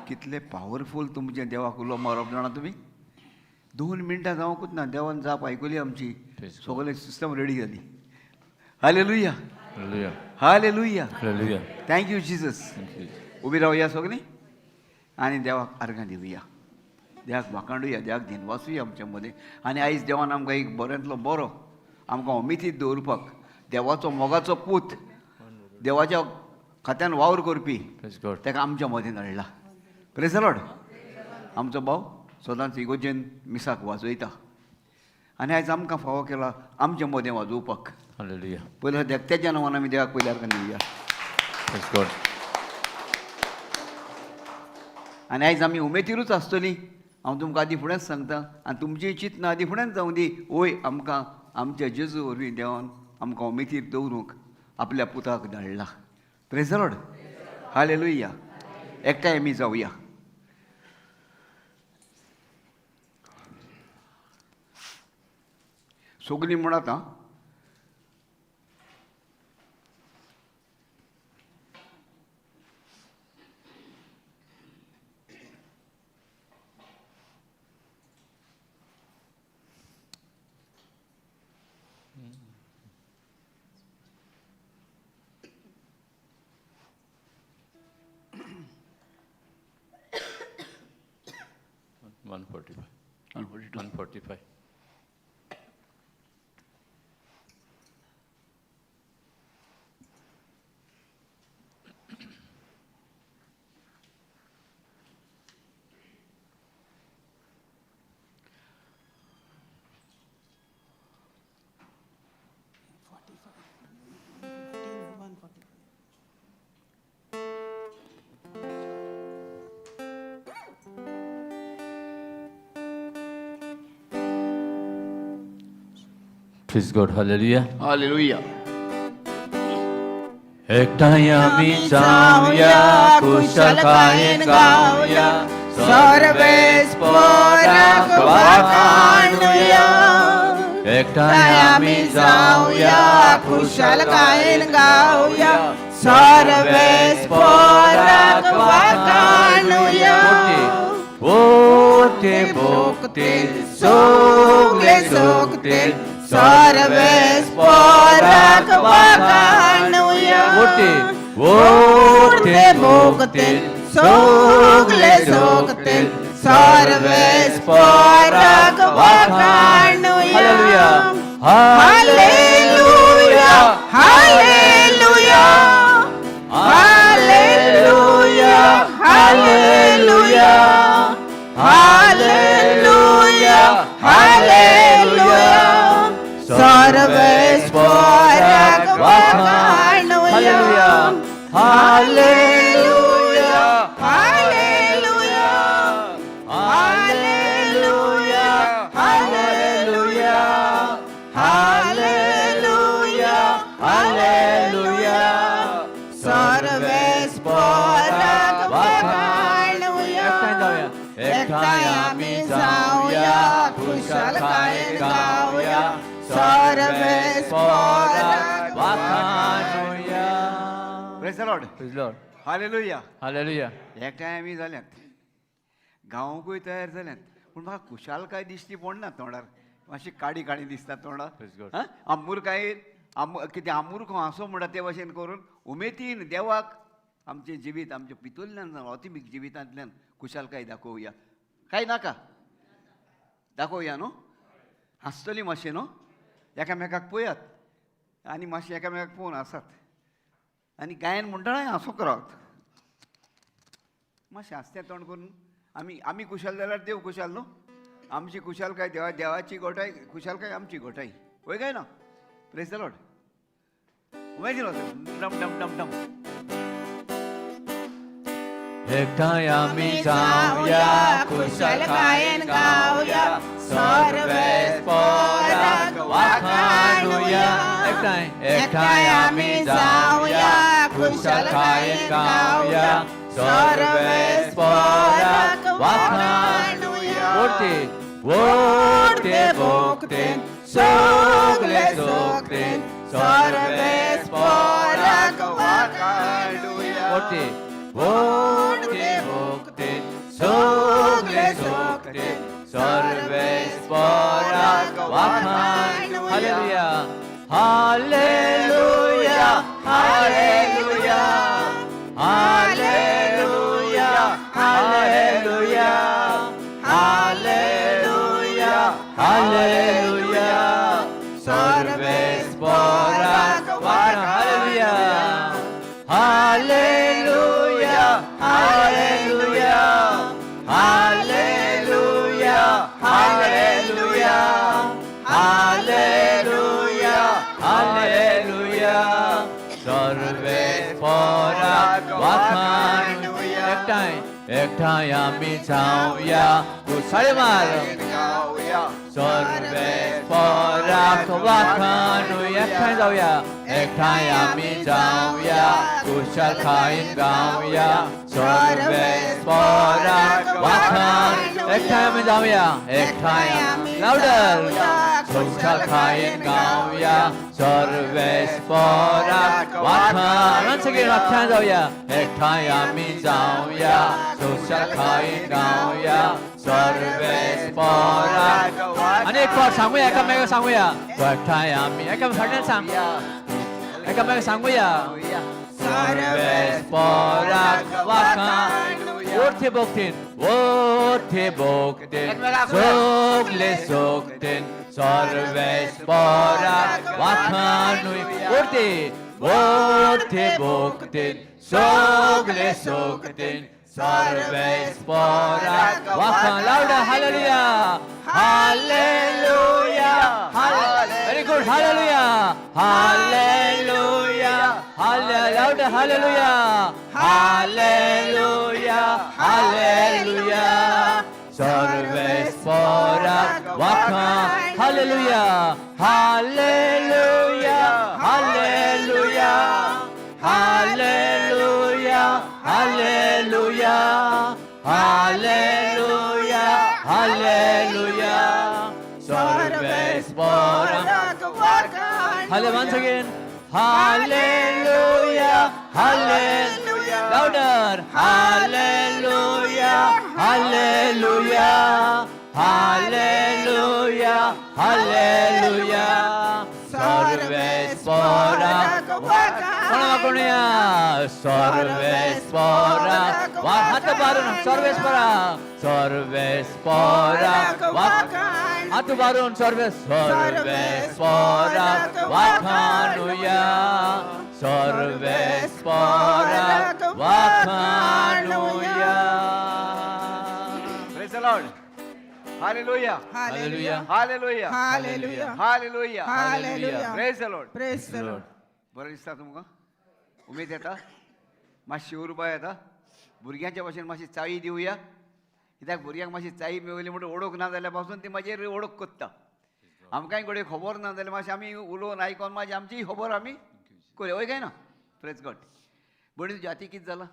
कितले पॉवरफुल तुमचे देवाक उलो मारप जाणा तुम्ही. 2 मिनटां जावंकूच ना देवान जाप आयकली आमची, सगळे सिस्टम रेडी जाली. Hallelujah, hallelujah, thank you Jesus. उबी रावया सगळीं आनी देवाक आर्गां दिवया, देवाक वाखाणुया, देवाक दिनवासूया आमच्या मदें. आनी आयज देवान आमकां एक बऱ्यांतलो बरो आमकां उमेदीत दवरपाक देवाचो मोगाचो पूत, देवाच्या खात्यान वावर करपी ताका आमच्या मदीं हाडला. Praise the Lord. आमचो भाव सदांच इगोजेन मिसाक वाजयता आनी आयज आमकां फावो केला आमच्या मदें वाजोवपाक. पयलो देगत्याच्या नांवान आमी देवाक पयल्यार दिवया. आनी आयज आमी उमेदीरूच आसतलीं. हांव तुमकां आदी फुडेंच सांगता आनी तुमची चिंतना आदी फुडेंच जावं दी. वय आमकां आमच्या जेजू वरवीं देवान आमकां उमेदीर दवरूंक आपल्या पुताक धाडला. Praise the Lord. हालेलुया. एकठांय आमी जावया. सगळीं म्हणत आं Praise God. Hallelujah. हालेलुया. एकठांय आमी जावया, कुशलकायेन गावया, सर्वेस पराक वाखाणुया. एकठांय आमी जावया, कुशलकायेन गावया, सर्वेस पराक वाखाणुया. ओटे भोगते सोगले सोगते सर्वेस पराक वाखाणुया. ओटे भोगते सोगले सोगते सर्वेस पराक वाखाणुया. हालेलुया, हालेलुया, हालेलुया, हालेलुया, हालेलुया, हालेलुया. सर्वेस पराक वाखाणुया. हालेलुया, हालेलुया, हालेलुया, हालेलुया, हालेलुया, हालेलुया. सर्वेस पराक वाखाणुया. एकठांय आमी जावया, कुशलकायेन गावया, सर्वेस पराक वाखाणुया. Praise the Lord. Praise Lord. हालेलुया. Hallelujah. एकठांय आमी जाल्यात, गांवकूय तयार जाल्यात, पूण म्हाका खुशालकाय दिश्टी पडना तोंडार. मातशी काडी काडी दिसता तोंडार. आमुरकाय कितें आमुर्ख आसो म्हणटा ते भाशेन करून उमेदीन देवाक आमचें जिवीत आमच्या भितरल्यान अतिमीक जिवितांतल्यान खुशालकाय दाखोवया. काय नाका दाखोवया न्हू. हांसतली मातशें न्हू. एकामेकाक पळयात आनी मातशें एकामेकाक पळोवन आसात आनी गायन म्हणटना हांसूंक रावत. मातशें हांसतें तोंड करून आमी खुशाल जाल्यार देव खुशाल न्हू. आमची खुशालकाय देवाची घोटाय, खुशालकाय आमची घोटाय. वय काय ना. Praise the Lord. उमेदीन डम डम डम डम. एकठांय आमी जावया, कुशलकायेन गावया, सर्वेस पराक वाखाणुया. एकठांय आमी जावया, कुशलकायेन गावया, सर्वेस पराक वाखाणुया. ओटे भोगते सगळे सोकतेन सर्वेस पोराक वाखाणुया मोठे मोठे भोगतेन सगळे सोकतेन सर्वेस पोराक वाखाणुया हालेलुया हालेलुया हालेलुया हालेलुया हालेलुया हालेलुया सर्वेस पोराक हालेलुया हालेलुया हालेलुया हालेलुया हालेलुया हालेलुया हालेलुया सर्वेस पोराक वाखाणुया एकठांय आम्ही जाऊया कुशळ मार सर्वेस पोराक वाखाणुया एकठांय जाऊया एकठांय आम्ही जाऊया कुशळ खाईन गाऊया सर्वेस पोराक वाखाण एकठांय आम्ही जाऊया एकठांय लावडर कुशळ खाईन गाऊया सर्वेस पोराक वाखाण सगळे एकठांय जाऊया एकठांय आम्ही जाऊया कुशळ खाईन गाऊया सर्वेस पोराक आणि एक पाठ सांगूया एकामेकाला सांगूया एकठांय आम्ही एकामेकाला सांग एकामेकाला सांगूया सर्वेस पोराक वाखाण ओठे बोगतेन सगळे सोगतेन सर्वेस पोराक वाखाण ओठे बोगतेन सगळे सोगतेन सर्वेस पोराक वाखाण लावडा हालेलुया हालेलुया व्हेरी गुड हालेलुया हालेलुया लावडा हालेलुया हालेलुया हालेलुया सर्वेस पोराक वाखाण हालेलुया हालेलुया हालेलुया हालेलुया हालेलुया हालेलुया हालेलुया सर्वेस पोराक हाले once again हालेलुया हालेलुया louder हालेलुया हालेलुया हालेलुया हालेलुया सर्वेस पोराक कोणा सर्वेस पोराक हात बारून सर्वेस पोराक सर्वेस पोराक हात बारून सर्वेस पोराक वाखाणुया सर्वेस पोराक वाखाणुया Praise the Lord. Hallelujah. Hallelujah. Hallelujah. Hallelujah. Hallelujah. Hallelujah. Praise the Lord. Praise the Lord. बरं दिसता तुमकां उमेद येता मातशी उर्बा येता भुरग्यांच्या भाशेन मातशी चाळी दिवया कित्याक भुरग्यांक मातशी चाळी मेवली म्हणून ओळख ना जाल्या पासून ती मागीर ओळख कोत्ता आमकांय घडये खबर ना जाल्यार मातशें आमी उलोवन आयकोन मागीर आमची खबर आमी करूया वय काय ना प्रेज गॉड बणी तुजी हाती कितें जाला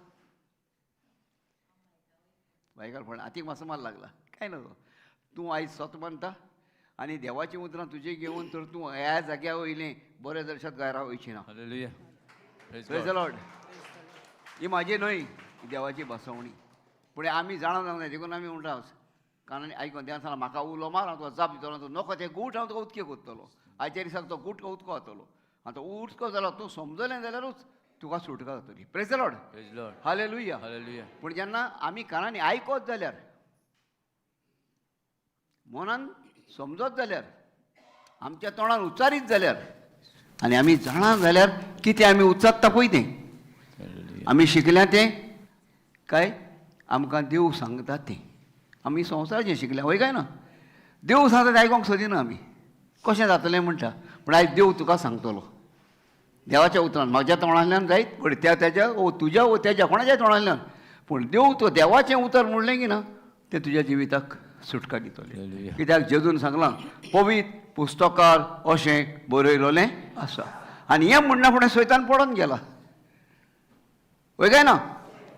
बायकार पण हातीक मातसो मार लागला काय ना तूं आयज स्वत मानता आनी देवाची उतरां तुजी घेवन तर तूं ह्या जाग्या वयलें बरें दर्शक गायरा वयची ना Hallelujah. Praise praise the God. Lord ही म्हाजी न्हय ही देवाची बसवणी पूण आमी जाणा जावंक जाय देखून आमी म्हणटा कारण आयकोन देवान सांगला म्हाका उलो मार हांव तुका जाप दितलो तूं नको तें गूट हांव तुका उदके कोत्तलो आयच्या दिसाक तो गूट उदको जातलो आनी तो उदको जालो तूं समजलें जाल्यारूच तुका सुटका जातली praise the Lord Praise Lord. हालेलुया Hallelujah. पूण जेन्ना आमी कानांनी आयकोत जाल्यार मनान समजत जाल्यार आमच्या तोंडान उच्चारीत जाल्यार आनी आमी जाणा जाल्यार कितें आमी उच्चारता पळय तें Hallelujah. आमी शिकल्या तें काय आमकां देव सांगता तें आमी संवसाराचें शिकल्या वय काय ना देव सांगता तें आयकोंक सोदिना आमी कशें जातलें म्हणटा पूण आयज देव तुका सांगतलो देवाच्या उतरान म्हाज्या तोंडांतल्यान जायत घडये त्या तेज्या ओ तुज्या ओ तेज्या कोणाच्या तोंडांतल्यान पूण देव तो देवाचें उतर म्हणलें की ना तें तुज्या जिविताक सुटका दितलें Hallelujah. कित्याक जेजून सांगलां पवित्र पुस्तकार अशें बरयलोलें आसा आनी हें म्हणना फुडें सैतान पडोन गेला वय काय ना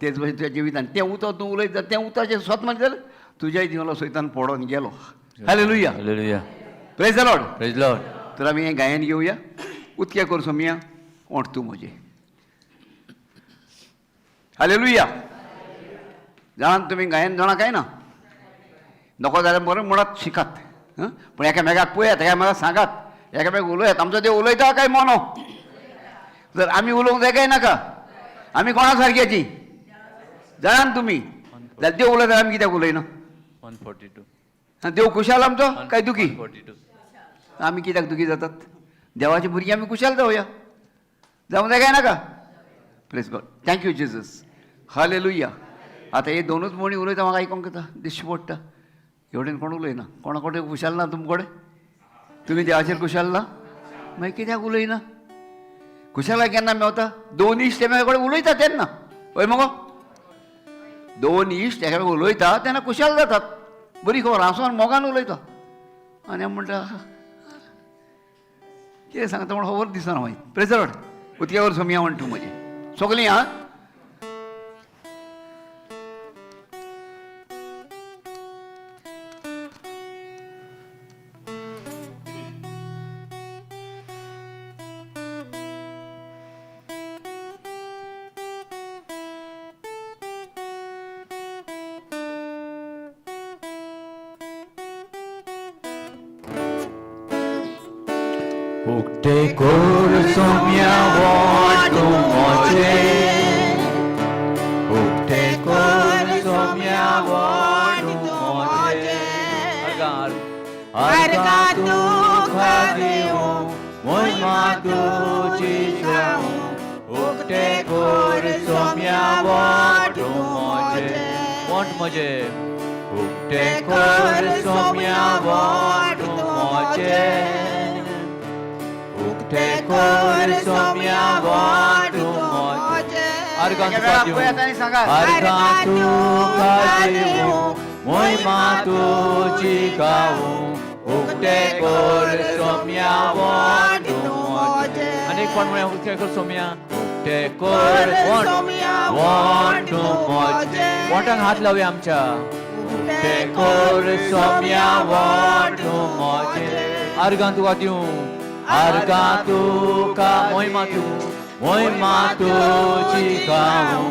तेच भशेन तुज्या जिवितान तें उतर तूं उलयत तें उतराचें स्वत मागीर जाल्यार तुज्याय जिवालो सैतान पडोन गेलो hallelujah Hallelujah. Praise the Lord. Praise Lord. तर आम्ही हे गायन घेऊया. उतक्या करू सोमिया ओंठ तू म्हजे. हालेलुया. जाण तुम्ही गायन जाणा काय ना नको जाल्यार बरें म्हणत शिकात. पण एकामेकाक पळयात, एकामेकाक सांगात, एकामेकाक उलयात. आमचो देव उलयता काय मोनो? जर आमी उलोवंक जाय काय नाका? आमी कोणा सारक्याची जाणान तुमी? जाल्यार देव उलयता आमी कित्याक उलयना? 142. देव खुशाल आमचो काय दुखी? 142. आमी कित्याक दुखी जातात? देवाची भुरगीं आमी खुशाल जावया. जावंक जाय काय नाका? Praise God. Thank you Jesus. Hallelujah. आतां हे दोनूच मोणी उलयता म्हाका आयकोंक येता, दिश्टी पडटा. एवढेन कोण उलयना? कोणा कडेन खुशाल ना तुमचे कडेन? तुमी देवाचेर खुशाल ना? मागीर कित्याक उलयना? खुशालाय केन्ना मेवता? दोन इश्ट एका कडेन उलयता तेन्ना. पळय मगो, दोन इश्ट एका कडेन उलयता तेन्ना खुशाल जातात. बरी खबर. हांव सोन मोगान उलयता आनी हांव म्हणटा कितें सांगता म्हण खबर दिसना मागीर. Praise Lord. उतक्या वयर सोमिया म्हण तूं म्हजी सगलीं. आं उक्ते कोर सोम्या वाटू मोचे. उक्ते कोर सोम्या वाटू मोचे. अर्गा तू खादियो मोहिमा तुझी श्रावू. उक्ते कोर सोम्या वाटू मोचे. वाट मोचे. उक्ते कोर सोम्या वाटू मोचे. उक्ते कोर सोम्या वाटू मोचे. अर्गांतू खादियो मोहिमा तुझी गावू. उक्ते कोर सोम्या वाटू मोचे. अनेक पण म्हणूया उक्ते कोर सोम्या. उक्ते कोर वाटू मोचे. वाटांक हात लावया आमच्या. उक्ते कोर सोम्या वाटू मोचे. अर्गां तुका दिवं. अर्गा तुका मोहिमा तुझी गावू.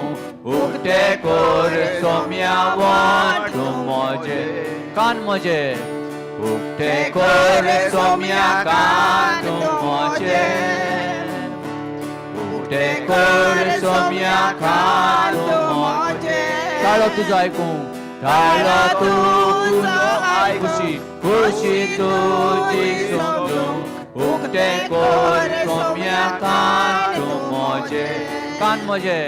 उक्ते कोर सोम्या वाटू मोचे. कान म्हजे. उक्ते कोर सोम्या कान मोचे. उक्ते कोर सोम्या कान मोचे. ताळो तुजो आयकूं. ताळो तुजो आयकुशी खुशी तुजी समजूं. उक्ते कोर सोम्या कान मोचे. कान म्हजे.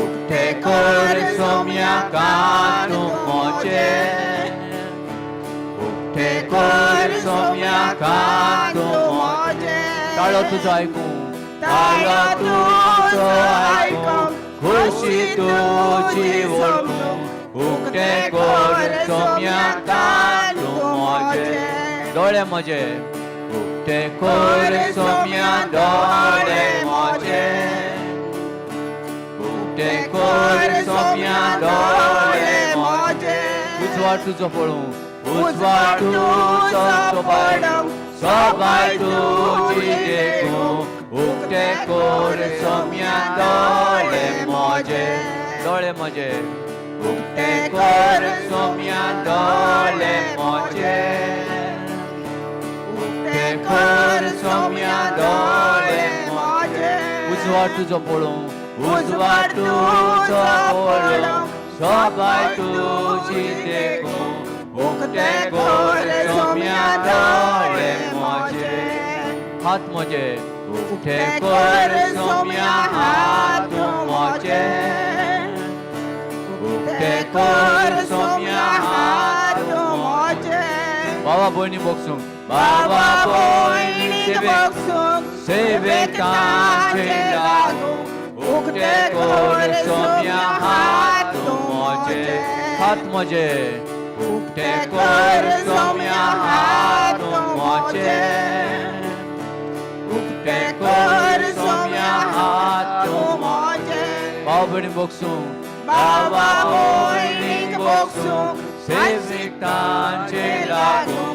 उक्ते कोर सोम्या कान मोचे. उक्ते कोर सोम्या कान मोचे. ताळो तुजो आयकूं. ताळो तुजो आयकूं खुशी तुजी वळखूं. उक्ते कोर सोम्या कान मोचे. दोळे म्हजे. उक्ते कोर सोम्या दोळे मोचे. उक्ते कोर सोम्या दोळे मोचे. उजवाड तुजो पळोवं. उजवाड तुजो पळोवं. सबाय तुजी देखूं. उक्ते कोर सोम्या दोळे मोचे. दोळे म्हजे. उक्ते कोर सोम्या दोळे मोचे. उक्ते कोर सोम्या दोळे मोचे. उजवाड तुजो पळोवं. उजवाड तुजो पळोवं. सबाय तुजी देखूं. उक्ते कोर सोम्या दोळे मोचे. हात म्हजे. उक्ते कोर सोम्या हात मोचे. उक्ते कोर सोम्या हात मोचे. बाबा भयणी बोगसूंक. बाबा भयणी बोगसूंक. सेवेकांचे लागूं. उक्ते कोर सोम्या हात मोचे. हात म्हजे. उक्ते कोर सोम्या हात मोचे. उक्ते कोर सोम्या हात मोचे. बाबा भयणी बोगसूंक. बाबा भयणी बोगसूंक. सेवेकांचे लागूं.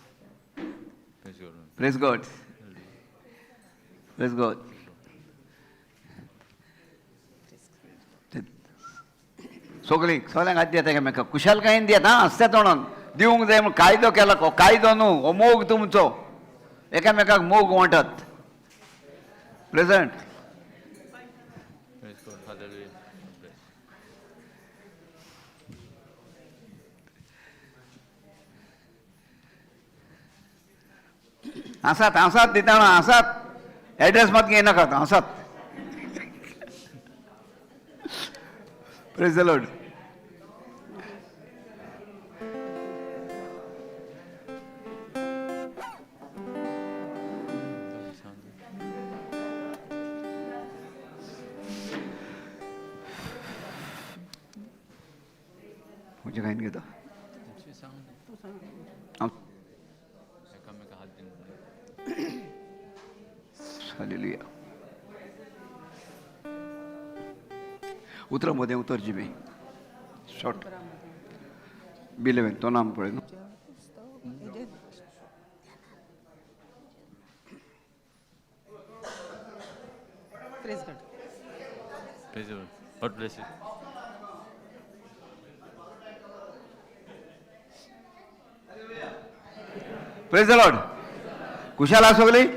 Praise God. Praise God. सगळ्यांक हात दियात एकामेकाक कुशालकायेन दियात हा हसत्या तोंडान दिवंक जाय म्हूण कायदो केला कायदो न्हू हो मोग तुमचो एकामेकाक मोग वांटत. प्रेझंट. हसात हसात दिताना हसात एड्रेस मात घेय नाकात हसात. Praise the Lord. म्हणजे काय घेता हालेलुया. उतरामध्ये उतरची मी शॉर्ट बिलेवेन तो नाम पळय न्हू. God bless you. Praise the lord. कुशाल आहा सगळीं.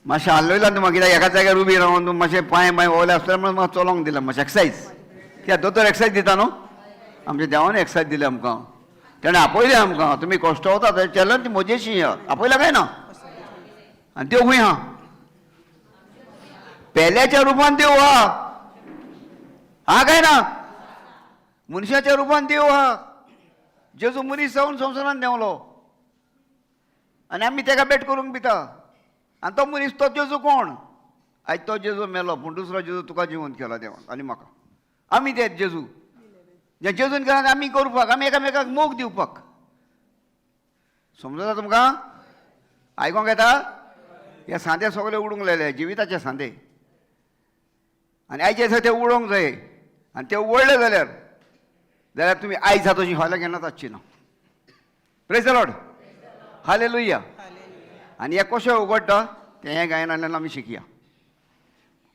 मातशें हाल्लयलां तुमकां कित्याक एका जाग्यार उबी रावन तुमी मातशें पांय ओले आसल्यार म्हणून म्हाका चलोंक दिला मातशें एक्सरसायज. कित्याक दोतोर एक्सरसायज दिता न्हू आमच्या देवान एक्सरसायज दिली आमकां. तेणें आपयलें आमकां तुमी कश्ट वता थंय चलन ती मजेशी आपयला काय ना. आनी त्यो खंय आहा पेल्याच्या रुपान देव हा काय ना मनशाच्या रुपान देव आहा. जेजू मनीस जावन संवसारान देंवलो आनी आमी तेका भेट करूंक भिता. आनी तो मनीस तो जेजू कोण. आयज तो जेजू मेलो पूण दुसरो जेजू तुका जिवंत केला देवान आनी म्हाका. आमी ते जेजू जे जेजून केला आमी करपाक आमी एकामेकाक मोग दिवपाक. समजता तुमकां. आयकोंक येता. हे सांदे सगळे उडूंक लायले जिविताचे सांदे आनी आयचे थंय ते उडोवंक जाय आनी ते उडले जाल्यार तुमी आयज तशी फाल्यां केन्नाच आसची ना. Praise the Lord. हालेलुया. आनी हे कशें उगडटा तें हें गायनांतल्यान आमी शिकया.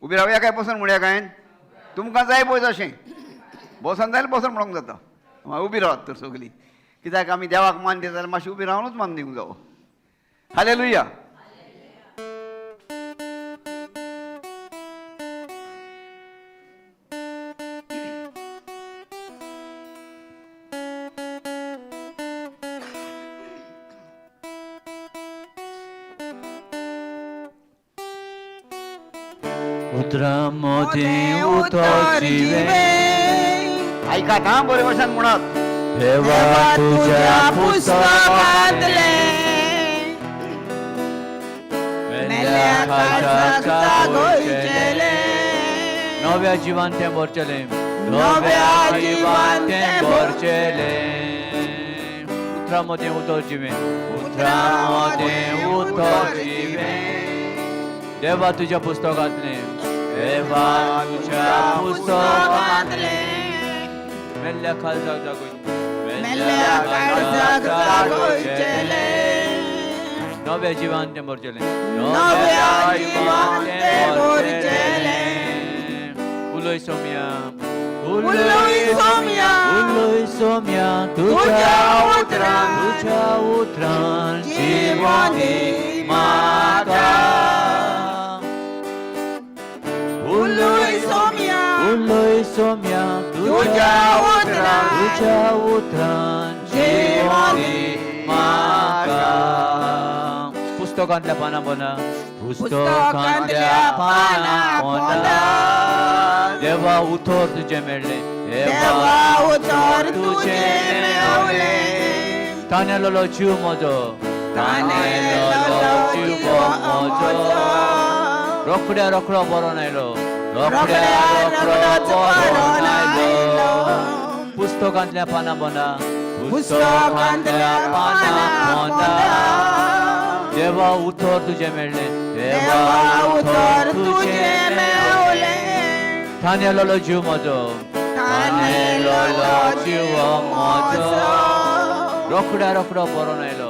उबी रावया काय बसून म्हणया गायन तुमकां जाय पळय तशें बसून जाल्यार बसून म्हणूंक जाता. उबी रावत तर सगळीं कित्याक आमी देवाक मान दिता जाल्यार मातशें उबी रावनूच मान दिवंक जावो. हालेलुया. उतरामध्ये उतरजिवे ऐकात हा बरे वचन म्हणत. देवा तुझ्या पुस्तकांतले मेल्या काळजाचा गोंयचेले नव्या जिवान तें भरचेले नव्या जिवान तें भरचेले. उतरामध्ये उतरजिवे उतरामध्ये उतरजिवे देवा तुझ्या पुस्तकांतले देवा तुझ्या पुस्तकांतले मेल्ल्या काळजाक जागोयचेले नव्या जिवान तें भरचेले नव्या जिवान तें भरचेले. उलय सोम्या उलय सोम्या उलय सोम्या तुझ्या उतरान जिवन दी म्हाका. उलय सोम्या तुझ्या उतरान जिवन दी म्हाका. पुस्तकांतल्या पानां पोंदा पुस्तकांतल्या पानां पोंदा देवा उतर तुझे मेळ्ळे देवा उतर तुझे मेळ्ळे. ताणेलो जीव म्हजो ताणेलो जीव म्हजो रोखड्या रोखडो बरो नायलो रोखड्या रोखडो बरो नायलो. पुस्तकांतल्या पानां पोंदा पुस्तकांतल्या पानां पोंदा देवा उतर तुझे मेळ्ळे देवा उतर तुझे मेळ्ळे. ताणेलो जीव म्हजो ताणेलो जीव म्हजो रोखड्या रोखडो बरो नायलो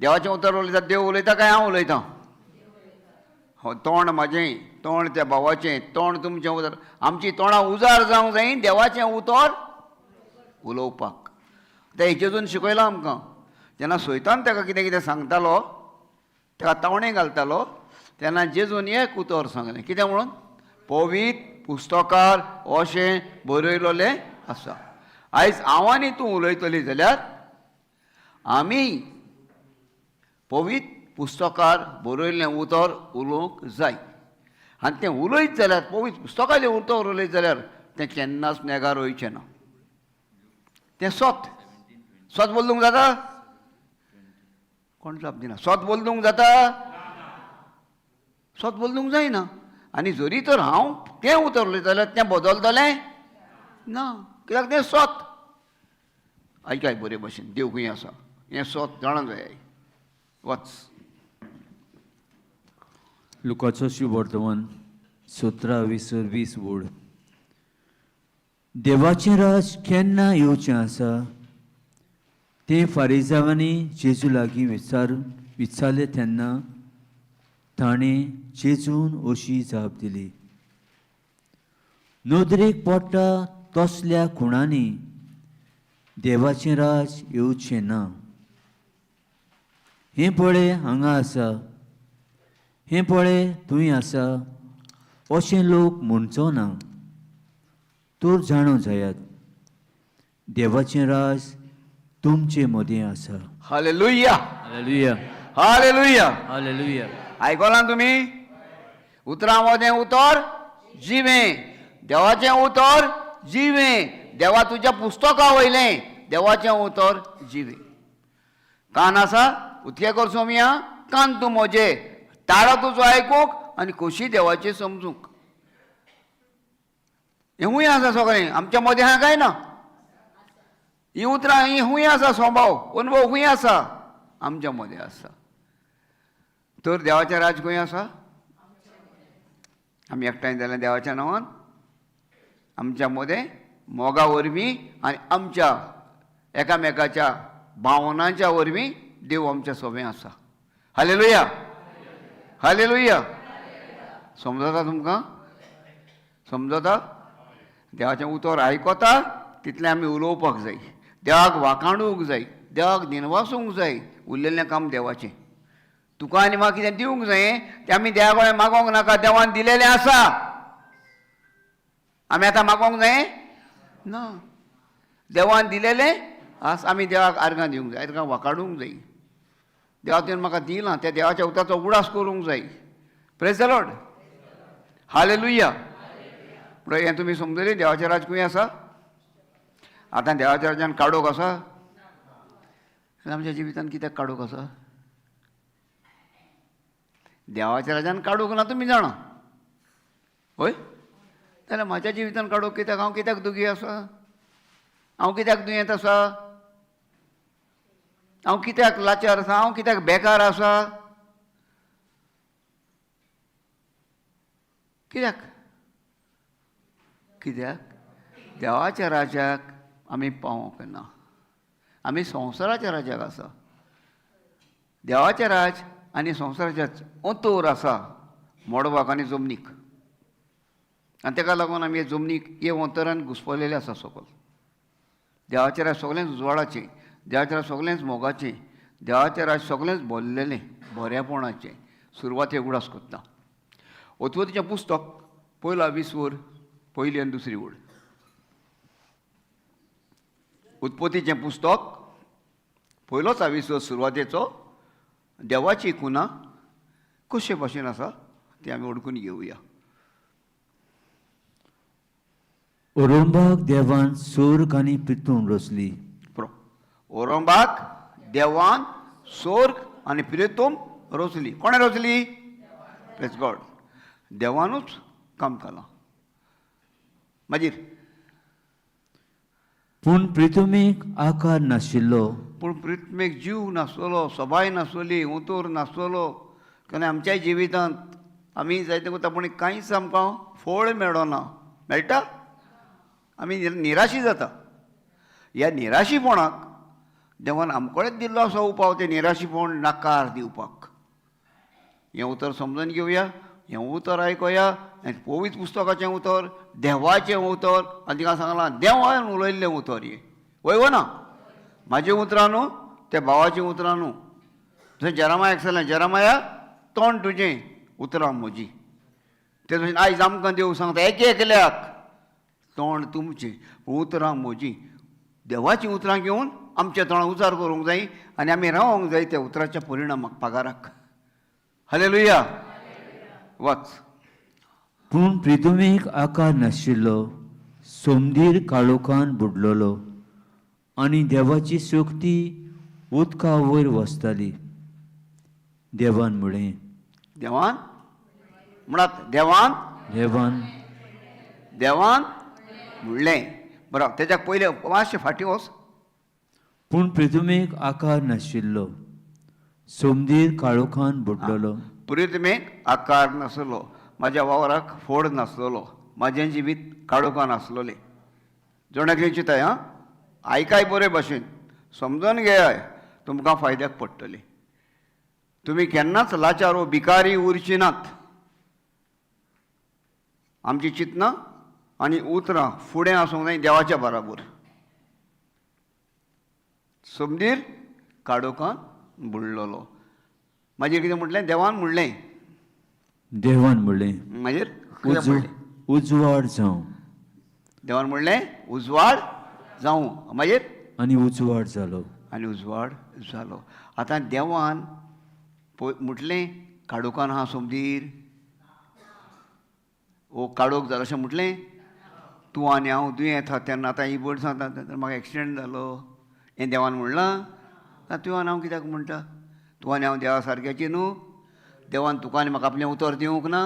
देवाचें उतर उलयता देव उलयता काय हांव उलयतां? हो, तोंड म्हाजें, तोंड त्या भावाचें, तोंड तुमचें उतर. आमची तोंडां उजार जावंक जाय देवाचें उतर उलोवपाक. तें हेजेजून शिकयलां आमकां. जेन्ना सैतान ताका कितें कितें सांगतालो, ताका तावणे घालतालो, तेन्ना जेजून एक उतर सांगलें. कितें म्हणून? पवित्र पुस्तकार अशें बरयलोलें आसा. आयज हांव आनी तूं उलयतलीं जाल्यार आमी पवित्र पुस्तकार बरयल्लें उतर उलोवंक जाय. आनी तें उलयत जाल्यार, पवित्र पुस्तकाचें उतर उलयत जाल्यार तें केन्नाच नेगार वयचें ना. तें स्वत बोलूंक जाता? कोण जाप दिना? स्वत बोलूंक जाता? स्वत बोलूंक जायना. आनी जरी तर हांव तें उतर उलयत जाल्यार तें बदलतलें ना. कित्याक तें स्वत. आयकाय बरे भशेन, देव खंय आसा हें स्वत जाणा जाय. वच. लुकाचो शुभ वर्तमान 17:20 वड. देवाचें राज केन्ना येवचें आसा तें फारिसांवांनी जेजू लागीं विचारलें तेन्ना ताणें जेजून अशी जाप दिली. नदरेक पडटा तसल्या खुणांनी देवाचें राज येवचें ना. हें पळय हांगा आसा, हें पळय थंय आसा अशें लोक म्हणचो ना. तर जाणो जायात देवाचें राज तुमचे मदें आसा. हालेलुया, हालेलुया, हालेलुया. हालेलुया. आयकलां तुमी? उतरां मदें उतर जिवें. देवाचें उतर जिवें. देवा तुज्या पुस्तका वयलें देवाचें उतर जिवें. कान आसा? उतके कर सोमया. कान तूं म्हजे, ताळो तुजो आयकूंक आनी खोशी देवाची समजूंक. हें खूंय आसा सगळें आमच्या मदें आहा काय ना? ही उतरां ही खूंय आसा. स्वभाव अनुभव खूंय आसा? आमच्या मदें आसा. तर देवाचें राज खंय आसा? आमी एकठांय जाल्यार देवाच्या नांवान आमच्या मदें मोगा वरवीं आनी आमच्या एकामेकाच्या भावनांच्या वरवीं देव आमच्या सोबें आसा. Hallelujah, hallelujah. समजता तुमकां? समजता? देवाचें उतर आयकता तितलें आमी उलोवपाक जाय. देवाक वाखाणूंक जाय, देवाक दिनवासूंक जाय. उरलेलें काम देवाचें. तुका आनी म्हाका कितें दिवंक जाय तें आमी देवा कडेन मागोंक नाका. देवान दिलेलें आसा. आमी आतां मागोंक जाय ना. देवान दिलेलें आसा. आमी देवाक आर्गां दिवंक जाय, आर्गां वाखाणूंक जाय. देवा तुवें म्हाका दिलां त्या देवाच्या उतराचो उगडास करूंक जाय. Praise the Lord. हालेलुया. पळय हें तुमी समजलें? देवाचें राज खंय आसा? आतां देवाच्या राजान काडोक आसा? आमच्या जिवितान कित्याक काडोक आसा? देवाच्या राजान काडूंक ना तुमी जाणा. होय? जाल्यार म्हाज्या जिवितान काडूंक कित्याक? हांव कित्याक दुखी आसा? हांव कित्याक दुयेंत आसा? हांव कित्याक लाचार आसा? हांव कित्याक बेकार आसा? कित्याक? कित्याक? देवाच्या राजाक आमी पावोंक ना. आमी संवसाराच्या राजाक आसा. देवाचें राज आनी संवसाराच्या अंतोर आसा मोडवाक आनी जमनीक. आनी ताका लागून आमी जमनीक हे अंतरान घुस्पलेले आसा सकल. देवाचें राज सगळेंच उजवाडाचें, देवाचें राज सगळेंच मोगाचें, देवाचें राज सगळेंच भरलेलें बरेपणाचें. सुरवातेक उगडास कोत्ता. उत्पत्तीचें पुस्तक 1:20 वर, 1 आनी 2 वड. उत्पत्तीचें पुस्तक 1:20 सुरवातेचो देवाची खुना कशे भाशेन आसा ती आमी ओळखून घेवया. ओरोंबाक देवान स्वर्ग आनी पृथ्वी रचली. ओरोंबाक देवान स्वर्ग आनी पृथ्वी रचली. कोणें रचली? Praise God. देवानूच काम केलां. मागीर पूण पृथ्वीक आकार नाशिल्लो. पूण पृथ्वीक जीव नासलो, सबाय नासली, उतर नासलो. कारण आमच्या जिवितांत आमी जायते करता पूण कांयच आमकां फळ मेळना. मेळटा? आमी निराशी जाता. ह्या निराशीपणाक देवान आमकडेच दिल्लो असो उपाव ते निराशीपण नाकार दिवपाक. हें उतर समजून घेवया, हें उतर आयकया. आनी पवित्र पुस्तकाचें उतर, देवाचें उतर, आनी तिका सांगलां देवान उलयल्लें उतर हें. वय ना म्हाजें उतरां न्हू, त्या भावाचीं उतरां न्हू. थंय जेरामायाक सांगलें, जेरामाया तोंड तुजें, उतरां म्हजीं. ते भशेन आयज आमकां देव सांगता एक एकल्याक तोंड तुमचें, उतरां म्हजीं. देवाचीं उतरां घेवन आमच्या तोंडां उजार करूंक जाय आनी आमी रावोंक जाय त्या उतराच्या परिणामाक, पगाराक. हालेलुया. वाच. पूण प्रिथुमेक आकार नाशिल्लो, सोमदीर काळोखान बुडलोलो आनी देवाची शक्ती उदका वयर वचताली. देवान म्हळें, देवान म्हणत देवान देवान देवान म्हणलें. बरो, तेज्याक पयलें मातशें फाटीं वच. पूण प्रिथुमेक आकार नाशिल्लो, सोमदीर काळोखान बुडलोलो. पुरितमेक आकार नासलो, म्हाज्या वावराक फोड नासलोलो, म्हाजें जिवीत काळोखान आसलोलें. जोणाक चिंताय हां, आयकाय बरे भाशेन, समजून घेयाय, तुमकां फायद्याक पडटलें. तुमी केन्नाच लाचार वा भिकारी उरची नात. आमची चिंतनां आनी उतरां फुडें आसूंक जाय देवाच्या बराबर. सोमदीर काळोखान बुडलोलो. मागीर कितें म्हटलें? देवान म्हणलें. देवान म्हळें, मागीर कितें म्हणलें? उजवाड जावं. देवान म्हणलें उजवाड जावं. मागीर आनी उजवाड जालो. आनी उजवाड जालो. आतां देवान म्हटलें काळोखान आहा सोमदीर, ओ काळोख जालो अशें म्हटलें. तूं आनी हांव दुयेंत आहा तेन्ना आतां ही बड सांगता म्हाका एक्सिडेंट जालो, हें देवान म्हणलां. आतां तूं आनी हांव कित्याक म्हणटा? तूं आनी हांव देवा सारक्याची न्हू? देवान तुका आनी म्हाका आपलें उतर दिवंक ना?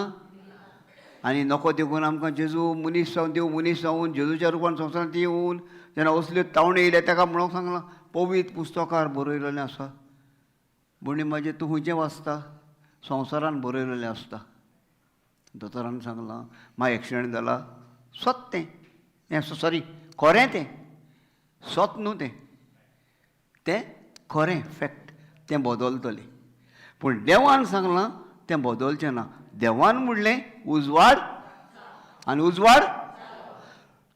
आनी नको देखून आमकां जेजू मनीस जावन देव मनीस जावन जेजूच्या रुपान संवसारांत येवन जेन्ना असल्यो तावण्यो येयल्या ताका म्हणूंक सांगलां पवित्र पुस्तकार बरयलेलें आसा. म्हणी म्हाजें तूं खंयचें वाचता? संवसारान बरयलेलें आसता. दोतोरान सांगलां म्हाका एक्सिडेंट जाला, सत तें हें सॉरी खरें तें, सत न्हू तें खरें फॅक्ट, तें बदलतलें. पूण देवान सांगलां तें बदलचें ना. देवान म्हणलें उजवाड आनी उजवाड.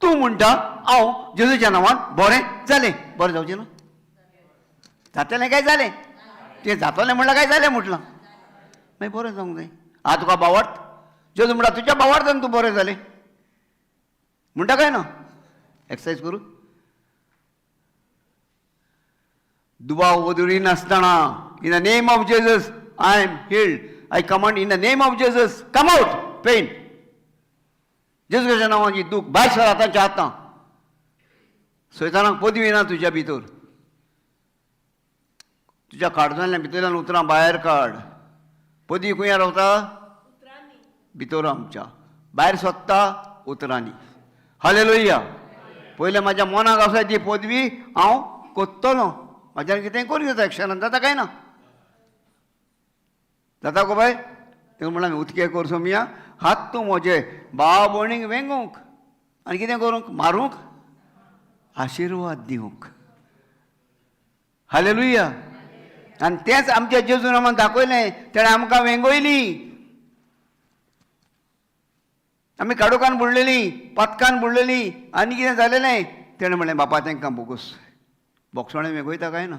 तूं म्हणटा हांव जेजूच्या नांवान बरें जालें. बरें जावचें ना? जातलें काय जालें? तें जातलें म्हणल्यार काय जालें म्हटलां. मागीर बरें जावंक जाय. आतां तुका बावार्थ जेजू म्हणटा तुज्या बावार्थान तूं बरें जालें म्हणटा काय ना? एक्सरसायज करूं. दुबाव वदुरी नासतना in the name of Jesus I am healed. I command in the name of Jesus, come out, pain. जेजूच्या नांवान ही दूख भायर सर आतांच्या आतां. सैतानाक पदवी ना तुज्या भितर. तुज्या काळजांतल्या भितरल्यान उतरां भायर काड. पदवी खंय रावता? भितर आमच्या. भायर सोदता उतरांनी. हालेलुया. पयलें म्हाज्या मनाक आसा ती पदवी हांव कोत्तलों. म्हाज्यान कितें करूं जाता एक्शनान, जाता काय ना? जाता गो बाय? तेका म्हणलें उदकें कर सोमया, हात तूं म्हजे भाव भयणीक वेंगूंक आनी कितें करूंक? मारूंक, आशिर्वाद दिवंक. हालेलुया. आनी तेंच आमच्या जेजून आमकां दाखयलें. तेणें आमकां वेंगयली. आमी काळोखान बुडलेलीं, पातकान बुडलेलीं, आनी कितें जालेलें? तेणें म्हणलें बापा तांकां बोगूस. बोगसोणें वेंगयता काय ना?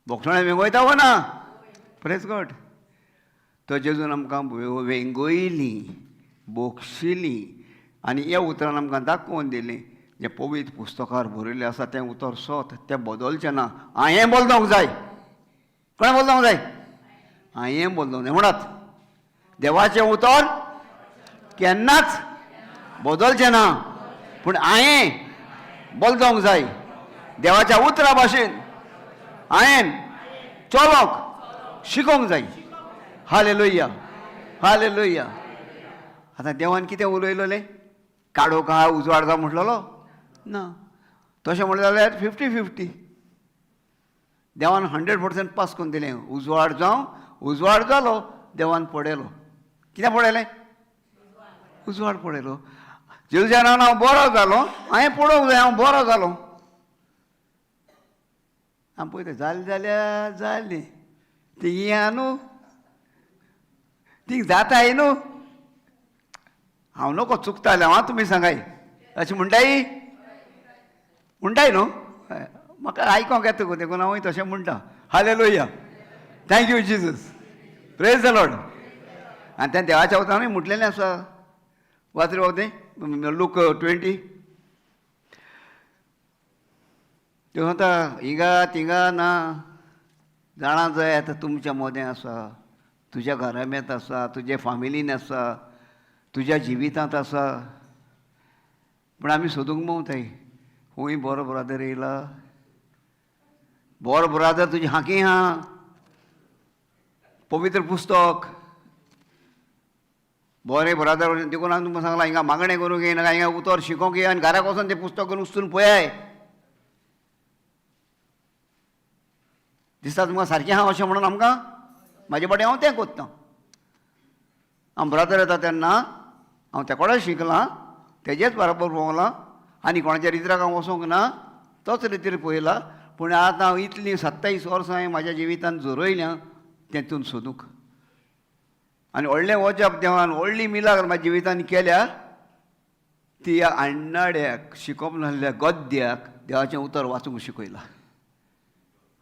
बोगसोणें वेंगयता वो ना? Praise God. तो जेजून आमकां वेंगयली, बोगशिली आनी ह्या उतरान आमकां दाखोवन दिलें जें पवित्र पुस्तकार बरयल्लें आसा तें उतर सोत, तें बदलचें ना. हांवें बदलूंक जाय. कोणें बदलूंक जाय? हांवें बदलूंक जाय. म्हणत देवाचें उतर केन्नाच बदलचें ना, पूण हांवें बदलूंक जाय. देवाच्या उतरा भाशेन हांवें चलोंक शिकोवंक जाय. हालेलुया. हालेलुया. आतां देवान कितें उलयलेलें? काळोख आहा उजवाड जावं म्हटलेलो ना. तशें म्हणलें जाल्यार 50-50. देवान 100% पास करून दिलें. उजवाड जावं, उजवाड जालो. देवान पडयलो. कितें पडयलें? उजवाड पडयलो. जेजूच्या नांवान हांव बरो जालो. हांवें पडोवंक जाय हांव बरो जालो. आमी पळयता जालें जाल्यार जालें थिंग या न्हू थिंग जाताय न्हू हांव नको चुकतालें हांव तुमी सांगाय अशें म्हणटाय न्हू म्हाका आयकोंक येता गो देखून हांवूय तशें म्हणटा hallelujah thank you Jesus praise the Lord आनी त्या देवाच्या उतरांनी म्हटलेलें आसा वाचरे वते लूक 20 ते म्हणटा हिंगा थिंगा ना जाणा जाय आतां तुमच्या मोदें आसा तुज्या घराब्यांत आसा तुज्या फॅमिलीन आसा तुज्या जिवितांत आसा पूण आमी सोदूंक मेवताय खूंय बरो ब्रादर येयला बरो ब्रादर तुजें हाकी आहा पवित्र पुस्तक बरें ब्रादर देखून हांवें तुमकां सांगलां हिंगा मागणें करूंक येनाका हिंगा उतर शिकोंक येया आनी घराक वचून तें पुस्तक करून उस्तून पळयाय दिसता तुमकां सारकें आहा अशें म्हणून आमकां म्हाजे फाटीं हांव तें कोत्ता हांव ब्रादर येता तेन्ना हांव ते कडेन शिकलां तेजेच बरोबर भोंवलां आनी कोणाच्या रितीराक हांव वचोंक ना तोच रितीर पळयला पूण आतां हांव इतलीं 27 वर्सां हांवें म्हाज्या जिवितांत जोरयल्या तेतून सोदूंक आनी व्हडलें वचप देवान व्हडली मिलाग्र म्हाज्या जिवितांत केल्या ती ह्या आण्णाड्याक शिकोवप नासल्या गद्याक देवाचें उतर वाचूंक शिकयलां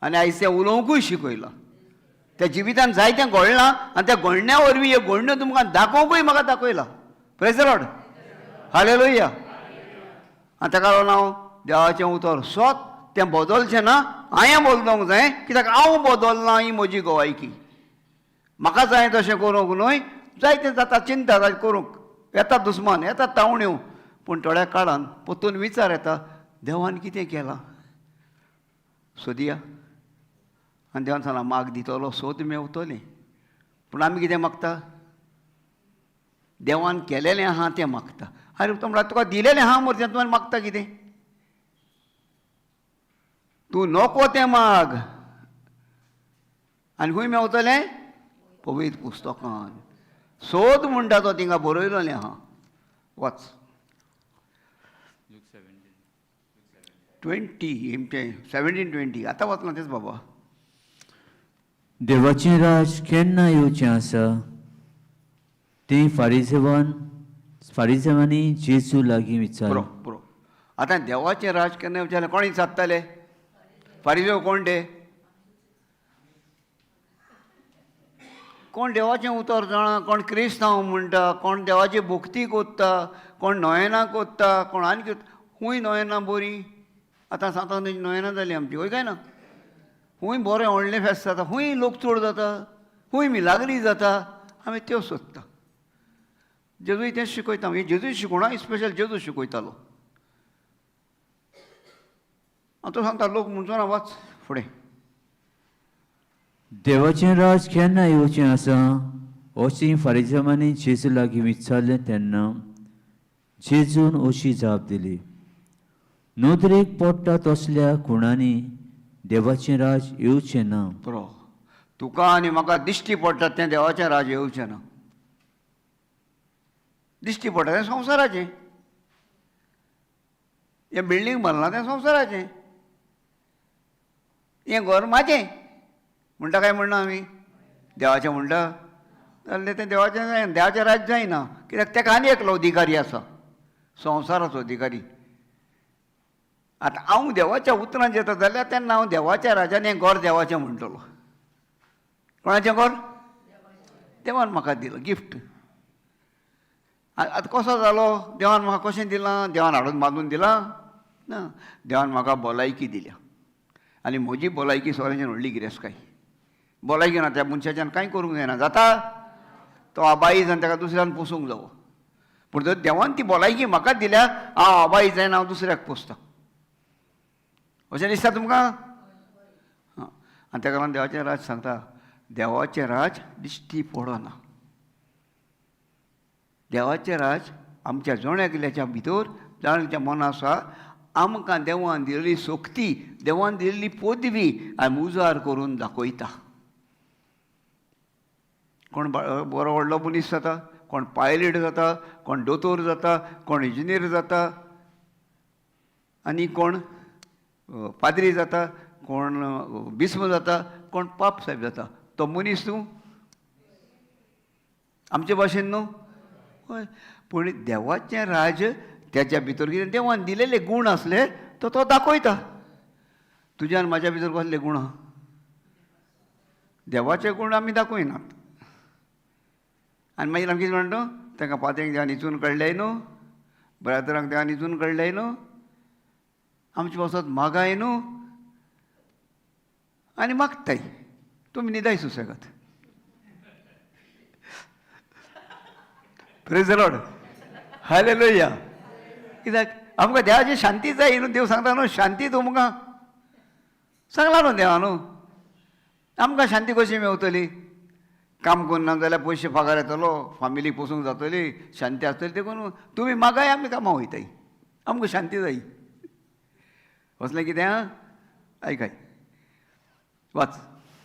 आनी आयज तें उलोवंकूय शिकयलां त्या जिवितांत जायतें घडलां आनी त्या घडण्या वरवीं ह्यो घडण्यो तुमकां दाखोवंकूय म्हाका दाखयला प्रेज द लॉर्ड हालेलुया आनी ताका लागून हांव देवाचें उतर स्वत तें बदलचें ना हांवें बदलूंक जाय कित्याक हांव बदलना ही म्हजी गोवायकी म्हाका जाय तशें करूंक न्हय जायतें जाता चिंता करूंक येता दुस्मान येता तावण्यो पूण थोड्या काळान परतून विचार येता देवान कितें केलां सोदया आनी देवान सांगलां माग दितलो सोद मेवतलें पूण आमी कितें मागता देवान केलेलें आहा तें मागता अरे तो म्हणटा तुका दिलेलें आहा मरे तें तुवें मागता कितें तूं नको तें माग आनी खंय मेवतलें पवित्र पुस्तकान सोद म्हणटा तो थिंगा बरयलेलें आहा वाच 17-20 आतां वाचलां तेच बाबा देवाचें राज केन्ना येवचें आसा तें फारिसेवांनी जेजू लागीं विचारलें पुरो आतां देवाचें राज केन्ना येवचें जाल्यार कोण विचारताले फारिसेव कोण ते कोण देवाचें उतर जाणा कोण क्रिस्तांव म्हणटा कोण देवाची भक्ती कोत्ता कोण नोयनां कोत्ता कोण आनी खूंय नोयनां बरीं आतां सांगता नोयनां जालीं आमची वय काय ना खूंय बरें व्हडलें फेस्त जाता खूंय लोक चड जाता खूंय मिलाग्री जाता आमी त्यो सोदता जेजूय तेंच शिकयता हे जेजूय शिकोवना स्पेशल जेजू शिकयतालो हांव तो सांगता लोक म्हणचो ना वाच फुडें देवाचें राज केन्ना येवचें आसा अशें फारिसेवांनी जेजू लागीं विचारलें तेन्ना जेजून अशी जाप दिली नोदरेक पडटा तसल्या कुणांनी देवाचें राज येवचें ना पुरो तुका आनी म्हाका दिश्टी पडटा तें देवाचें राज येवचें ना दिश्टी पडटा तें संवसाराचें हें बिल्डींग बांदलां तें संवसाराचें हें घर म्हाजें म्हणटा काय म्हणना आमी देवाचें म्हणटा जाल्यार तें देवाचें राज जायना कित्याक तेका आनी एकलो अधिकारी आसा संवसाराचो अधिकारी आतां हांव देवाच्या उतरांत येता जाल्यार तेन्ना हांव देवाच्या राजान हें घर देवाचें म्हणटलो कोणाचें घर देवान म्हाका दिलां गिफ्ट आतां कसो जालो देवान म्हाका कशें दिलां देवान हाडून बांदून दिलां ना देवान म्हाका भलायकी दिल्या आनी म्हजी भलायकी सगळ्यांच्यान व्हडली गिरेस्तकाय भलायकी ना त्या मनशाच्यान कांय करूंक जायना जाता तो आबाई जावन ताका दुसऱ्यान पोसूंक जावो पूण जर देवान ती भलायकी म्हाका दिल्या हांव आबाई जायन हांव दुसऱ्याक पोसतां अशें दिसता तुमकां आनी ताका लागून देवाचें राज सांगता देवाचें राज दिश्टी पडना देवाचें राज आमच्या जोण्यागिल्याच्या भितर जाण्याच्या मनां आसा आमकां देवान दिलेली सोक्ती देवान दिलेली पदवी आमी उजार करून दाखयता कोण बरो व्हडलो मनीस जाता कोण पायलट जाता कोण दोतोर जाता कोण इंजिनियर जाता आनी कोण पाद्री जाता कोण बिस्म जाता, कोण पाप साहेब जाता. तो मनीस तूं आमचे भाशेन न्हू. हय, पूण देवाचें राज त्याच्या भितर कितें देवान दिलेले गूण असले तो दाखयता. तुज्यान म्हाज्या भितर कसले गूण आहा? देवाचे गूण आमी दाखयनात. आनी मागीर आमी कितें म्हणटा, तांकां पाद्यांक देवान हिचून कळ्ळें न्हू, ब्रादरांक देवान हिचून कळ्ळें न्हू, आमचे वसत मागाय न्हू, आनी मागताय. तुमी न्हिदाय सुसेगात. Praise the Lord. हालेलुया. कित्याक आमकां देवाची शांती जाय न्हू. देव सांगता न्हू, शांती तुमकां सांगला न्हू देवा न्हू. आमकां शांती कशी मेवतली? काम करना जाल्यार पयशे पगार येतलो, फामिलीक पोसूंक जातली, शांती आसतली. देखून तुमी मागाय, आमी कामां वयताय. आमकां शांती जायी. असलें कितें आं? आयकाय, वाच,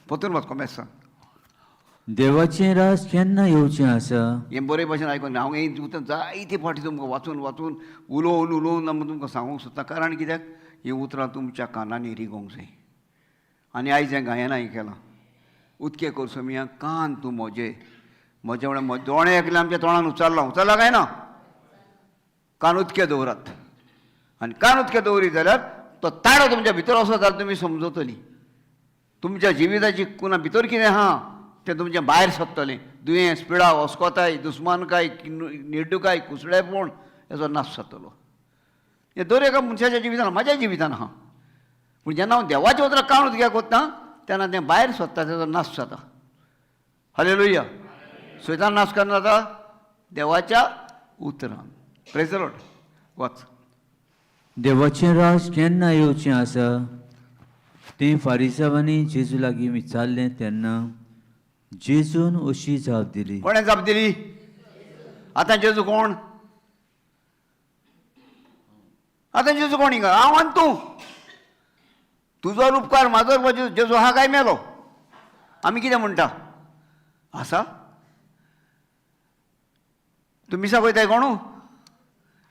परतून वाच, कॉमेस सांग. देवाचें राज केन्ना येवचें आसा? हें बरे भशेन आयकून हांव हें उतर जायते फावटी तुमकां वाचून वाचून उलोवन हांव तुमकां सांगूंक सोदता. कारण कित्याक हीं उतरां तुमच्या कानांनी रिगोंक जाय. आनी आयज हें गायनाय केलां, उतके कर सोमिया कान तूं म्हजे, म्हजे म्हळ्यार दोळे ऐकले आमच्या तोंडान उचल्ला काय ना? कान उतके दवरात. आनी कान उतके दवरीत जाल्यार तो ताळो तुमच्या भितर असो जाल्यार तुमी समजतली. तुमच्या जिविताची कुणा भितर कितें आहा तें तुमचें भायर सरतलें. दुयेंस, पिडा, अस्कोताय, दुस्मानकाय, निर्डुकाय, कुसळेपण हेचो नाश जातलो. हें दर एका मनशाच्या जिवितान, म्हाज्या जिवितान आहा. पूण जेन्ना हांव देवाच्या उतरां कान उतक्या कोत्ता तेन्ना तें भायर सरता, तेचो नाश जाता. हालेलुया. सैतान नाश केन्ना जाता? देवाच्या उतरान. Praise the Lord. वाच. देवाचें राज केन्ना येवचें आसा? तें फारिसांवांनी जेजू लागीं विचारलें तेन्ना जेजून अशी जाप दिली. कोणें जाप दिली? आतां जेजू कोण? आतां जेजू कोण हिंगा? हांव आनी तूं. तुजो उपकार म्हाजो जेजू आहा काय मेलो? आमी कितें म्हणटा? आसा? तूं मिसा वयताय कोणू?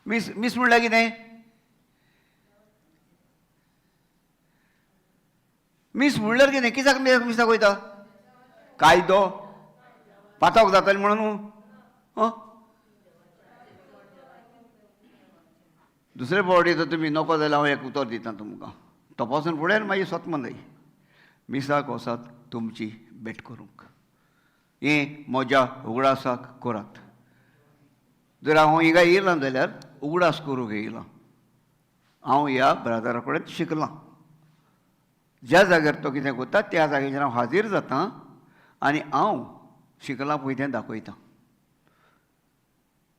मिस म्हणल्यार कितें? मिस म्हणल्यार कितें? कित्याक मिसाक वयता? कायदो पातोक जातलें म्हणून? दुसरे फावटी जर तुमी नको जाल्यार हांव एक उतर दितां तुमकां. तपासून पळयात मागीर स्वता जाय. मिसाक वसात तुमची भेट करूंक. हें म्हज्या उगडासाक करात. जर हांव हिंगा येयलां जाल्यार उगडास करूंक येयलां. हांव ह्या ब्रादरा कडेन शिकलां. ज्या जाग्यार तो कितें करता त्या जाग्याचेर हांव हाजीर जातां आनी हांव शिकलां पळय तें दाखयतां.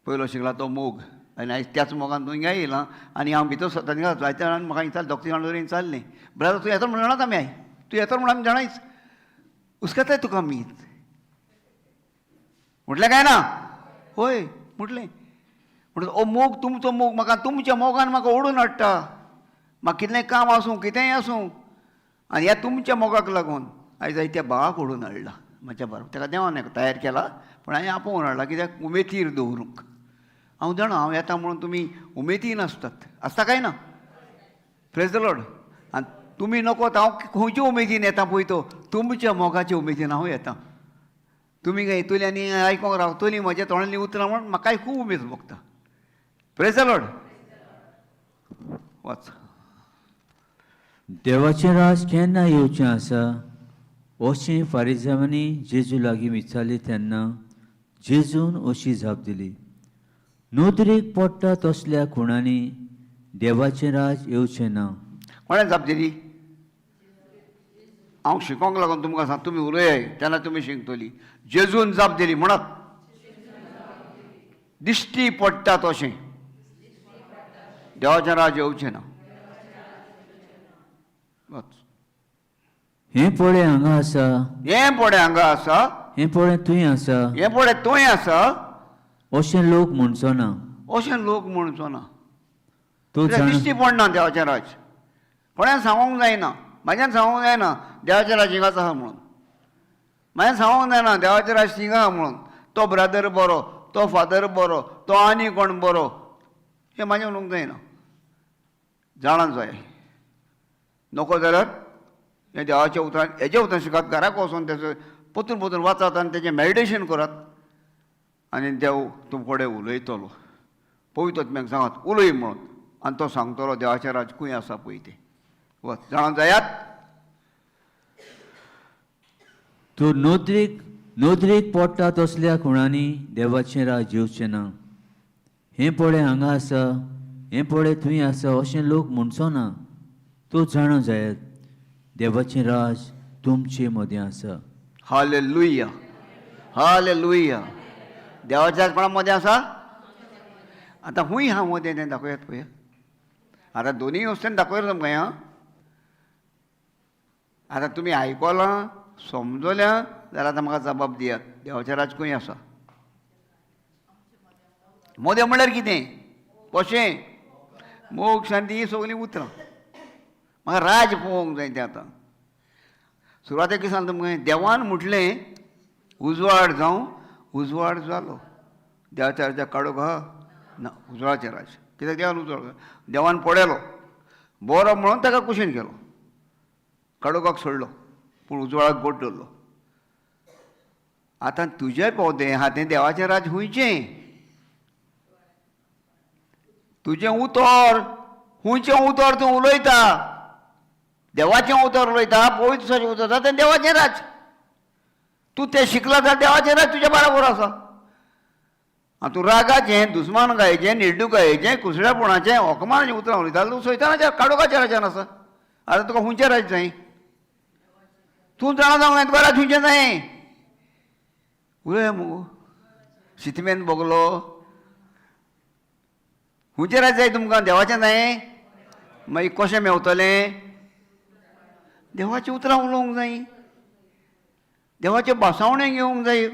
पयलो शिकला तो मोग, आनी आयज त्याच मोगान तूं हिंगा येयलां आनी हांव भितर सरता थिंगा जायत्या जाणांनी म्हाका विचारलें, दोग तीन जाणां वरेन विचारलें, ब्रादर तूं येता म्हण जाणात आमी आय, तूं येता म्हण आमी जाणायच, हुस्केताय तुका आमी. म्हटलें काय ना? होय म्हटलें. म्हणटा ओ मोग, तुमचो मोग म्हाका तुमच्या मोगान म्हाका ओडून हाडटा. म्हाका कितलें काम आसूं, कितेंय आसूं, आनी ह्या तुमच्या मोगाक लागून आयज त्या भावाक ओडून हाडला म्हज्या बरोबर. ताका देवान तयार केला, पूण हांवें आपोवन हाडला. कित्याक? उमेदीर दवरूंक. हांव जाणा हांव येता म्हणून तुमी उमेदीन आसतात. आसता काय ना? Praise the Lord. आनी तुमी नकोत, हांव खंयच्या उमेदीन येता पळय तो तुमच्या मोगाच्या उमेदीन हांव येतां. तुमी काय येतली आनी आयकोंक रावतलीं म्हज्या तोंडांतलीं उतरां म्हणून म्हाकाय खूब उमेद भोगता. Praise the Lord. वाच. देवाचें राज केन्ना येवचें आसा? अशें फारिसांवांनी जेजू लागीं विचारलें तेन्ना जेजून अशी जाप दिली. नोदरेक पडटा तसल्या खुणांनी देवाचें राज येवचें ना. कोणें जाप दिली? हांव शिकोवंक लागून तुमकां सांग, तुमी उलयाय तेन्ना तुमी शिकतलीं. जेजून जाप दिली म्हणत. दिश्टी पडटा तशें देवाचें राज येवचें ना. हें पळय हांगा आसा, हें पळय हांगा आसा, हें पळय थंय आसा, हें पळय थंय आसा, अशें लोक म्हणचो ना. अशें लोक म्हणचो ना. तूं जाण दिश्टी पडना देवाचें राज. कोणें सांगूंक जायना, म्हाज्यान सांगूंक जायना देवाचें राज हिंगाच आहा म्हणून. म्हाज्यान सांगूंक जायना देवाचें राज थिंगा आहा म्हणून. तो ब्रदर बरो, तो फादर बरो, तो आनी कोण बरो, हें म्हाजें उलोवंक जायना. जाणां जाय. नको जाल्यार हे देवाच्या उतरान हेजे उतर शिकात घराक वचून त्याचं पोतून पोतून वाचात आनी तेजें मॅडिटेशन करात आनी देव तुम फुडें उलयतलो पवित्र आत्म्याक सांगात उलय म्हणून आनी तो सांगतलो देवाचें राज खंय आसा पळय तें वच जाणां जायात. तूं नोदरीक पडटा तसल्या खुणांनी देवाचें राज येवचें ना. हें पळय हांगा आसा, हें पळय थंय आसा अशें लोक म्हणचो ना. तूं जाणो जायत देवाचें राज तुमचे मदें आसा. Hallelujah hallelujah. देवाचें राज कोणा मदें आसा? आतां हूंय हांव मदें तें दाखयात पळय. आतां दोनूय वस्तेन दाखयलें तुमकां हां. आतां तुमी आयकलां समजल्या जाल्यार आतां म्हाका जबाब दियात देवाचें राज खंय आसा. मदें म्हणल्यार कितें? कशें? मोग शांती ही सगळीं उतरां. म्हाका राज पळोवंक जाय तें आतां. सुरवातेक कितें सांगलें तुमकां? देवान म्हटलें उजवाड जावं, उजवाड जालो. देवाच्या राजाक काडूंक आहा ना, उजवाडाचें राज. कित्याक देवान उजवाड देवान पळयलो बरो म्हणून ताका कुशीन केलो, काडोगाक सोडलो पूण उजवाडाक गोट धरलो. आतां तुजें पोवतें आहा तें देवाचें राज हुंयचें. तुजें उतर हुंयचें उतर तूं उलयता, देवाचें उतर उलयता, पवित्र दिसाचें उतर आसा तें देवाचें राज. तूं तें शिकला जाल्यार देवाचें राज तुज्या बराबर आसा. तूं रागाचें, दुस्मानकायेचें, निर्डुकायेचें, कुसळेपणाचें, होकमानाचें उतरां उलयता तूं सैतानाच्या काडोगाच्या राजान आसा. आतां तुका हुंयचें राज जाय. तूं जाणा जावंक जाय तुका राज हुंयचें जाय. उलय मुगो शितमेन बोगलो हुंयचें राज जाय तुमकां? देवाचें जाय. मागीर कशें मेवतलें? देवाचें उतरां उलोवंक जाय, देवाच्यो भासावण्यो घेवंक जाय.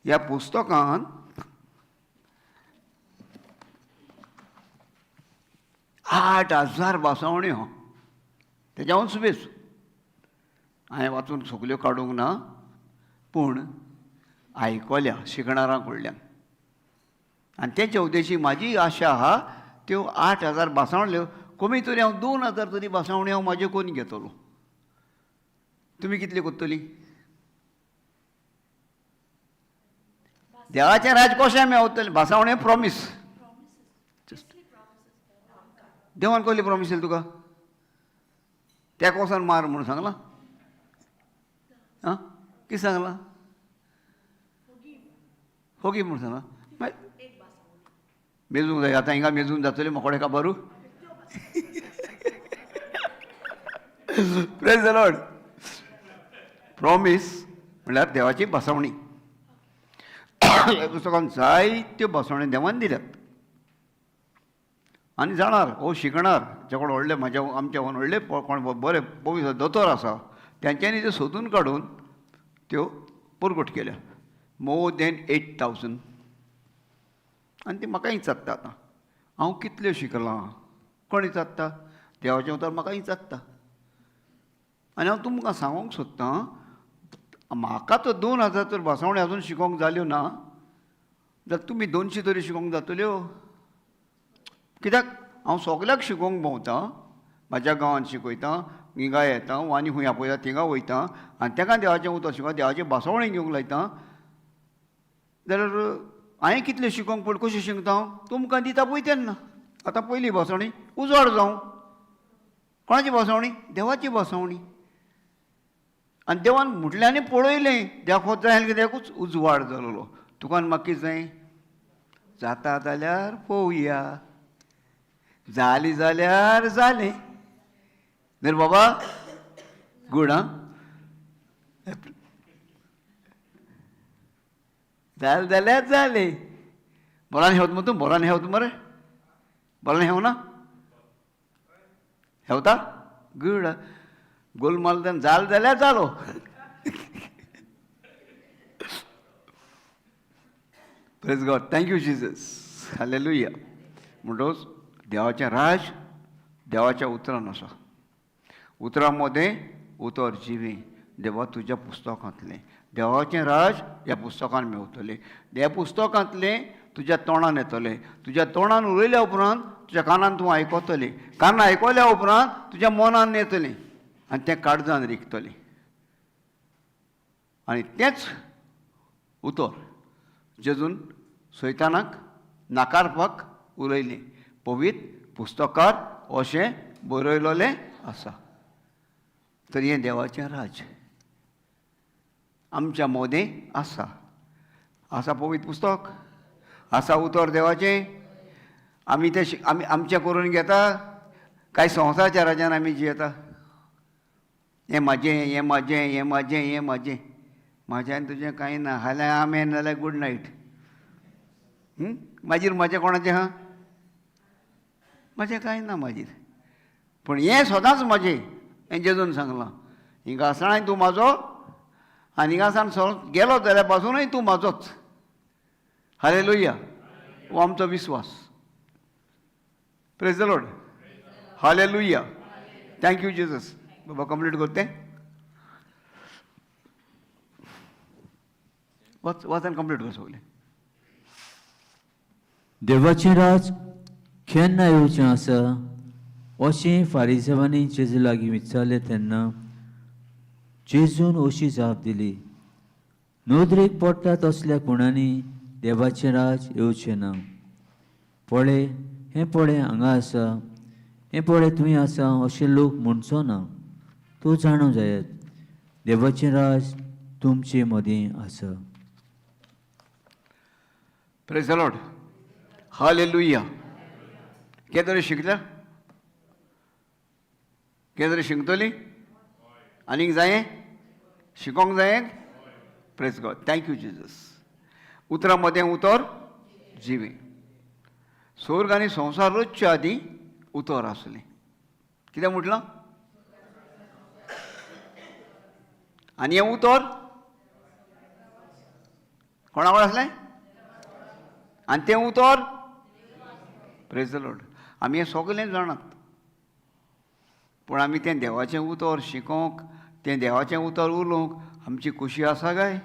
ह्या पुस्तकांत 8,000 भासावण्यो तेज्याहून सुबेज. हांवें वाचून सगल्यो काडूंक ना पूण आयकल्या शिकणारां कडल्यान. आनी तेचे उद्देशी म्हाजी आशा आहा त्यो 8,000 भासावण्यो कमी तरी हांव 2,000 तरी भासावण्यो हांव म्हाज्यो करून घेतलो. तुमी कितली कोत्तली? देवाचें राज कशें मेवतलें? भासावण्यो प्रॉमीस. देवान कसली प्रॉमीस दिली तुका? तेका वचोन मार म्हणून सांगलां? आं कितें सांगलां? फोगीव म्हणून सांगलां. मेजूंक जाय. आतां हिंगा मेजून जातलें मोकोडे काबारू. Praise the Lord. प्रॉमीस म्हणल्यार देवाची भासावणी. ह्या पुस्तकांत जायत्यो भासावण्यो देवान दिल्यात. आनी जाणार हो शिकणार जे कोण व्हडले म्हाज्या आमच्या व्हडले कोण बरे पवित्र दोतोर आसा तेंच्यांनी त्यो सोदून काडून त्यो परगट केल्या. More than 8,000. आनी ती म्हाका विचारता आतां हांव कितल्यो शिकलां? कोण विचारता? देवाचें उतर म्हाका विचारता. आनी हांव तुमकां सांगूंक सोदतां म्हाका तर 2,000 तर भासावण्यो अजून शिकोवंक जाल्यो ना जाल्यार तुमी 200 तरी शिकोवंक जातल्यो. कित्याक हांव सगल्याक शिकोवंक भोंवतां, म्हाज्या गांवांत शिकयतां, हिंगा येता आनी खूंय आपयता थिंगा वयतां आनी ताका देवाचें उतर शिकोवन देवाची भासावणी घेवंक लायतां. जाल्यार हांवें कितलें शिकोवंक पड कशें शिकता हांव? तुमकां दिता पळय तेन्ना. आतां पयली भासावणी उजवाड जावं. कोणाची भासावणी? देवाची भासावणी. आनी देवान म्हटलें आनी पळयलें देवाक जाय कित्याकूच उजवाड जालोलो. तुका आनी म्हाका कितें जाय? जाता जाल्यार पळोवया, जाली जाल्यार जालें. न्ही बाबा? गूड आं? जालें जाल्यार जालें. बोलान हेवता मरे तूं? बोलान हेवता मरे? बोलान हेवना? हेवता? गूड. गोलमाल जाल जाल्यार जालो. Praise God. Thank you Jesus. हालेलुया. म्हणटच देवाचें राज देवाच्या उतरान आसा. उतरां मदें उतर जिवी देवा तुज्या पुस्तकांतलें. देवाचें राज ह्या पुस्तकान मेवतलें. ह्या पुस्तकांतलें तुज्या तोंडान येतलें. तुज्या तोंडान उलयल्या उपरांत तुज्या कानान तूं आयकतलें. कानान आयकल्या उपरांत तुज्या मनान येतलें आनी तें काळजान रिगतलें. आनी तेंच उतर जेजून सैतानाक नाकारपाक उलयलें. पवित्र पुस्तकार अशें बरयलोलें आसा. तर हें देवाचें राज आमच्या मोदें आसा. आसा पवित्र पुस्तक, आसा उतर देवाचें. आमी तें आमचें करून घेता काय संवसाराच्या राज्यान आमी जियेता. हें म्हाजें, हें म्हाजें, हें म्हाजें, हें म्हाजें. म्हाजें आनी तुजें कांय ना. हाल्यार आमेन नाल्यार गूड नायट. मागीर म्हाजें कोणाचें आहा? म्हाजें कांय ना मागीर. पूण हें सदांच म्हाजें हें जेजून सांगलां. हिंगा आसतनाय तूं म्हाजो आनी हिंगा सावन गेलो जाल्यार पासुनूय तूं म्हाजोच. हालेलुया. हो आमचो विस्वास. Praise the Lord. हालेलुया. Thank you Jesus. बाबा कंप्लीट करते. वाचन कंप्लीट कर सगलें. देवाचें राज केन्ना येवचें आसा अशें फारिसेवांनी जेजू लागीं विचारलें तेन्ना जेजून अशी जाप दिली, नोदरेक पडटा तसल्या कोणांनी देवाचें राज येवचें ना. पळय, हें पळय हांगा आसा, हें पळय थंय आसा अशें लोक म्हणचो ना. तूं जाणो जायात देवाचें राज तुमचे मदीं आसा. Praise the Lord. हालेलुया. कितें तरी शिकल्या? कितें तरी शिकतलीं? आनीक जायें? शिकोंक जायें? Praise God. Thank you Jesus. उतरां मदें उतर जिवी. स्वर्ग आनी संवसार रचच्या आदीं उतर आसलें. कितें म्हटलां? आनी हें उतर कोणा कडेन आसलें? आनी तें उतर प्रेज द लॉर्ड. आमी हें सगळें जाणात. पूण आमी तें देवाचें उतर शिकोवंक, तें देवाचें उतर उलोवंक आमची खोशी आसा काय?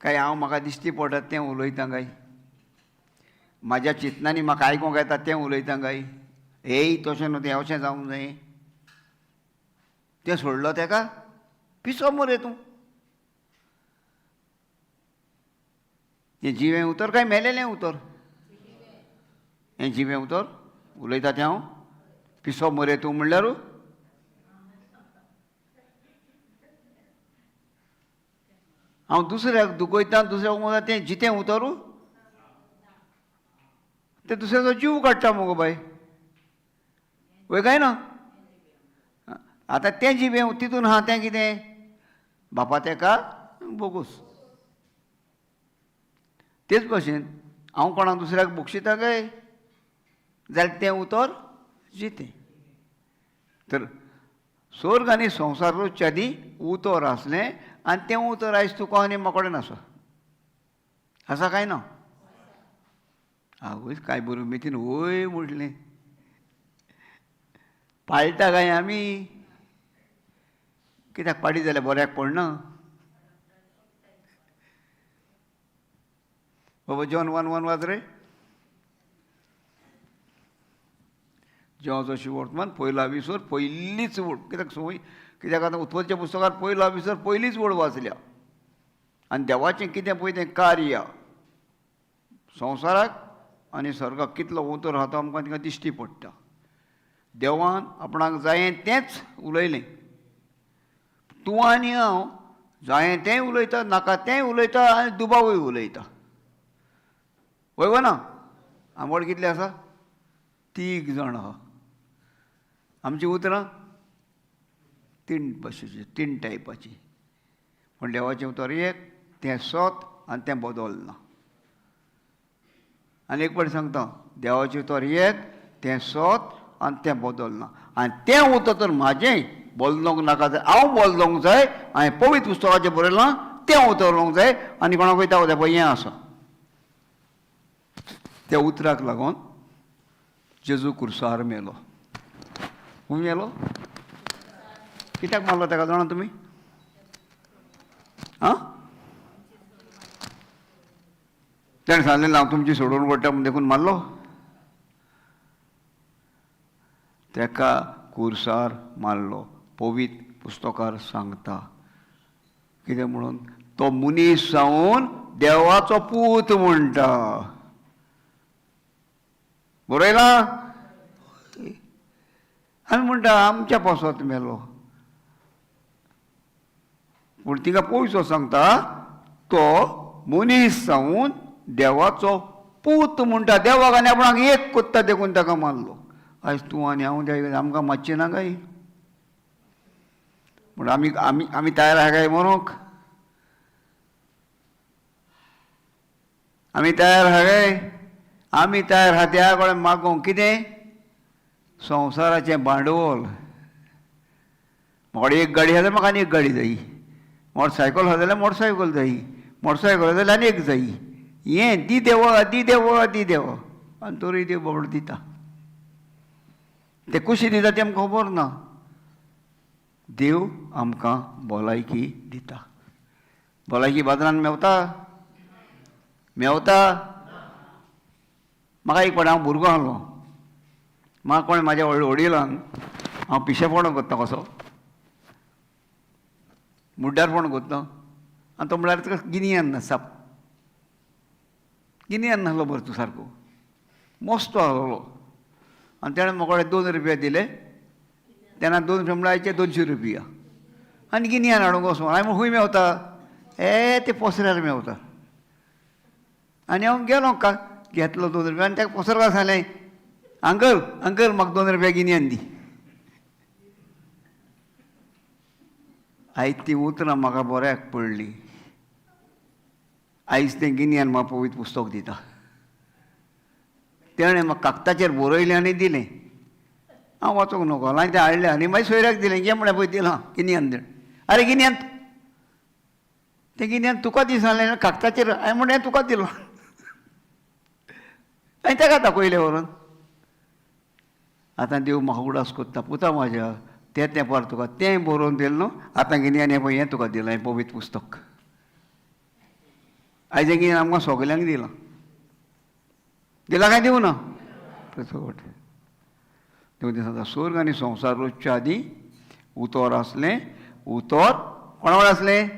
काय हांव म्हाका दिश्टी पडटा तें उलयतां काय? म्हाज्या चिंतनांनी म्हाका आयकूंक येता तें उलयतां काय? हेय तशें न्हू, तें अशें जावंक जाय. तें सोडलो तेका पिसो मरे तूं. हें जिवें उतर काय मेलेलें उतर? हें जिवें उतर उलयता तें हांव. पिसो मरे तूं म्हणल्यार हांव दुसऱ्याक दुखयतां, दुसऱ्याक म्हणटा तें जितें उतरू तें दुसऱ्याचो जीव काडटा मुगो बाय. वय काय ना? आतां तें जिवें तितून आहा तें कितें? बापा तेका बोगूस. तेच भशेन हांव कोणाक दुसऱ्याक बक्षितां काय जाल्यार तें उतर जितें. तर स्वर्ग आनी संवसार रचच्या आदीं उतर आसलें आनी तें उतर आयज तुका आनी म्हाका कडेन आसा. आसा काय ना? आवयच काय बरो मितीन वय म्हटलें. पाळटा काय आमी? कित्याक पाडी जाल्यार बऱ्याक पडना. बाबा जॉन 1:1 वाच रे. जेवाचो वर्तमान पयला विसर पयलींच वड. कित्याक संवय कित्याक आतां उत्पत्तीच्या पुस्तकांत पयला विसर पयलींच वड वाचल्या. आनी देवाचें कितें पळय तें कार्य संवसाराक आनी स्वर्गाक कितलो उतर आहा तो आमकां तिंगा दिश्टी पडटा. देवान आपणाक जायें तेंच उलयलें. तूं आनी हांव जायें तेंय उलयता, नाका तेंय उलयता आनी दुबावूय उलयता. वय ना? आंबोड कितलें आसा? 3 जाण आहा. आमचीं उतरां 3 भाशेचीं, 3 टायपाचीं. पूण देवाचें उतर एक, तें सत आनी तें बदलना. आनी एक फावटी सांगता, देवाचें उतर एक, तें सत आनी तें बदलना. आनी तें उतर तर म्हाजें बदलोवंक नाका जाय. हांव बदलोवंक जाय. हांवें पवित्र पुस्तकाचें बरयलां तें उतरोवंक जाय. आनी कोणाक वयता उदय पळय हें आसा. त्या उतराक लागून जेजू क्रुसार मेलो. खूंय मेलो? कित्याक मारलो ताका जाणा तुमी? आं? ताणें सांगलें हांव तुमची सोडून वडटा म्हूण देखून मारलो? ताका कुरसार मारलो पवित्र पुस्तकार सांगता. कितें म्हणून तो मनीस जावन देवाचो पूत म्हणटा. बरयला आमी म्हणटा आमच्या पासत मेलो, पूण तिका पयसो सांगता तो मनीस जावन देवाचो पूत म्हणटा. देवाक आनी आपणाक एक कोत्ता देखून ताका मारलो. आयज तूं आनी हांव आमकां मातशें ना काय? पूण आमी आमी आमी तयार आहा काय मरोंक? आमी तयार आहा काय? आमी तयार आहा त्या कडेन मागोवंक कितें? संवसाराचें भांडवल. म्हाका एक गाडी आहा जाल्यार म्हाका आनी एक गाडी जायी. मोटरसायकल आहा जाल्यार मोटरसायकल जायी. मोटरसायकल आहा जाल्यार आनी एक जायी. हें दी देवा दी देवा दी देवा, आनी तोरी देव बाबडो दिता. ते कशी दिता तें आमकां खबर ना. देव आमकां भलायकी दिता. भलायकी बाजारांत मेवता? मेवता? म्हाका एक फावट हांव भुरगो आहलो, म्हाका कोणें म्हाज्या वडिलांक हांव पिशेपण करता कसो मुड्ड्यारपण करता, आनी तो म्हळ्यार तुका गिनियन साप गिनियन आहलो बरो तूं सारको मस्तो आहलो. आनी ताणें म्हाका 2 रुपया दिले. तेन्ना 2 रुपया म्हळ्यार आयचे 200 रुपया. आनी गिनियन हाडूंक वचून हांवें खंय मेवता? ते पोसऱ्यार मेवता. आनी हांव गेलो घेतलो 2 रुपया आनी ताका पोसरकार सांगलें, अंकल अंकल म्हाका 2 रुपया गिनियन दी. आयज ती उतरां म्हाका बऱ्याक पडली. आयज तें गिनियन म्हाका पवित्र पुस्तक दिता. तेणें म्हाका कागदाचेर बरयलें आनी दिलें. हांव वाचूंक नको हांवें तें हाडलें आनी मागीर सोयऱ्याक दिलें. घे म्हळ्यार पळय दिलां गिनियन दे. आरे गिनियन तें गिनियन तुका दी सांगलें कागदाचेर. हांवें म्हणलें तुका दिलो. हांवें ताका दाखयलें व्हरून. आतां देव म्हाका उडास कोत्ता. पुता म्हाज्या त्या तेंपार तुका तें बरोवन दिलें न्हू. आतां गिनियन हें पळय हें तुका दिलां हें पवित्र पुस्तक. आयज हें गिनियन आमकां सगल्यांक दिलां. दिलां काय दिवं ना? देव सांगता स्वर्ग आनी संवसार रचच्या आदी उतर आसलें. उतर कोणा कडेन आसलें?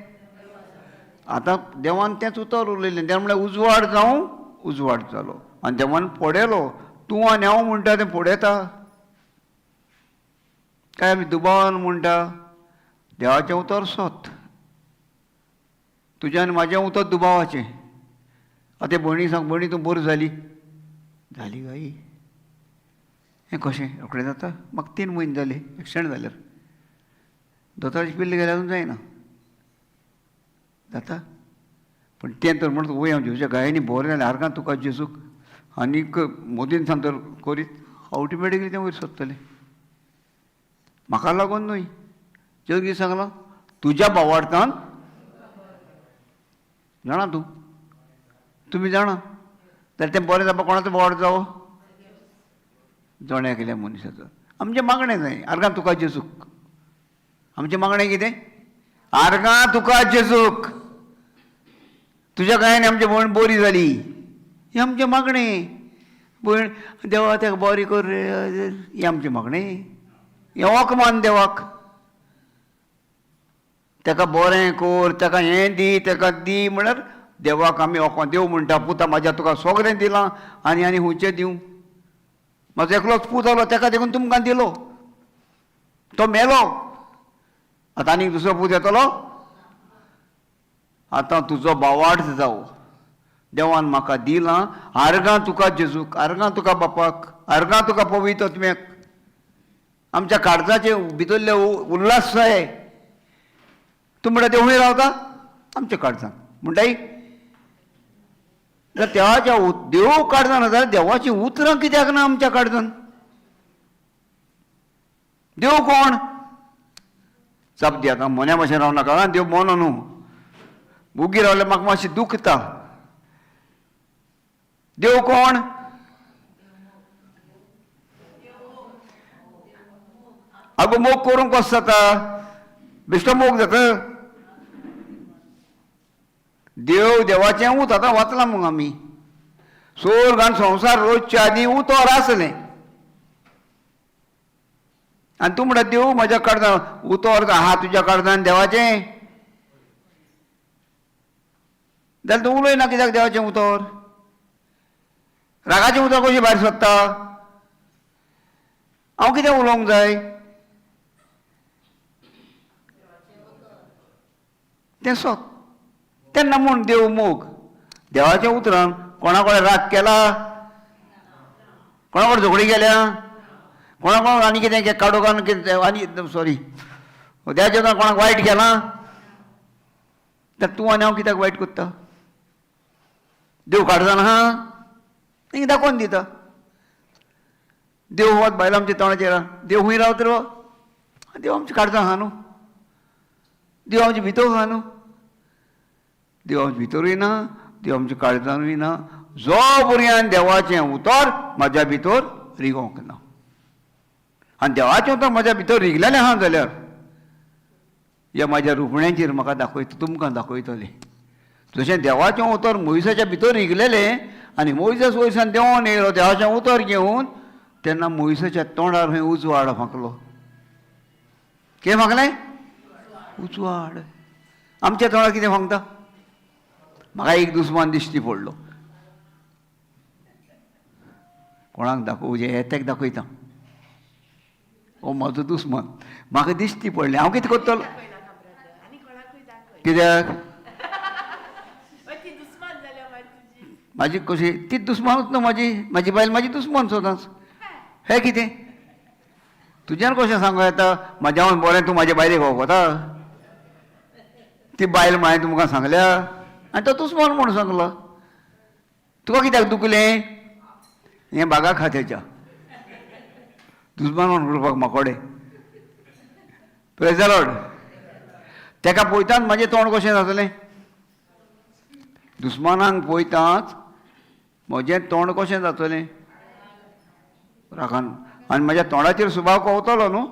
आतां देवान तेंच उतर उलयलें. देव म्हळ्यार उजवाड जावं उजवाड जालो. आनी देवान पडयलो. तूं आनी हांव म्हणटा तें पडयता काय आमी दुबावान म्हणटा? देवाचें उतर सत. तुजें आनी म्हाजें उतर दुबावाचें. आतां ते भयणी सांग भयणी तूं बरी जाली. जाली गाय हें कशें रोखडें जाता? म्हाका 3 म्हयने जाले एक्सिडेंट जाल्यार. दोतोराची पिल्ली गेल्यार अजून जायना. जाता? पूण तें तर म्हणटा वय हांव जेवच्या गायांनी बरें जालें आर्गां तुका जेजूक आनीक मोदीन सांग तर करीत ऑटोमॅटिकली तें वयर सरतलें. म्हाका लागून न्हय. जेजून कितें सांगलां? तुज्या भावार्थान जाणा तूं तुमी जाणा जाल्यार तें बरें जावपा कोणाचो बोवाड जावो? जोण्या केल्या मनशाचो. आमचें मागणें जाय आर्गां तुका जेजूक. आमचें मागणें कितें? आर्गां तुका जेजूक. तुज्या गायनी आमची भयण बरी जाली हें आमचें मागणें. भयण देवा ताका बरी कर रे हें आमचें मागणें. हें ओकमान देवाक. ताका बरें कर ताका हें दी ताका दी म्हळ्यार देवाक आमी ओको देव म्हणटा पुता म्हाज्या तुका सगळें दिलां आनी आनी खंयचें दिवं? म्हाजो एकलोच पूत आहलो ताका देखून तुमकां दिलो. तो मेलो. आतां आनीक दुसरो पूत येतलो? आतां तुजो भावार्थ जावं. देवान म्हाका दिलां. आर्गां तुका जेजूक. आर्गां तुका बापाक. आर्गां तुका पवित्र आत्म्याक. आमच्या काळजाचे भितरले उल्हास जाय. तूं म्हणटा देव खंय रावता? आमच्या काळजांत म्हणटाय. जाल्यार देवाच्या देव काळजांत आसा जाल्यार देवाची उतरां कित्याक ना आमच्या काळजांत? देव कोण? जाप दी. आतां मोन्या भाशेन रावनाका. देव मोनो न्हू. उगी रावल्यार म्हाका मातशें दुखता. देव कोण? आगो मोग करूंक कसो जाता? बेश्टो मोग जाता? देव देवाचें उत आतां वाचलां मग आमी. स्वर्ग आनी संवसार रचच्या आदी उतर आसलें. आनी तूं म्हणटा देव म्हज्या कडदान उतर आहा तुज्या कडदान देवाचें, जाल्यार तूं उलयना कित्याक देवाचें उतर? रागाचें उतर कशें भायर सरता? हांव कित्याक उलोवंक जाय? तें सोत तेन्ना म्हूण देव मोग देवाच्या उतरान कोणा कडेन राग केला, कोणा कडेन झगडी केल्या, कोणा कोणाक आनी कितें काडोकान कितें आनी सॉरी देवाच्या उतरान कोणाक वायट केलां, तर तूं आनी हांव कित्याक वायट कोत्ता? देव काडसान आहा हिंग दाखोवन दिता. देव वत बायलो आमच्या तोंडाचेर देव खूंय रावता रे? देव आमचें काडसान आहा न्हू, देव आमचे भितर आहा न्हू, देव आमचे भितरूय ना, देव आमच्या काळजांतूय ना. जो भुरग्यान देवाचें उतर म्हज्या भितर रिगोंक ना. आनी देवाचें उतर म्हज्या भितर रिगलेलें आहा जाल्यार ह्या म्हाज्या रुपण्यांचेर म्हाका दाखयता, तुमकां दाखयतलें. जशें देवाचें उतर मोइसाच्या भितर रिगलेलें आनी मोइसास वयरसान देंवोन येयलो देवाचें उतर घेवन, तेन्ना मोइसाच्या तोंडार खंय उजवाड फांकलो. कितें फांकलें? उजवाड. आमच्या तोंडार कितें फांकता? म्हाका एक दुस्मान दिश्टी पडलो. कोणाक दाखोवचें? येत्याक दाखयता. हो म्हजो दुस्मान म्हाका दिश्टी पडलें. हांव कितें करतलो? कित्याक? म्हाजी कशी ती दुस्मानूच न्हू म्हाजी बायल म्हाजी दुस्मान सदांच. हें कितें? तुज्यान कशें सांगूं येता म्हाज्या हांव बरें तूं म्हाज्या बायलेक वळखता? ती बायल हांवें तुमकां सांगल्या आनी तो दुस्मान म्हूण सांगलो. तुका कित्याक दुखलें? हें बागा खात्याच्या दुस्मान म्हूण करपाक माकोडे. Praise the Lord. तेका पळयताच म्हाजें तोंड कशें जातलें? दुस्मानांक पळयताच म्हजें तोंड कशें जातलें? रागान. आनी म्हाज्या तोंडाचेर सुभाव कवतलो न्हू,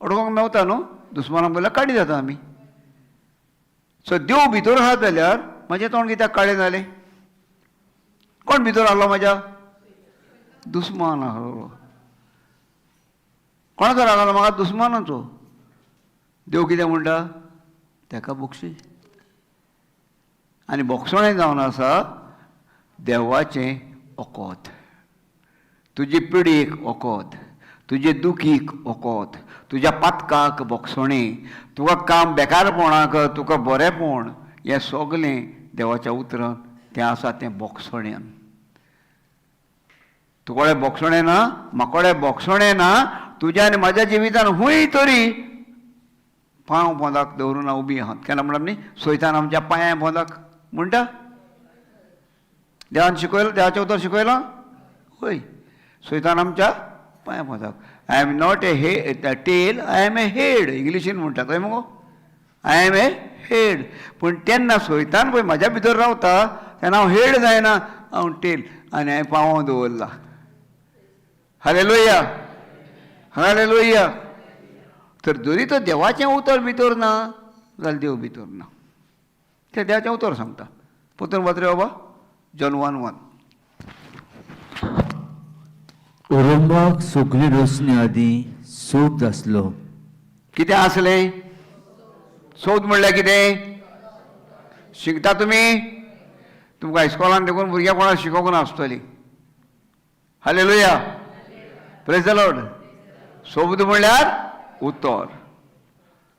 अडकोंक मेवता न्हू. दुस्मानाक पयल्यार काडी जाता आमी. सो देव भितर आहा जाल्यार म्हाजें तोंड कित्याक काळें जालें? कोण भितर आहलो म्हाज्या? दुस्मान आहलो. कोणाचो राग आहलो म्हाका? दुस्मानाचो. देव कितें म्हणटा? तेका बक्षीस. आनी बोगसणें जावन आसा देवाचें वखद. तुजे पिडीक वखद, तुजे दुखीक वखद, तुज्या पातकाक बोगसणें, तुका काम बेकारपणाक तुका बरेंपण, हें सगलें देवाच्या उतरांत तें आसा तें बोगसण्यान. तुकोडे बोगसणें ना, म्हाकोडे बोगसणें ना. तुज्या आनी म्हाज्या जिवितान खूंय तरी पांव पोंदाक दवरून हांव उबी आहात. केन्ना म्हणटा न्ही सैतान आमच्या पांयां पोंदाक म्हणटा. देवान शिकयलो, देवाचें उतर शिकयलां? हय. सैतान आमच्या पांयां पोंदाक. I am not a tail, I am a head इंग्लिशीन म्हणटा खंय मुगो? I am a head. पूण तेन्ना सैतान पळय म्हाज्या भितर रावता तेन्ना हांव हेड जायना, हांव टेल. आनी हांवें पांव दवरला. Hallelujah, hallelujah. तर जरी तो देवाचें उतर भितर ना जाल्यार देव भितर ना. तें देवाचें उतर सांगता. पुत्र वाचरे बाबा जॉन 1:1. उरुंबाक सगळी रोसणी आदीं सोद आसलो. कितें आसलें? सोद म्हणल्यार कितें? शिकता तुमी? तुमकां इस्कॉलान देखून भुरग्यां कोणाक शिकोवंक नासतलीं. हालेलुया, प्रेज द लॉर्ड. सोद म्हणल्यार उतर.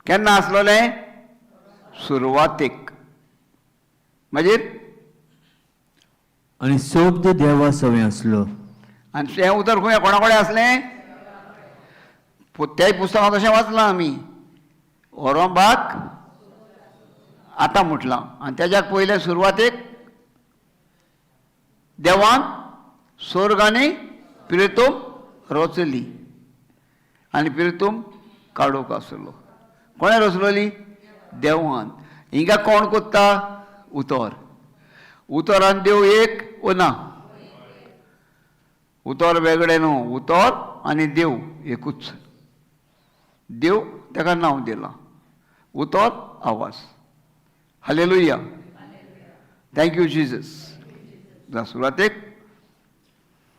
केन्ना आसलोलें? सुरवातेक. मागीर आनी सोद देवा सवें आसलो. आनी तें उतर खंय कोणा कडेन आसलें? त्याय पुस्तकांत तशें वाचलां आमी. ओरोंबाक आतां म्हटलां आनी तेज्याक पयलें सुरवातेक देवान स्वर्ग आनी पिरतूम रचली आनी पिरतूम काडूक आसलो. कोणें रचलोली? देवान. हिंगा कोण कोत्ता? उतर. उतरान देव एक वो ना? उतर वेगळें न्हू. उतर आनी देव एकूच. देव तेका नांव दिलां उतर आवाज. Hallelujah, thank you Jesus. सुरवातेक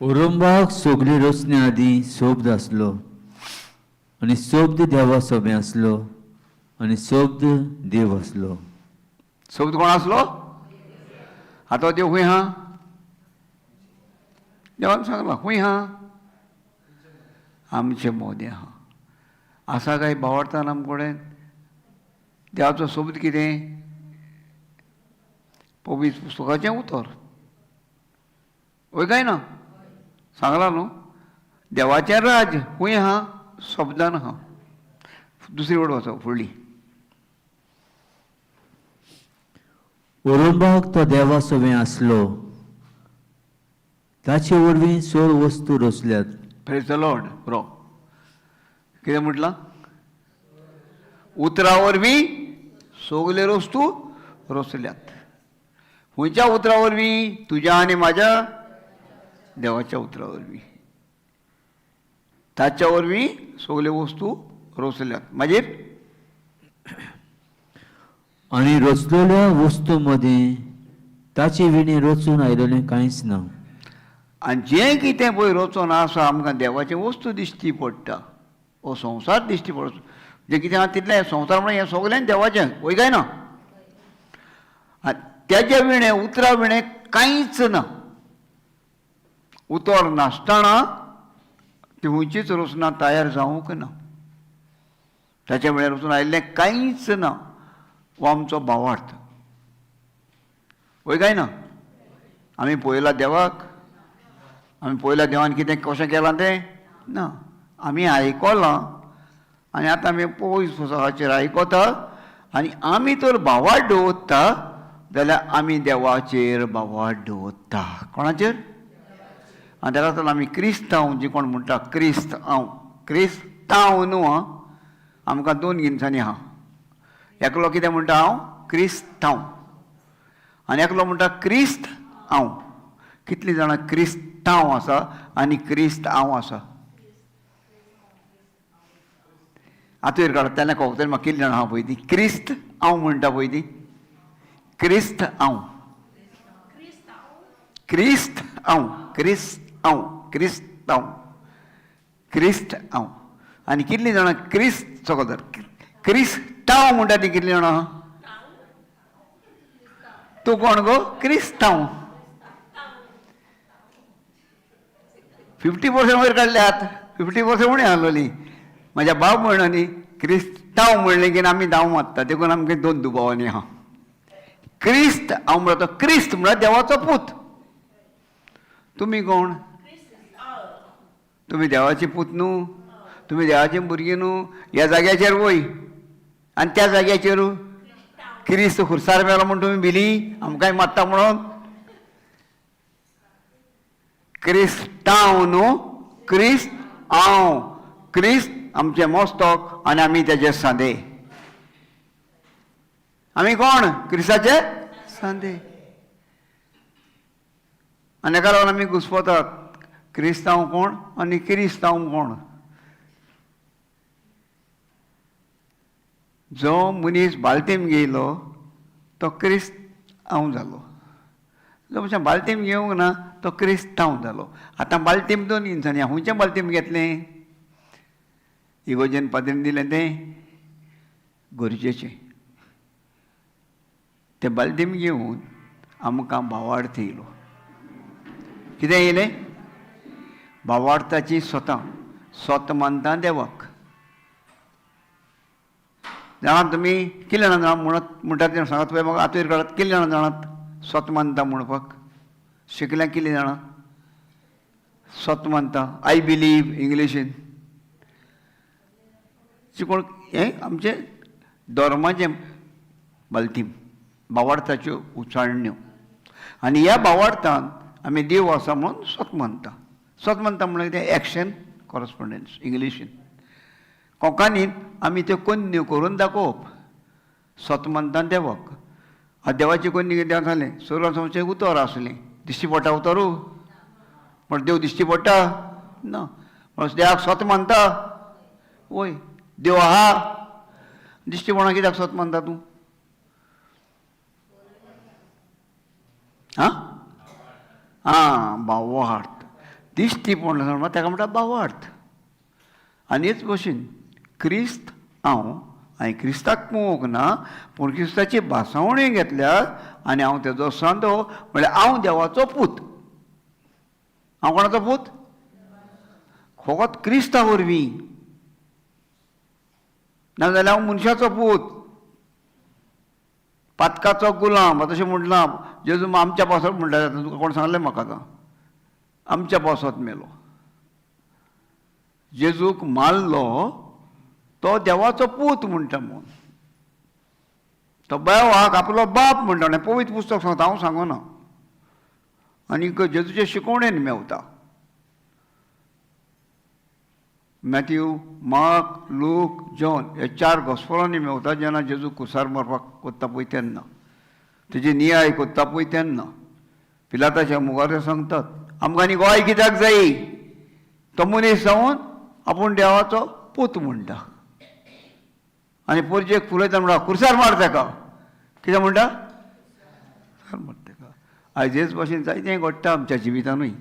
उरुंबाक सगळी रोसणी आदीं सोद आसलो. आनी सोबद देवा सोबे आसलो आनी सोबद देव आसलो. सोबत कोण आसलो? आतां देव खंय आहा? देवान सांगला खंय आहा? आमचे मोदे आहा. आसा काय भावार्थान आमचे कडेन? देवाचो सोबत कितें? पवित्र पुस्तकाचें उतर. वय काय ना? सांगला न्हू. देवाचें राज खंय आहा? शब्दान आहा. दुसरी वड वचप फुडली. उरुंबाक तो देवा सोबे आसलो. ताचे वरवीं 16 वस्तू रचल्यात. Praise the Lord. बरो. कितें म्हटलां? उतरा वरवीं सगले वस्तू रचल्यात. खंयच्या उतरा वरवीं? तुज्या आनी म्हाज्या देवाच्या उतरा वरवीं. ताच्या वरवीं सगले वस्तू रचल्यात. मागीर आनी रचलेल्या वस्तू मदीं ताचे विणें रचून आयलेलें कांयच ना. आनी जें कितें पळय रचोन आसा आमकां देवाचें वस्तू दिश्टी पडटा. हो संवसार दिश्टी पडटा. जें कितें आहा तितलें संवसार म्हणल्यार हें सगलें देवाचें. वय काय ना? आनी तेजे विणें उतरा विणें कांयच ना. उतर नासतना ती खंयचीच रचना तयार जावंक ना. ताच्या वेळार रचून आयिल्लें कांयच ना. हो आमचो भावार्थ. वय काय ना? आमी पळयला देवाक? आमी पळयला देवान कितें कशें केलां तें? ना. आमी आयकलां आनी आतां आमी पवित्र पुस्तकाचेर आयकता आनी आमी तर भावार्थ दवरता जाल्यार आमी देवाचेर भावार्थ दवरता. कोणाचेर? आनी ताका लागून आमी क्रिस्तांव जी कोण म्हणटा क्रिस्तांव न्हू आं. आमकां 2 गिन्सांनी आहा. एकलो कितें म्हणटा हांव? क्रिस्तांव. आनी एकलो म्हणटा क्रिस्त हांव. कितलीं जाणां क्रिस्तांव आसा आनी क्रिस्त हांव आसा? आतां काडटा तेन्ना कळटा म्हाका कितलीं जाणां आहा पळय ती. क्रिस्त हांव म्हणटा पळय ती. क्रिस्त हांव. क्रिस्त हांव. क्रिस्त हांव. क्रिस्त हांव. क्रिस्त हांव. आनी कितलीं जाणां क्रिस्त सगोदर क्रिस्तांव म्हणटा ती कितलीं जाणां आहा? तूं कोण गो? क्रिस्तांव. 50% वयर काडल्यात. 50% उणी आहलोली. म्हाज्या बाब म्हणलो न्ही क्रिस्तांव म्हणलें की आमी धांव मारता. देखून आमकां 2 दुबावांनी आहा. क्रिस्त हांव म्हणटा तो क्रिस्त म्हणल्यार देवाचो पूत. तुमी कोण? तुमी देवाची पूत न्हू. तुमी देवाची भुरगीं न्हू. ह्या जाग्याचेर वय आनी त्या जाग्याचेर क्रिस्त खुर्सार मेलो म्हूण तुमी भिली आमकांय मारता म्हणून? क्रिस्तांव न्हू. क्रिस्त हांव. क्रिस्त आमचें मस्तक आनी आमी तेजे सांदे. आमी कोण? क्रिस्ताचे सांदे. आनी हेका लागून आमी घुस्पतात क्रिस्तांव कोण आनी क्रिस्तांव कोण. जो मनीस बाल्टीम घेयलो तो क्रिस्त हांव जालो. जो मनशान बाल्टीम घेवंक ना तो क्रिस्तांव जालो. आतां बाल्टीम 2 इंचांनी आहा. खंयचें बाल्टीम घेतलें? इगोजेन पाद्रीन दिलें तें गरजेचें. तें बाल्टीम घेवन आमकां भावार्थ येयलो. कितें येयलें? भावार्थाची स्वत मानता देवाक. जाणात तुमी कितले जाणां जाणात म्हणटात तें सांगात पळय म्हाका. आतां काळात कितले जाणां जाणात स्वत मानता म्हणपाक? शिकल्यांक कितलीं जाणां स्वत मानता? आय बिलीव इंग्लिशीन. कोण हें आमचें धर्माचें बाल्टीम. भावार्थाच्यो उचाळण्यो. आनी ह्या भावार्थान आमी देव आसा म्हणून स्वत मानता. स्वत मानता म्हणल्यार कितें? एक्शन कॉरस्पॉन्डन्स इंग्लिशीन. कोंकणीन आमी त्यो कन्यो करून दाखोवप. स्वत मानता देवाक. देवाची कन्या कितें आसलें? सुरवात उतर आसलें. दिश्टी पडटा उतरू? म्हण देव दिश्टी पडटा? ना. देवाक स्वत मानता? वय. देव आहा? दिश्टी पडना कित्याक स्वत मानता तूं? भावार्थ. दिश्टी पडना ताका म्हणटा भावार्थ. आनी हेच भशेन क्रिस्त हांवें क्रिस्ताक पोवंक ना, पूण क्रिस्ताची भासावणी घेतल्या आनी हांव तेजो सांदो, म्हळ्यार हांव देवाचो पूत. हांव कोणाचो पूत? फकत क्रिस्ता वरवीं, नाजाल्यार हांव मनशाचो पूत, पातकाचो गुलाम. तशें म्हटलां जेजू आमच्या पावसांत म्हणटा जाता. तुका कोण सांगलें म्हाका आतां? आमच्या पावसांत मेलो. जेजूक मारलो तो देवाचो पूत म्हणटा म्हूण. तो बेवाक आपलो बाप म्हणटा. आनी पवित्र पुस्तक सांगता, हांव सांगना. आनीक जेजूचे शिकवणेन मेवता. मॅथ्यू, मार्क, लूक, जॉन हे 4 गॉस्पलांनी मेवता. जेन्ना जेजू कुसार मारपाक कोत्ता पळय तेन्ना, तेजी नियाय कोत्ता पळय तेन्ना पिलाताच्या मुखार ते सांगतात, आमकां आनी गोंय कित्याक जायी? तो मनीस जावन आपूण देवाचो पूत म्हणटा. आनी परजेक फुलयता म्हणटा कुर्सार मार ताका. कितें म्हणटा? कुर्सार मार ताका. आयज हेच भाशेन जायतें घडटा आमच्या जिवितानूय.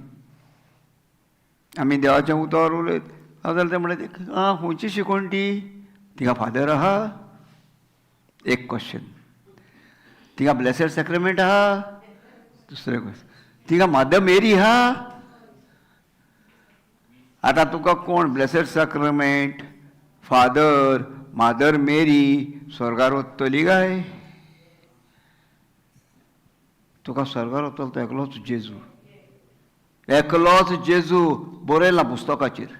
आमी देवाचें उतर उलयत जाल्यार ते म्हणटा खंयची शिकवण ती? तिका फादर आहा? एक क्वेश्चन. तिका ब्लेसेड सॅक्रेमेंट आहा? दुसरें क्वेश्चन. तिका मादर मेरी आहा? आतां तुका कोण ब्लेसेड सॅक्रेमेंट, फादर, मादर मेरी स्वर्गार वतली काय? तुका स्वर्गार वतलो तो एकलोच जेजू. एकलोच जेजू बरयलां पुस्तकाचेर.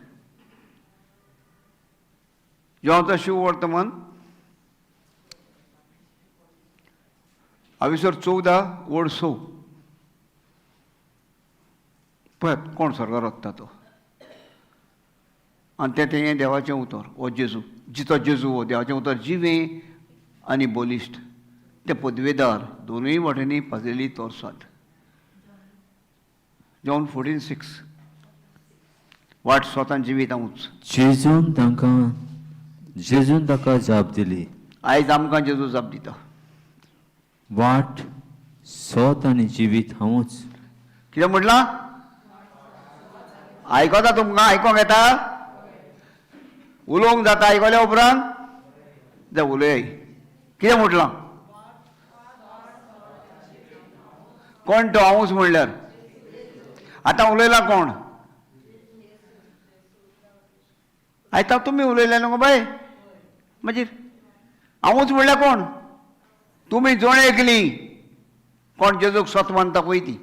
योहानचो शुभ वर्तमान 14:14 पळय कोण स्वर्गार वता तो. आनी तें देवाचें उतर हो जेजू. जितो जेजू हो देवाचें उतर जिवें आनी बलिश्ट. ते पदवेदार दोनूय वाटेनी पाजलेली तोरसाद. जॉन 14:6 वाट स्वतान जिवीत हांवूच. जेजून ताका जाप दिली. आयज आमकां जेजू जाप दिता. वाट सोत आनी जिवीत हांवूच. कितें म्हटलां? आयकता तुमकां? आयकोंक येता? उलोवंक जाता आयकल्या उपरांत? जाय उलय. कितें म्हटलां? कोण तो? हांवूच म्हणल्यार आतां उलयला कोण? आयता तुमी उलयले न्हू बाय. मागीर हांवूच म्हणल्यार कोण? तुमी जोण ऐकली. कोण जेजूक स्वत मानता पळय ती.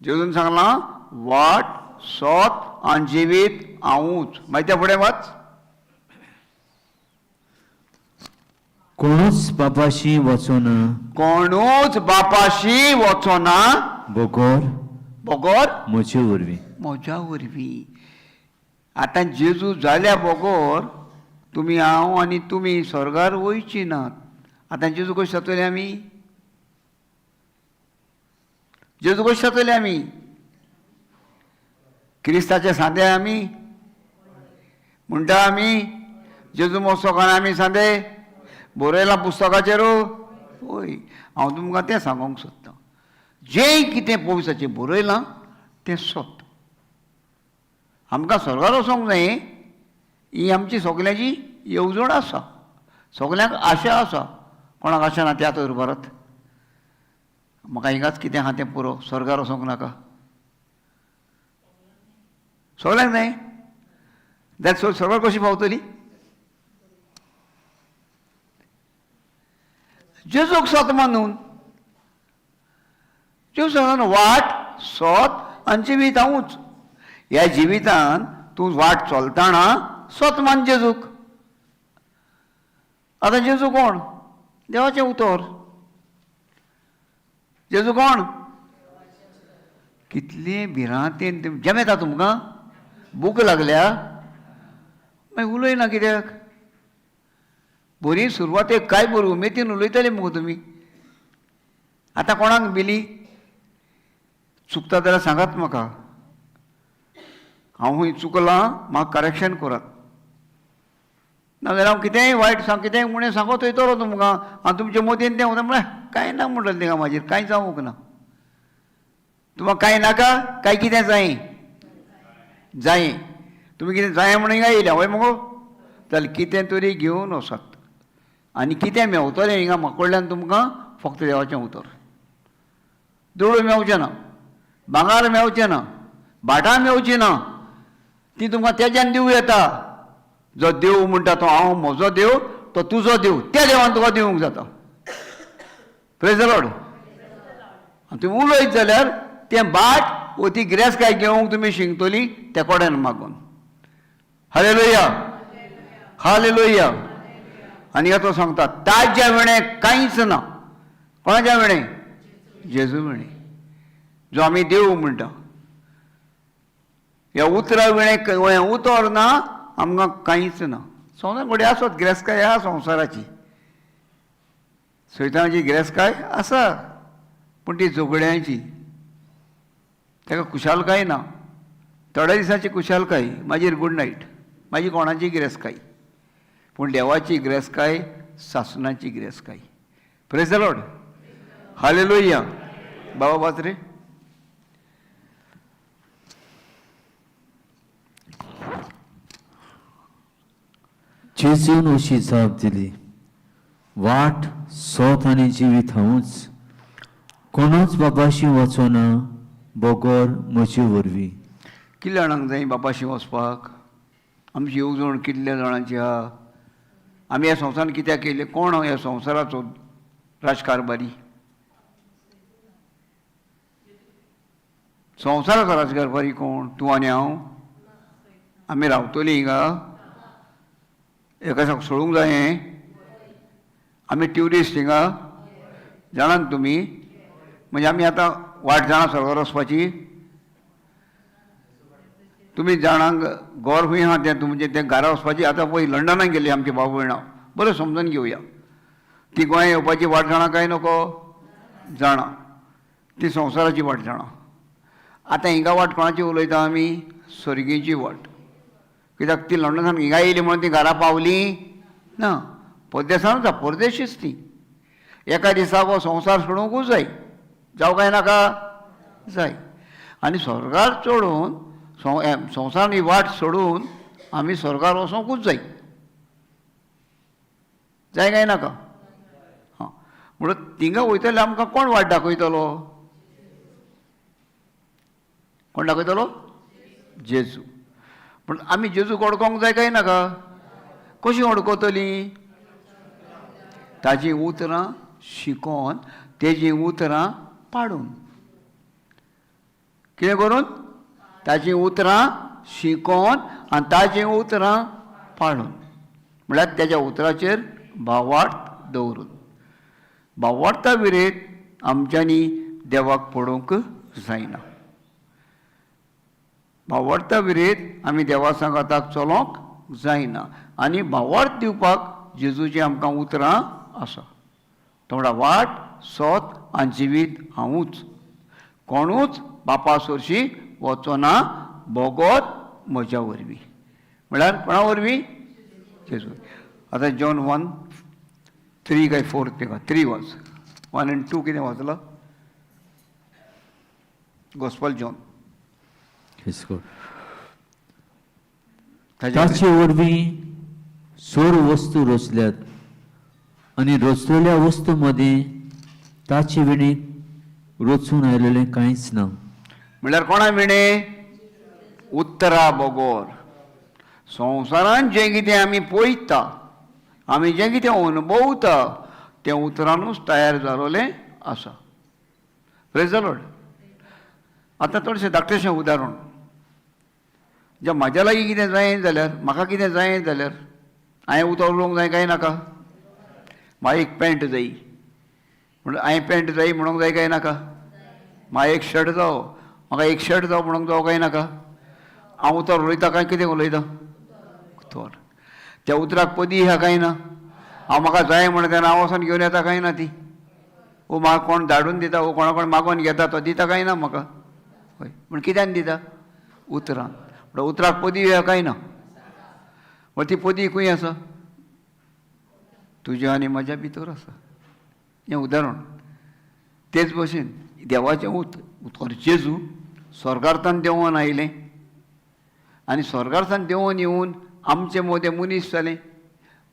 जेजून सांगलां वाट सोत आनी जिवीत हांवूच. मागीर त्या फुडें वाच. कोणूच बापाशी वचोना. कोणूच बापाशी वचोना. बोगोर म्हजे वरवीं. म्हज्या वरवीं. आतां जेजू जाल्या बोगोर तुमी हांव आनी तुमी स्वर्गार वयची नात. आतां जेजू कशें जातले आमी? जेजू कशें जातले आमी? क्रिस्ताचे सांदे आमी म्हणटा. आमी जेजू मोसो कोण आमी सांदे बरयलां पुस्तकाचेर. हय, हांव तुमकां तें सांगूंक सोदतां. जें कितें पवित्राचेर बरयलां तें सत. आमकां स्वर्गार वचोंक जाय ही आमची सगल्यांची येवजण आसा. सगल्यांक आशा आसा. कोणाक आशा ना त्या तर भारत. म्हाका हिंगाच कितें आहा तें पुरो. स्वर्गार वचोंक नाका. सगल्यांक जाय. जाल्यार स्वर्गार कशी पावतली? जेजूक सोत मानून. जेजू सांगता वाट सोत आनी जिवीत हांवूच. ह्या जिवितान तूं वाट चलताना सोत मान जेजूक. आतां जेजू कोण? देवाचें उतर. जेजू कोण? कितलें भिरांतेन जमेता तुमकां? भूक लागल्या मागीर उलयना कित्याक? बरी सुरवातेक काय बरी उमेदीन उलयतले मुगो तुमी. आतां कोणाक भिली? चुकता जाल्यार सांगात म्हाका. हांव खंय चुकलां म्हाका करेक्शन करात. नाजाल्यार हांव कितेंय वायट सांग कितेंय म्हणून सांगत वयतलो तुमकां. हांव तुमचे मदीन तें उदक म्हळ्यार कांय ना म्हणटलें तिका म्हाजेर. कांय जावंक ना. तुमकां कांय नाका काय कितें जाय? जाय. तुमी कितें जाय म्हणून हिंगा येयल्या हय मगो जाल्यार कितें तरी घेवन वसात आनी कितें मेवतलें हिंगा म्हाका कडल्यान तुमकां फक्त देवाचें उतर. देवळां मेवचें ना, भांगार मेवचें ना, भाटां मेवचीं ना, ती तुमकां तेज्यान दिवं येता. जो देव म्हणटा तो हांव म्हजो देव, तो तुजो देव, त्या देवान तुका दिवंक जाता. Praise the Lord. आनी तुमी उलयत जाल्यार तें बाट वो ती गिरेस्त घेवंक तुमी शिंकतली त्या कोड्यान मागून. Hallelujah, hallelujah. आनी तो सांगता ताज्या वेळेक कांयच ना. कोणाच्या वेळेक? जेजू वेळेक, जो आमी देव म्हणटा. ह्या उतरा वेळेक उतर ना, आमकां कांयच ना. संवसार घोडे आसत, गिरेस्तकाय आसा संवसाराची, सैतानाची गिरेस्तकाय आसा, पूण ती झगड्यांची. ताका खुशालकाय ना. थोड्या दिसाची खुशालकाय, मागीर गूड नायट, मागीर कोणाची गिरेस्तकाय. पूण देवाची गिरेस्तकाय सासणाची गिरेस्तकाय. Praise the Lord. हालेलुया. बाबा बात्रे. जेजून अशी जाप दिली, वाट सोत आनी जिवीत हांवूच, कोणूच बापाशी वचोना बोगोर म्हजे वरवीं. कितल्या जाणांक जाय बापाशी वचपाक? आमची येवजण कितल्या जाणांची आहा? आमी ह्या संवसारान कित्याक केले? कोण ह्या संवसाराचो राजकारभारी? संवसाराचो राजकारभारी कोण? तूं आनी हांव? आमी रावतलीं हिंगा? एकाशाक सोडूंक जाय हें? आमी ट्युरिस्ट हिंगा? जाणात तुमी? म्हणजे आमी आतां वाट जाणा सरकार वचपाची? तुमी जाणांक गोर खंय आहा तें तुमचें तें घरा वचपाची? आतां पळय लंडनाक गेली आमची भाव भयणां, बरें समजून घेवया. ती गोंया येवपाची वाट जाणा काय नको? जाणा. ती संवसाराची वाट जाणा. आतां हिंगा वाट कोणाची उलयता आमी? सर्गेची वाट. कित्याक ती लंडनान हिंगा येयली म्हणून ती घरा पावली ना. परदेसानूच आसा, परदेशीच ती. एका दिसाक हो संवसार सोडूंकूच जाय. जावं काय नाका? जाय. आनी स्वर्गार चडून संवसारान ही वाट सोडून आमी स्वर्गार वचोंकूच जाय. जाय काय नाका? हां. म्हणून थिंगा वयतले आमकां कोण वाट दाखयतलो? कोण दाखयतलो? जेजू. पूण आमी जेजूक ओळखोंक जाय काय नाका? कशीं ओळखतलीं? ताजीं उतरां शिकोवन, तेजीं उतरां पाडून. कितें करून? ताजीं उतरां शिकोवन आनी ताजीं उतरां पाडून. म्हळ्यार तेज्या उतराचेर भावार्थ दवरून. भावार्था विरेत आमच्यांनी देवाक पडोवंक जायना. भावार्था विरेत आमी देवा सांगाताक चलोवंक जायना. आनी भावार्थ दिवपाक जेजूची आमकां उतरां आसा. तो म्हणटा वाट, सोत आनी जिवीत हांवूच. कोणूच बापा सरशी वचोना बोगोत म्हज्या वरवीं. म्हळ्यार कोणा वरवीं? जेजू. आतां जॉन 1:3 काय 4 तेका 3 वाच. 1 आनी 2 कितें वाचलां? Gospel John. ताचे वरवीं सोर वस्तू रचल्यात आनी रचलेल्या वस्तू मदीं ताचे विणीक रचून आयलेलें कांयच ना. म्हळ्यार कोणा विणे? उत्तरा बोगोर. संवसारान जें कितें आमी पळयता, आमी जें कितें अनुभवता, तें उतरानूच तयार जालोलें आसा. Praise the Lord. आतां चडशें धाकटेशें उदाहरण. जें म्हाज्या लागीं कितें जायें जाल्यार, म्हाका कितें जायें जाल्यार हांवें उतर उलोवंक जाय काय नाका? म्हाका एक पॅण्ट जायी म्हणून हांवें पॅण्ट जायी म्हणूंक जाय काय नाका? म्हाका एक शर्ट जावो, म्हाका एक शर्ट जावो म्हणूंक जावो काय नाका? हांव उतर उलयता काय कितें उलयता? उतर. त्या उतराक पदी आहा काय ना? हांव म्हाका जाय म्हणटा तेन्ना हांव वचोन घेवन येता काय ना ती? वो म्हाका कोण धाडून दिता, वो कोणा कोण मागोन घेता, तो दिता काय ना म्हाका? हय. पूण कित्यान दिता? उतरान. म्हणटा उतराक पदी आहा काय ना? व ती पदी खंय आसा? तुज्या आनी म्हज्या भितर आसा. हें उदाहरण. तेच भशेन देवाचें उतर जेजू स्वर्गांतल्यान देंवोन आयलें आनी स्वर्गार्थान देंवन येवन आमचे मोदे मनीस जाले.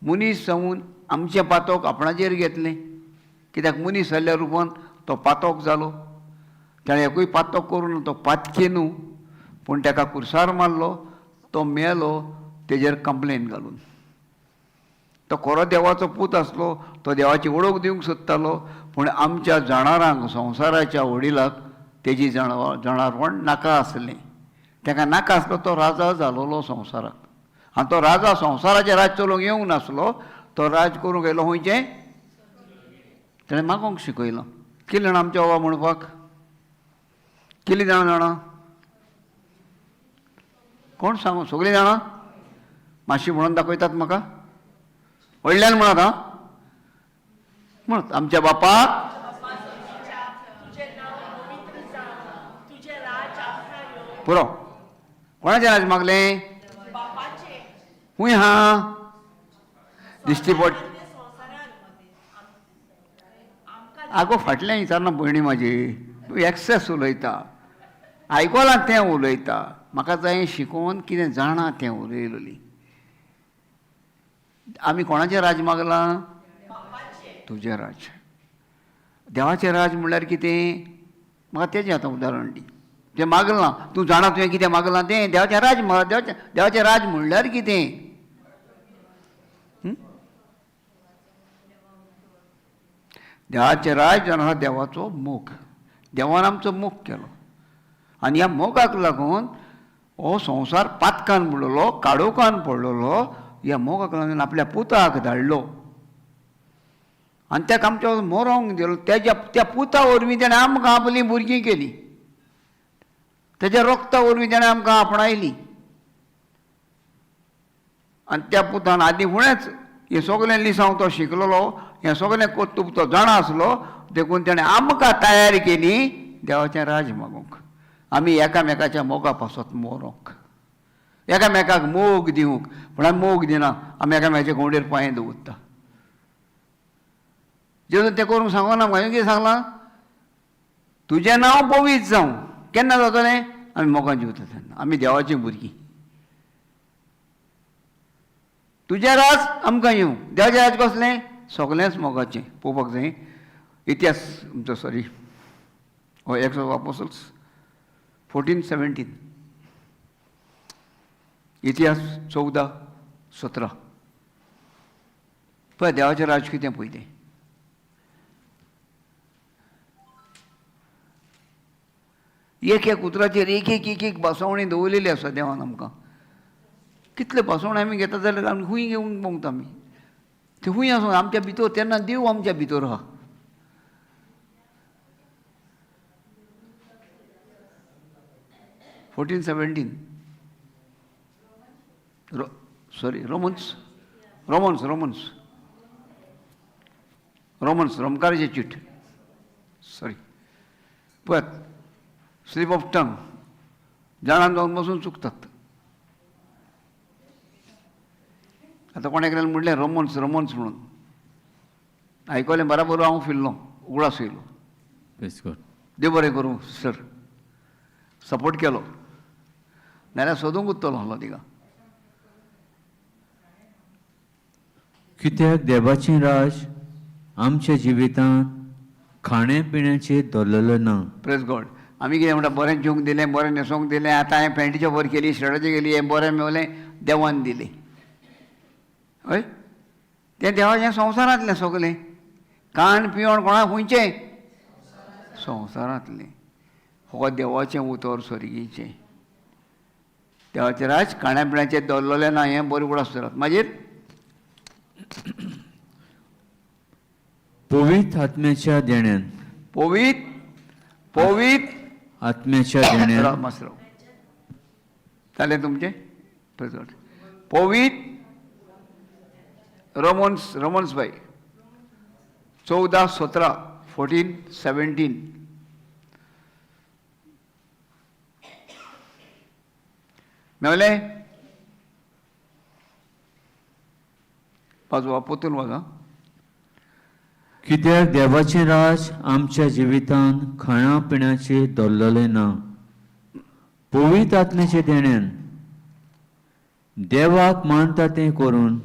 मनीस जावन आमचें पातोक आपणाचेर घेतलें. कित्याक मनीस जाल्ल्या रुपान तो पातोक जालो. ताणें एकूय पातोक करून तो पातकी न्हू, पूण ताका कुर्सार मारलो, तो मेलो तेजेर कंप्लेन घालून. तो खरो देवाचो पूत आसलो, तो देवाची वळख दिवंक सोदतालो, पूण आमच्या जाणारांक संवसाराच्या वडिलाक तेजी जाणारवण नाका आसलें. ताका नाका आसलो तो राजा जालोलो संवसाराक. आनी तो राजा संवसाराचें राज चलोवंक येवंक नासलो, तो राज करूंक येयलो खंयचें. ताणें मागोवंक शिकयलो. कितले जाणां आमचे बाबा म्हणपाक, कितलीं जाणां कोण सांगू, सगळीं जाणां मातशी म्हणून दाखयतात म्हाका, व्हडल्यान म्हणत. हां म्हणत, आमच्या बापाक पुरो. कोणाचें राज मागलें? खूंय हा दिश्टी पड. आगो फाटल्यान विचारना भयणी म्हाजी, तूं एक्सेस उलयता, आयकलां तें उलयता. म्हाका जाय शिकोवन कितें जाणा तें उलयलोली. आमी कोणाचें राज मागलां? तुजें राज. देवाचें राज म्हणल्यार कितें? म्हाका तेजें आतां उदाहरण दी. जें मागलां, तूं जाणा तुवें कितें मागलां तें? देवाचें राज. देवाचें राज म्हणल्यार कितें? देवाचें राज जावन देवाचो मोग. देवान आमचो मोग केलो, आनी ह्या मोगाक लागून हो संवसार पातकान पडलेलो, काडोवकान पडलेलो. ह्या मोगाक लागून आपल्या पुताक धाडलो आनी ताका आमच्या मरोंक दिलो. त्या पुता वरवीं ताणें आमकां आपलीं भुरगीं केलीं. तेज्या रोगता वरवीं ताणें आमकां आपणायलीं. आनी त्या पुतान आदी फुडेंच हें सगलें लिसांव तो शिकलेलो, हें सगलें कोत्तूब तो जाणा आसलो. देखून ताणें आमकां तयार केली देवाचें राज मागूंक. आमी एकामेकाच्या मोगा पासत मरोंक, एकामेकाक मोग दिवंक. पूण आमी मोग दिना, आमी एकामेकाच्या घोंडेर पांय दवरता. जेजून तें करूंक सांगना. हांवें कितें सांगलां? तुजें नांव पवीत जावं. केन्ना जातलें? आमी मोगान जिवता तेन्ना. आमी देवाचीं भुरगीं. तुजें राज आमकां येवं. देवाचें राज कसलें? सगलेंच मोगाचें. पळोवपाक जाय इतिहास आमचो. सॉरी, हो एक्ट्स ऑफ अपोस्टल्स 14:17. इतिहास 14:17. पळय देवाचें राज कितें पळय तें. एक एक उतराचेर एक एक एक एक बासवणी दवरलेली आसा देवान आमकां. कितले बासवणी आमी घेता जाल्यार आमी खूंय घेवंक पोंगता आमी. ते खूंय आसूं आमच्या भितर, तेन्ना देव आमच्या भितर आहा. सॉरी, रोमकाराचें चीट. सॉरी, पळय स्लीप ऑफ टंग. जाणान जावन बसून चुकतात. आतां कोणें केलें म्हणलें रोमन्स म्हणून आयकलें बराबर. हांव फिरलो, उगडास येयलो. देव बरें करूं सर, सपोर्ट केलो. नाल्यार सोदूंक उत्तलो आहलो तिका. कित्याक देवाचें राज आमच्या जिवितांत खाणे पिण्याचें दवरलेलें ना. Praise God. आमी कितें म्हणटा, बरें जेवंक दिलें, बरें न्हेसोवंक दिलें. आतां हांवें पॅन्टीचें वर केली, शर्टाचें केली, हें बरें मेवलें, देवान दिलें. हय, तें देवाचें संवसारांतलें सगलें. खाण पिवण कोणाक खंयचें? संवसारांतलें. हो देवाचें उतर सर्गीचें. देवाचें राज खाण्या पिण्याचें दवरलेलें ना. हें बरें उगडास जातात. मागीर पवित्र आत्म्याच्या देण्यान. पवित्र आत्म्याच्या देण्यान. मास्तर जालें तुमचें. पवित्र रोमन्स बाय 14:17, 14:17. मेवलें? पाचवा पोतून वाजा. कित्याक देवाचें राज आमच्या जिवितांत खाणा पिण्याचें दवरलेलें ना. पवित्र आत्म्याच्या देण्यान देवाक मानता तें करून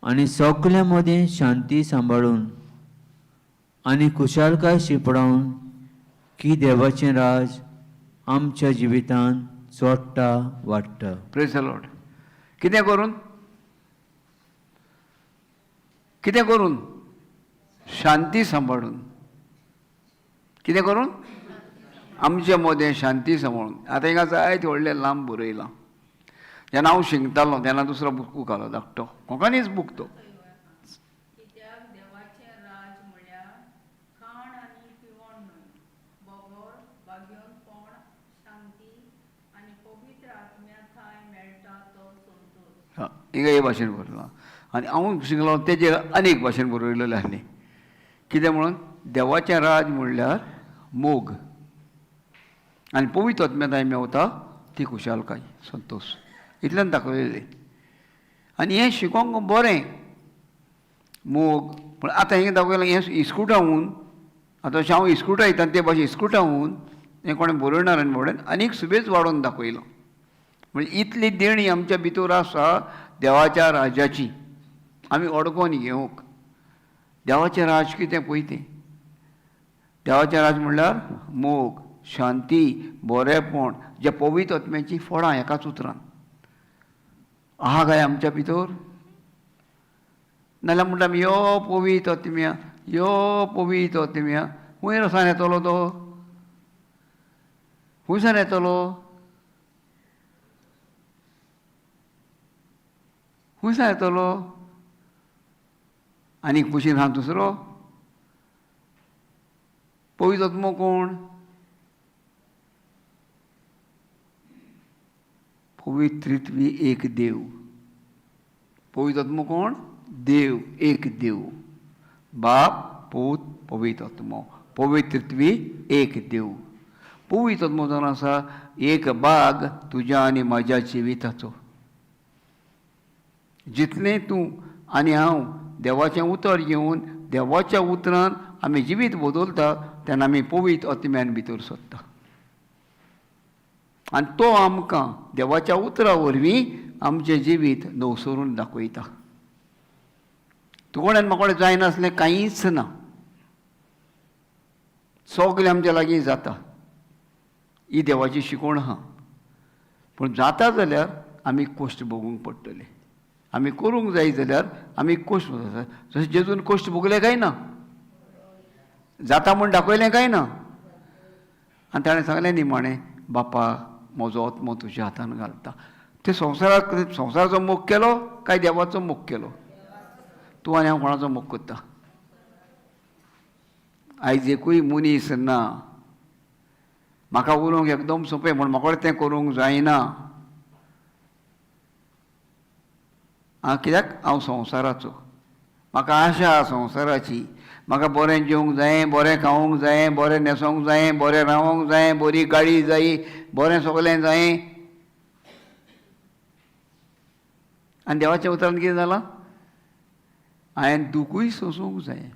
आनी सगल्या मदें शांती सांबाळून आनी खुशालकाय शिपडावन की देवाचें राज आमच्या जिवितांत चोडटा वाडटा. Praise the Lord. कितें करून? कितें करून? शांती सांबाळून. कितें करून? आमचे मदें शांती सांबाळून. आतां हिंगा जायते व्हडले लांब बरयलां. जेन्ना हांव शिंगतालो तेन्ना दुसरो बूक आलो धाकटो, कोंकणीच बूक तो. कित्याक देवाचें राज म्हळ्यार खाण आनी पिवण न्हय, बोगोर, भाग्योनपण, शांती आनी पवित्र आत्म्या थाय मेळटा तो संतोष. हां, हिंगा हे भाशेन बरयलां. आनी हांव शिकलो तेजेर आनीक भाशेन बरयलेलें आसलें. कितें म्हणून? देवाचें राज म्हणल्यार मोग आनी पवित्र आत्म्या मेवता ती खुशालकाय, संतोष. इतल्यान दाखयलेलें. आनी हें शिकोंक बरें मोग. पूण आतां हें दाखयलां हें इस्कुटावून. आतां अशें हांव इस्कुटा येता ते भाशेन इस्कुटावून हें कोणें बरयणाऱ्यान म्हणून आनीक सुबेज वाडोवन दाखयलां. म्हणजे इतली देणी आमच्या भितर आसा देवाच्या राजाची, आमी अडकोवन घेवंक. देवाचें राज कितें पळय तें. देवाचें राज म्हणल्यार मोग, शांती, बरेंपण, जे पवित्र आत्म्याची फळां एकाच उतरान आहा काय आमच्या भितर. नाल्यार म्हणटा आमी यो पवित्र आत्म्या, यो पवित्र आत्म्या. खंय सावन येतलो तो? खंयसान येतलो? खंयसान येतलो? आनीक कुशीन हा दुसरो? पवित्र आत्मो कोण? पवित्रित्वी एक देव. पवित्र आत्मो कोण? देव, एक देव. बाप, पूत, पवित्र आत्मो. पवित्रित्वी एक देव. पवित्र आत्मो जावन आसा एक भाग तुज्या आनी म्हाज्या जिविताचो. जितलें तूं आनी हांव देवाचें उतर घेवन देवाच्या उतरान आमी जिवीत बदलता तेन्ना आमी पवित्र आत्म्यान भितर सरता. आनी तो आमकां देवाच्या उतरा वरवीं आमचें जिवीत नवसरून दाखयता. तुकोडेन म्हाकोडें जायनासलें कांयच ना. सगलें आमच्या लागीं जाता. ही देवाची शिकवण आहा. पूण जाता जाल्यार आमी कश्ट भोगूंक पडटले. आमी करूंक जाय जाल्यार आमी कश्ट भोगता. जशें जेजून कश्ट भोगले काय ना, जाता म्हूण दाखयलें काय ना. आनी ताणें सांगलें निमाणें, बापा म्हजो आत्मो तुज्या हातान घालता. ते संवसाराचो मोग केलो काय देवाचो मोग केलो? तूं आनी हांव कोणाचो मोग करता? आयज एकूय मनीस ना म्हाका उलोवंक एकदम सोंपें म्हूण म्हाका तें करूंक जायना. कित्याक हांव संवसाराचो. म्हाका आशा संवसाराची. म्हाका बरें जेवंक जाय, बरें खावंक जाय, बरें न्हेसोंक जाय, बरें रावंक जाय, बरी गाडी जाय, बरें सगलें जाय. आनी देवाच्या उतरान कितें जालां? हांवें दुखूय सोंसूंक जाय.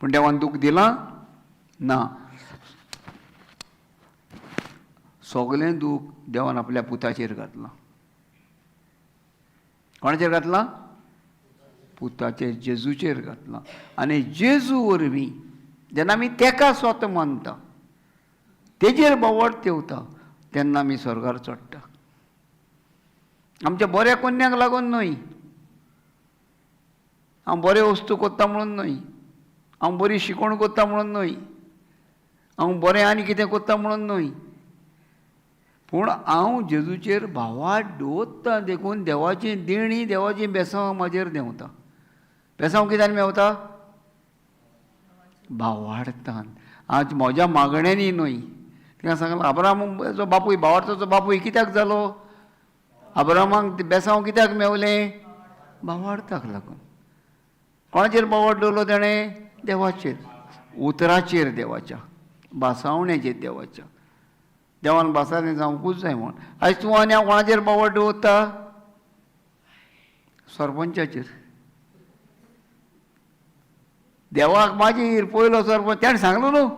पूण देवान दूख दिलां ना. सगलें दूख देवान आपल्या पुताचेर घातलां. कोणाचेर घातलां? पुताचेर, जेजूचेर घातलां. आनी जेजू वरवीं जेन्ना आमी तेका स्वता मानता, तेजेर बोवाळ तेवता, तेन्ना आमी स्वर्गार चडटा. आमच्या बऱ्या कोन्याक लागून न्हय, हांव बऱ्यो वस्तू करता म्हणून न्हय, हांव बरी शिकवण करता म्हणून न्हय, हांव बरें आनी कितें करता म्हणून न्हय, पूण हांव जेजूचेर भावार्थ दवरता देखून देवाची देणी, देवाची बेसांव म्हाजेर देंवता. बेसांव कित्यान मेवता? भावार्थान. आज म्हज्या मागण्यांनी न्हय. तिका सांगलां अब्राहामाचो बापूय, भावार्थाचो बापूय कित्याक जालो? अब्राहामाक बेसांव कित्याक मेवलें? भावार्थाक लागून. कोणाचेर भावार्थ दवरलो तेणें? देवाचेर, उतराचेर देवाच्या, बासावण्याचेर देवाच्या. देवान बासावणे जावंकूच जाय म्हूण. आयज तूं आनी हांव कोणाचेर भावार्थ दवरता? सरपंचाचेर. देवाक मागीर पयलो सरपंच ताणें सांगलो न्हू,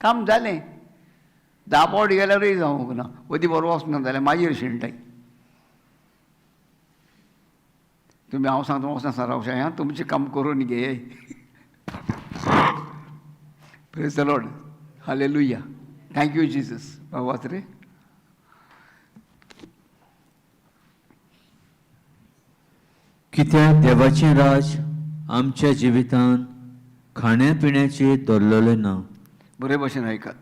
काम जालें. 10 फावट गेल्यारूय जावंक ना, मदीं बरो वचना जाल्यार मागीर शेणटाय. तुम्ही हांव सांगता वचना सरावशाय हां तुमचें काम करून घे. Praise the Lord. हालेलुया. Thank you Jesus. वाच रे. कित्याक देवाचें राज आमच्या जिवितांत खाण्या पिण्याचें दवरलेलें ना. बरे भशेन आयकात.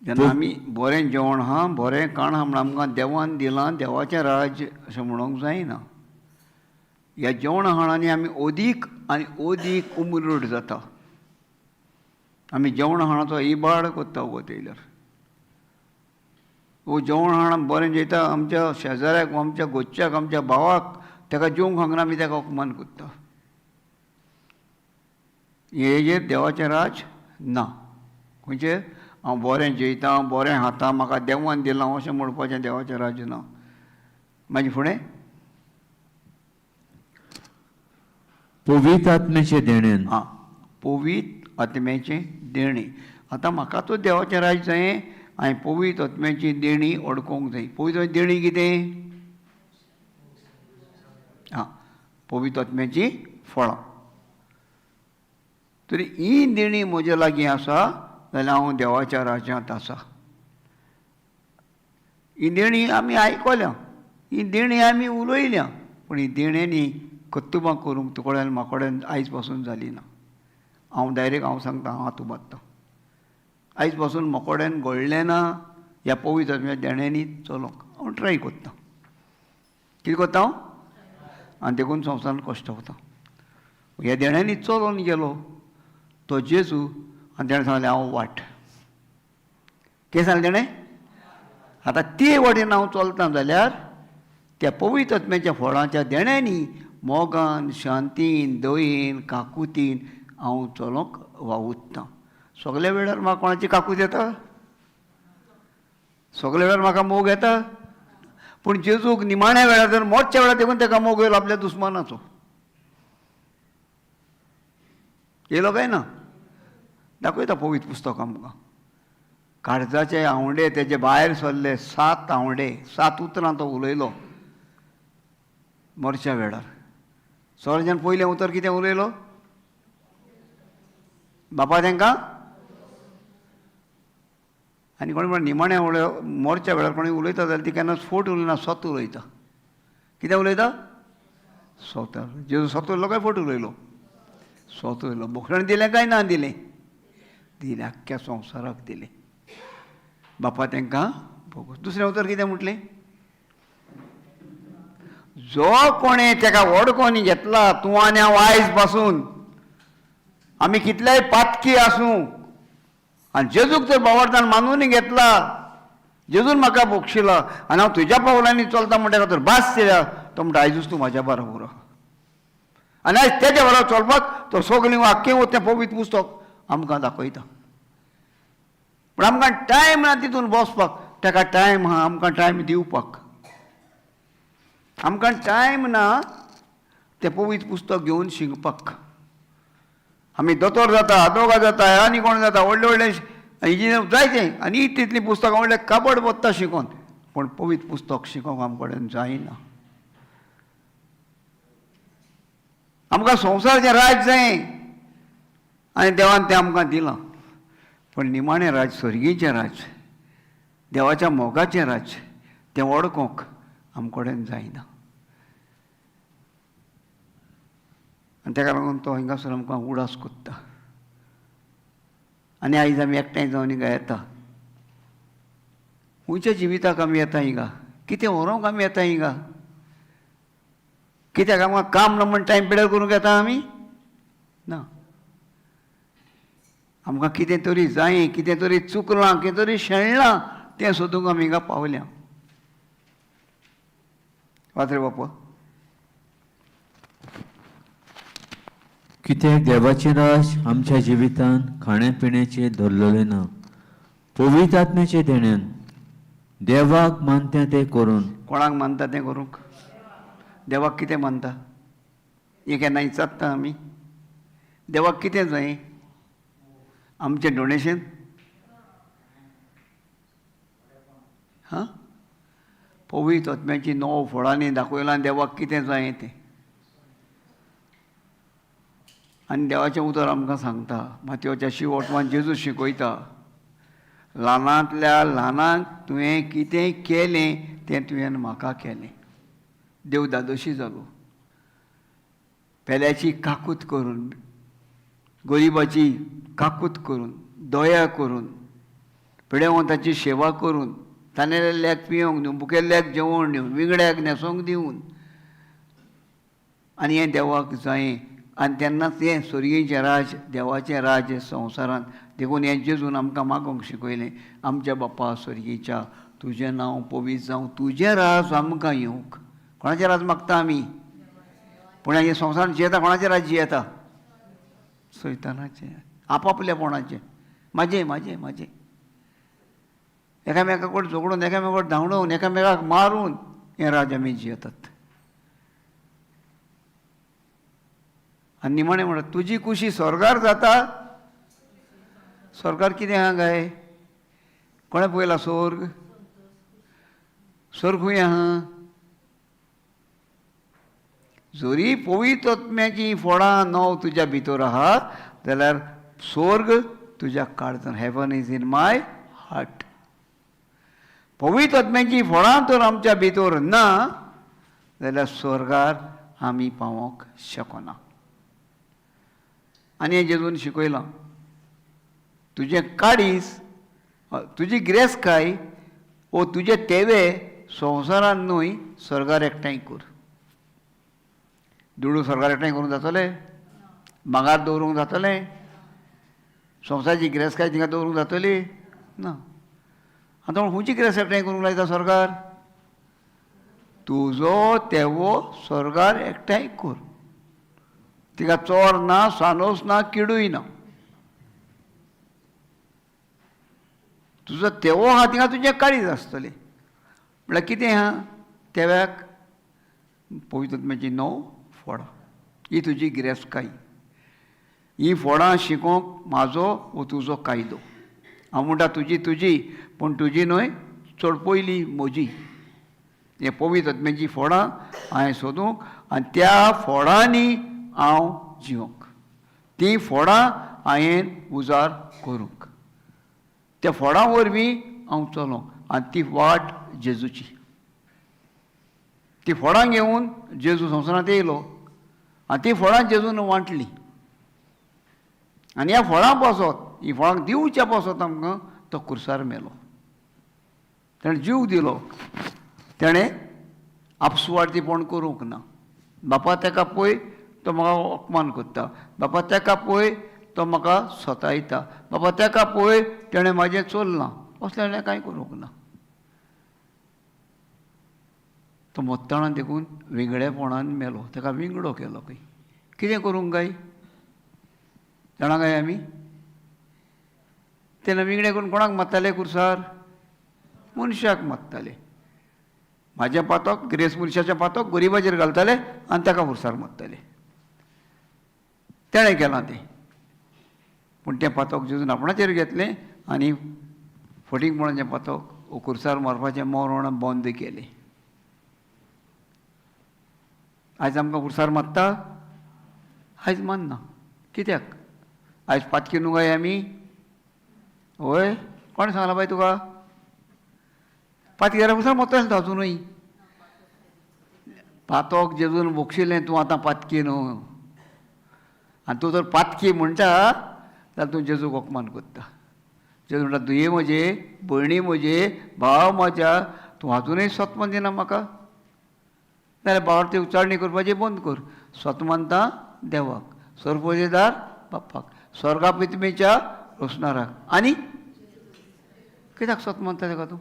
जेन्ना आमी बरें जेवण आहा बरें खाण आहा म्हणून आमकां देवान दिलां देवाचें राज अशें म्हणूंक जायना. ह्या जेवण खाणांनी आमी ओदीक आनी ओदीक उमरड जाता. आमी जेवण खाणाचो इबाड कोत्ता वत येयल्यार. वो जेवण खाण बरें जेयता आमच्या शेजाऱ्याक आमच्या गोच्च्याक आमच्या भावाक ताका जेवंक सांगना आमी ताका अपमान कोत्ता. हेजेर देवाचें राज ना. खंयचेर हांव बरें जेयतां बरें खाता म्हाका देवान दिलां अशें म्हणपाचें देवाचें राज ना. मागीर फुडें पवित्र आत्म्याचें देणेन. आं पवित्र आत्म्याचें देणें. आतां म्हाका तो देवाचें राज जाय हांवें पवित्र आत्म्याची देणी अडकोवंक जाय. पवित्र देणी कितें? आं पवित्र आत्म्याची फळां. तरी ही देणी म्हज्या लागीं आसा जाल्यार हांव देवाच्या राज्यांत आसा. ही देणी आमी आयकल्या ही देणी आमी उलयल्या पूण ही देण्यांनी कत्तुबां करूंक तुकोड्यान म्हाकोड्यान आयज पासून जाली ना. हांव डायरेक्ट हांव सांगता हांव हातू बात्ता. आयज पासून म्हाकोड्यान घडलें ना ह्या पवित्र आत्म्याच्या देण्यांनी चलोंक हांव ट्राय कोत्ता. कितें कोत्ता हांव? आनी देखून संवसारांत कश्ट वता. ह्या देण्यांनी चलोन गेलो तो जेजू आनी ताणें सांगलें हांव वाट. कितें सांगलें ताणें? आतां ते वाटेन हांव चलतां जाल्यार त्या पवित्र आत्म्याच्या फळांच्या देण्यांनी मोगान शांतीन दयेन काकुतीन हांव चलोंक वावुरतां. सगल्या वेळार म्हाका कोणाची काकूत येता? सगल्या वेळार म्हाका मोग येता? पूण जेजूक निमाण्या वेळार जर मोडच्या वेळार देखून ताका मोग येयलो आपल्या दुस्मानाचो. येयलो काय ना? दाखयता पवित्र पुस्तक आमकां. काळजाचे आवंडे तेजे भायर सरले 7 आवंडे 7 उतरां तो उलयलो मोरच्या वेळार. सगळ्यान पयलें उतर कितें उलयलो? बापा तांकां आनी कोणी म्हण निमाण्या मोरच्या वेळार कोणी उलयता जाल्यार ती केन्ना फोट उलयना स्वता उलयता. कितें उलयता? स्वता. जेजू स्वता उलयलो काय फोट उलयलो? स्वता उलयलो. बोखडाण दिलें काय ना दिलें? दिलें. आख्ख्या संवसाराक दिलें. बापा तांकां भोगोस. दुसरें उतर कितें म्हटलें? जो कोणें ताका वडकोन घेतला तूं आनी हांव आयज पासून आमी कितलेय पातकी आसूं आनी जेजूक जर बावरतान मानून घेतला जेजून म्हाका बोगशिला आनी हांव तुज्या पावलांनी चलता म्हणटा तर बास दिल्या तो म्हणटा आयजूच तूं म्हाज्या बरोबर. आनी आयज तेज्या बरोबर चलपाक तो सगळीं आख्खें तें पवित्र पुस्तक आमकां दाखयता. पूण आमकां टायम ना तितून बसपाक. ताका टायम आहा आमकां टायम दिवपाक. आमकां टायम ना तें पवित्र पुस्तक घेवन शिकपाक. आमी दोतोर जाता आदोगा जाता आनी कोण जाता व्हडले व्हडले इंजिनियर जायतें आनी तितलीं पुस्तकां व्हडले काबड बसता शिकोवन पूण पवित्र पुस्तक शिकोवंक आमचे कडेन जायना. आमकां संवसाराचें राज जाय आनी देवान तें आमकां दिलां पूण निमाणें राज सर्गीचें राज देवाच्या मोगाचें राज तें वळखूंक आमचे कडेन जायना. आनी ताका लागून तो हिंगासर आमकां उडास कोत्ता. आनी आयज आमी एकठांय जावन हिंगा येता. खंयच्या जिविताक आमी येता हिंगा? कितें व्हरोंक आमी येता हिंगा? कित्याक आमकां काम ना म्हण टायम पिड्यार करूंक येता आमी? ना. आमकां कितें तरी जाय कितें तरी चुकलां कितें तरी शेणलां तें सोदूंक आमी हिंगा पावल्या. वाच रे बापा. कित्याक देवाचें राज आमच्या जिवितांत खाण्या पिण्याचें दवरलेलें ना. पवित्र आत्म्याचें देण्यान देवाक मानता तें करून. कोणाक मानता तें करूंक? देवाक कितें मानता? हें केन्ना विचारता आमी? देवाक कितें जाय? आमचें डोनेशन? हां पवित्र आत्म्याची 9 फळांनी दाखयलां देवाक कितें जाय तें. आनी देवाचें उतर आमकां सांगता मातयेच्या शिवटवान जेजू शिकयता ल्हानांतल्या ल्हानांक तुवें कितें केलें तें तुवें म्हाका केलें. देव दादोशी जालो पेल्याची काकूत करून गरिबाची काकूत करून दया करून पिडेवंताची सेवा करून तानेलेल्याक पियोंक दिवन भुकेल्ल्याक जेवण दिवन विंगड्याक न्हेसोंक दिवन आनी हें देवाक जायें. आनी तेन्नाच हें स्वर्गीयेचें राज देवाचें राज हे संवसारांत देखून हें जेजून आमकां मागोंक शिकयलें. आमच्या बाप्पा स्वर्गीयेच्या तुजें नांव पवित्र जावं तुजें राज आमकां येवंक. कोणाचें राज मागता आमी? पूण हे संवसारांत जियेता कोणाचें राज जियेता? सैतानाचें आपापल्यापणाचें म्हाजें म्हाजें म्हाजें एकामेका कडेन झगडून एकामेका कडेन धांवडोवन एकामेकाक मारून हें राज आमी जियेतात. आनी निमाणें म्हणटा तुजी कुशी स्वर्गार जाता. स्वर्गार कितें आहा काय? कोणें पळयला स्वर्ग? स्वर्ग खंय आहा? जरी पवित्र आत्म्याची फळां णव तुज्या भितर आहा जाल्यार स्वर्ग तुज्या काळजांत. Heaven is in my heart. पवित्र आत्म्याची फळां तर आमच्या भितर ना जाल्यार स्वर्गार आमी पावोंक शकना. आनी हें जेजून शिकयलां तुजें काडीस तुजी गिरेस्तकाय वो तुजे तेवे संवसारांत न्हय स्वर्गार एकठांय कर. दुडू स्वर्गार एकठांय करूंक जातलें? मागार दवरूंक जातलें? संवसाराची गिरेस्तकाय थिंगा दवरूंक जातली ना. आतां खंयची गिरेस्त एकठांय करूंक लायता स्वर्गार? तुजो तेवो स्वर्गार एकठांय कर. तिका चोर ना सानोस ना किडूय ना. तुजो तेवो आहा थिंगा तुजें काळीज आसतलें. म्हळ्यार कितें आहा? तेव्याक पवित्र आत्म्याची 9 फळां ही तुजी गिरेस्तकाय. ही फळां शिकोवंक म्हाजो वो तुजो कायदो. हांव म्हणटा तुजी तुजी पूण तुजी न्हय चड पयली म्हजी. हे पवित्र आत्म्याची फळां हांवें सोदूंक आनी त्या फळांनी हांव जिवंक. ती फळां हांवें उजार करूंक. त्या फळां वरवीं हांव चलोंक. आनी ती वाट जेजूची. ती फळां घेवन जेजू संवसारांत येयलो आनी ती फळां जेजून वांटली. आनी ह्या फळां पासत ही फळां दिवच्या पासत आमकां तो खुर्सार मेलो. ताणें जीव दिलो. ताणें आपसुवार्थीपण करूंक ना. बापा ताका पळय तो म्हाका अपमान करता. बापा ताका पळय तो म्हाका सतायता. बापा ताका पळय ताणें म्हाजें चल्लां. असलें ताणें कांय करूंक ना. तो मोत्ताळान देखून वेगळेपणान मेलो. ताका विंगडो केलो खंय. कितें करूंक काय जाणा काय आमी? तेन्ना विंगडे करून कोणाक मारताले खुर्सार? मनशाक मारताले. म्हाजें पातक गिरेस्त मनशाचें पातक गरिबाचेर घालताले आनी ताका खुर्सार मारताले. तेणें केलां तें. पूण तें पातक जेजून आपणाचेर घेतलें आनी फटींगपणाचें पातक खुर्सार मारपाचें मरण बंद केलें. आयज आमकां खुर्सार मारता? आयज मारना. कित्याक? आयज पातकी न्हू काय आमी? वय कोण सांगलां बाय तुका? पातकेरा खुर्सार मारतलें तो अजुनूय. पातक जेजून बोगशिल्लें तूं आतां पातकी न्हू. आनी तूं जर पातकी म्हणटा जाल्यार तूं जेजूक अपमान करता. जेजू म्हणटा धुये म्हजे भयणी म्हजे भाव म्हाज्या तूं अजुनूय सत्म दिना म्हाका जाल्यार भावार ती उच्चारणी करपाची बंद कर. स्वतमंता देवाक, सर्वोदेदार बाप्पाक, स्वर्गा पितमेच्या रोसणाराक आनी कित्याक स्वतमंता तेका तूं?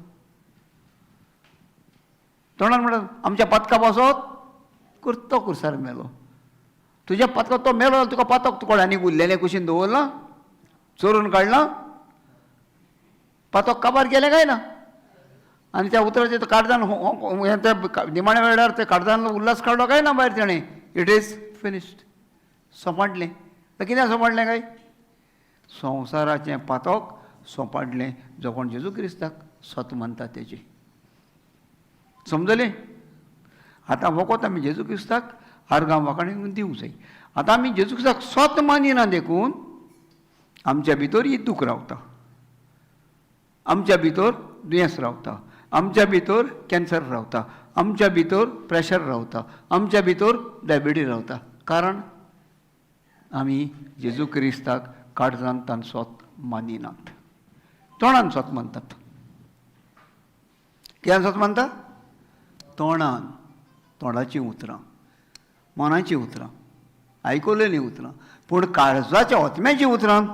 तोंडान म्हणटा आमच्या पातका पासत करतो खुर्सार मेलो. तुज्या पातकाक तो मेलो जाल्यार तुका पातक तूं कोणांनी उरलेलें कुशीन दवरलां? चोरून काडलां? पातक काबार केलें काय ना? आनी त्या उतराचें तो काळजान निमाण्या वेळार ते काळजान उल्हास काडलो काय ना भायर तेणें? It is finished. सोंपाडलें. कितें सोंपाडलें काय? संवसाराचें पातक सोंपाडलें. जो कोण जेजू क्रिस्ताक सत मानता तेजें. समजलें? आतां वखद आमी जेजू क्रिस्ताक आर्गां वांकणीक दिवंक जाय. आतां आमी जेजू क्रिस्ताक स्वत मानिना देखून आमच्या भितर ही दूख रावता, आमच्या भितर दुयेंस रावता, आमच्या भितर कॅन्सर रावता, आमच्या भितर प्रेशर रावता, आमच्या भितर डायबिटीज रावता. कारण आमी जेजू क्रिस्ताक काळजांत स्वत मानिनात, तोंडान स्वत मानतात. कित्याक स्वत मानता? तोंडान, तोंडाची उतरां, मनाची उतरां, आयकलेलीं उतरां. पूण काळजाच्या ओतम्याची उतरां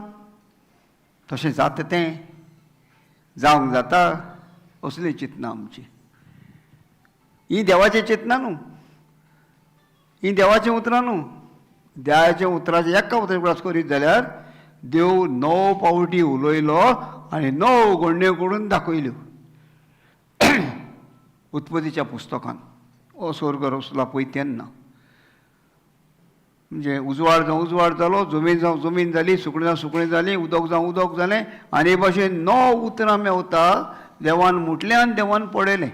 तशें जाता तें जावंक जाता असली चिंतना आमची. ही देवाची चिंतना न्हू, ही देवाचीं उतरां न्हू. देवाच्या उतराचें एका उतर करीत जाल्यार देव 9 पावटी उलयलो आनी 9 घडण्यो करून दाखयल्यो. उत्पत्तीच्या पुस्तकान हो स्वर्ग रचला पळय तेन्ना, म्हणजे उजवाड जावं उजवाड जालो, जमीन जावं जमीन जाली, सुकणीं जावं सुकणीं जालीं, उदक जावं उदक जालें. आनी हे भाशेन 9 उतरां मेवता देवान म्हटलें आनी देवान पळयलें.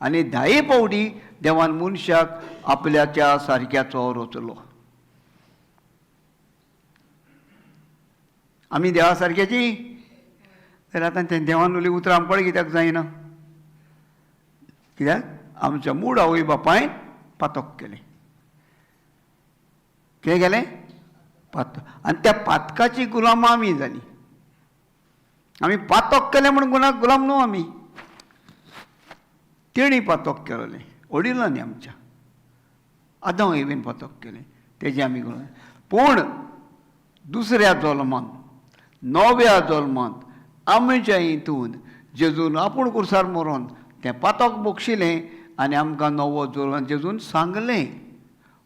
आनी 10 पावटी देवान मनशाक आपल्याच्या सारक्याचो रचलो. आमी देवा सारक्याची जाल्यार आतां तें देवान उलयलीं उतरां आमकां कित्याक जायना? कित्याक आमच्या मूळ आवय बापायन पातक केलें. कितें केलें? पातक. आनी त्या पातकाची गुलामां आमी जालीं. आमी पातक केलें म्हूण गुलाम न्हू आमी. तेणी पातक केलें, वडिलांनी आमच्या आदां हेवेन पातक केलें, तेजें आमी गुलाम. पूण दुसऱ्या जल्मांत, 9व्या जल्मांत आमच्या हितून जेजून आपूण कुर्सार मरोन तें पातक बोगशिलें आनी आमकां 9वो जल्म जेजून सांगलें,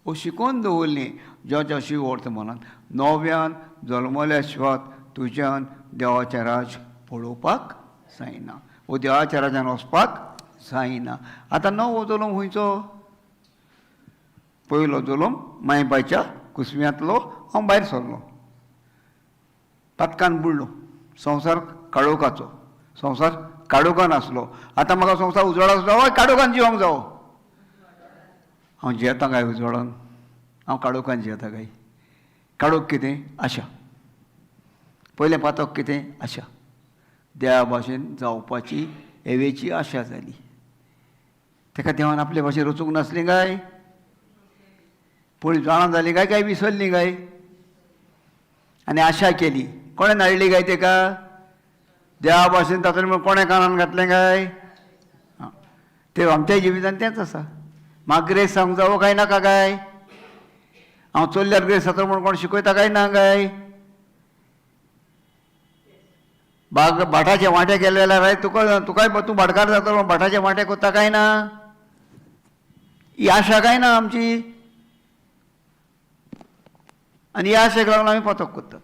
वो शिकोवन दवरलें ज्याच्या शिव वर्तमानांत. 9व्यान जल्मल्या शिवाय तुज्यान देवाचें राज पळोवपाक जायना, वो देवाच्या राजान वचपाक जायना. आतां 9वो जल्म खंयचो? पयलो जल्म मायबाच्या कुसम्यांतलो, हांव भायर सरलो, पातकान बुडलो. संवसार काळोखाचो, संवसार काळोखान आसलो. आतां म्हाका संवसार उजवाडाचो जावो काळोखान जिवंक जावो? हांव जियेता काय उजवाडान? हांव काळोखान जियेता काय? काळोख कितें? आशा. पयलें पातक कितें? आशा. देवा भाशेन जावपाची हेवेची आशा जाली. ताका देवान आपले भाशेन रचूंक नासली काय? पळय जाणां जाली काय विसरली काय? आनी आशा केली, कोणें नाडली काय ताका? देवा भाशेन तातूंत म्हण कोणें कानान घातलें काय? ते आमच्या जिवितांत तेंच आसा. म्हाका ग्रेस सांगूंक जावो काय नाका काय? हांव चल्ल्यार ग्रेस जाता म्हूण कोण शिकयता काय ना काय? भाटाचे वांटे केले जाल्यार तुकाय तूं भाटकार जाता म्हूण भाटाचे वांटे कोत्ता काय ना? ही आशा काय ना आमची? आनी ह्या आशेक लागून आमी पातक करतात.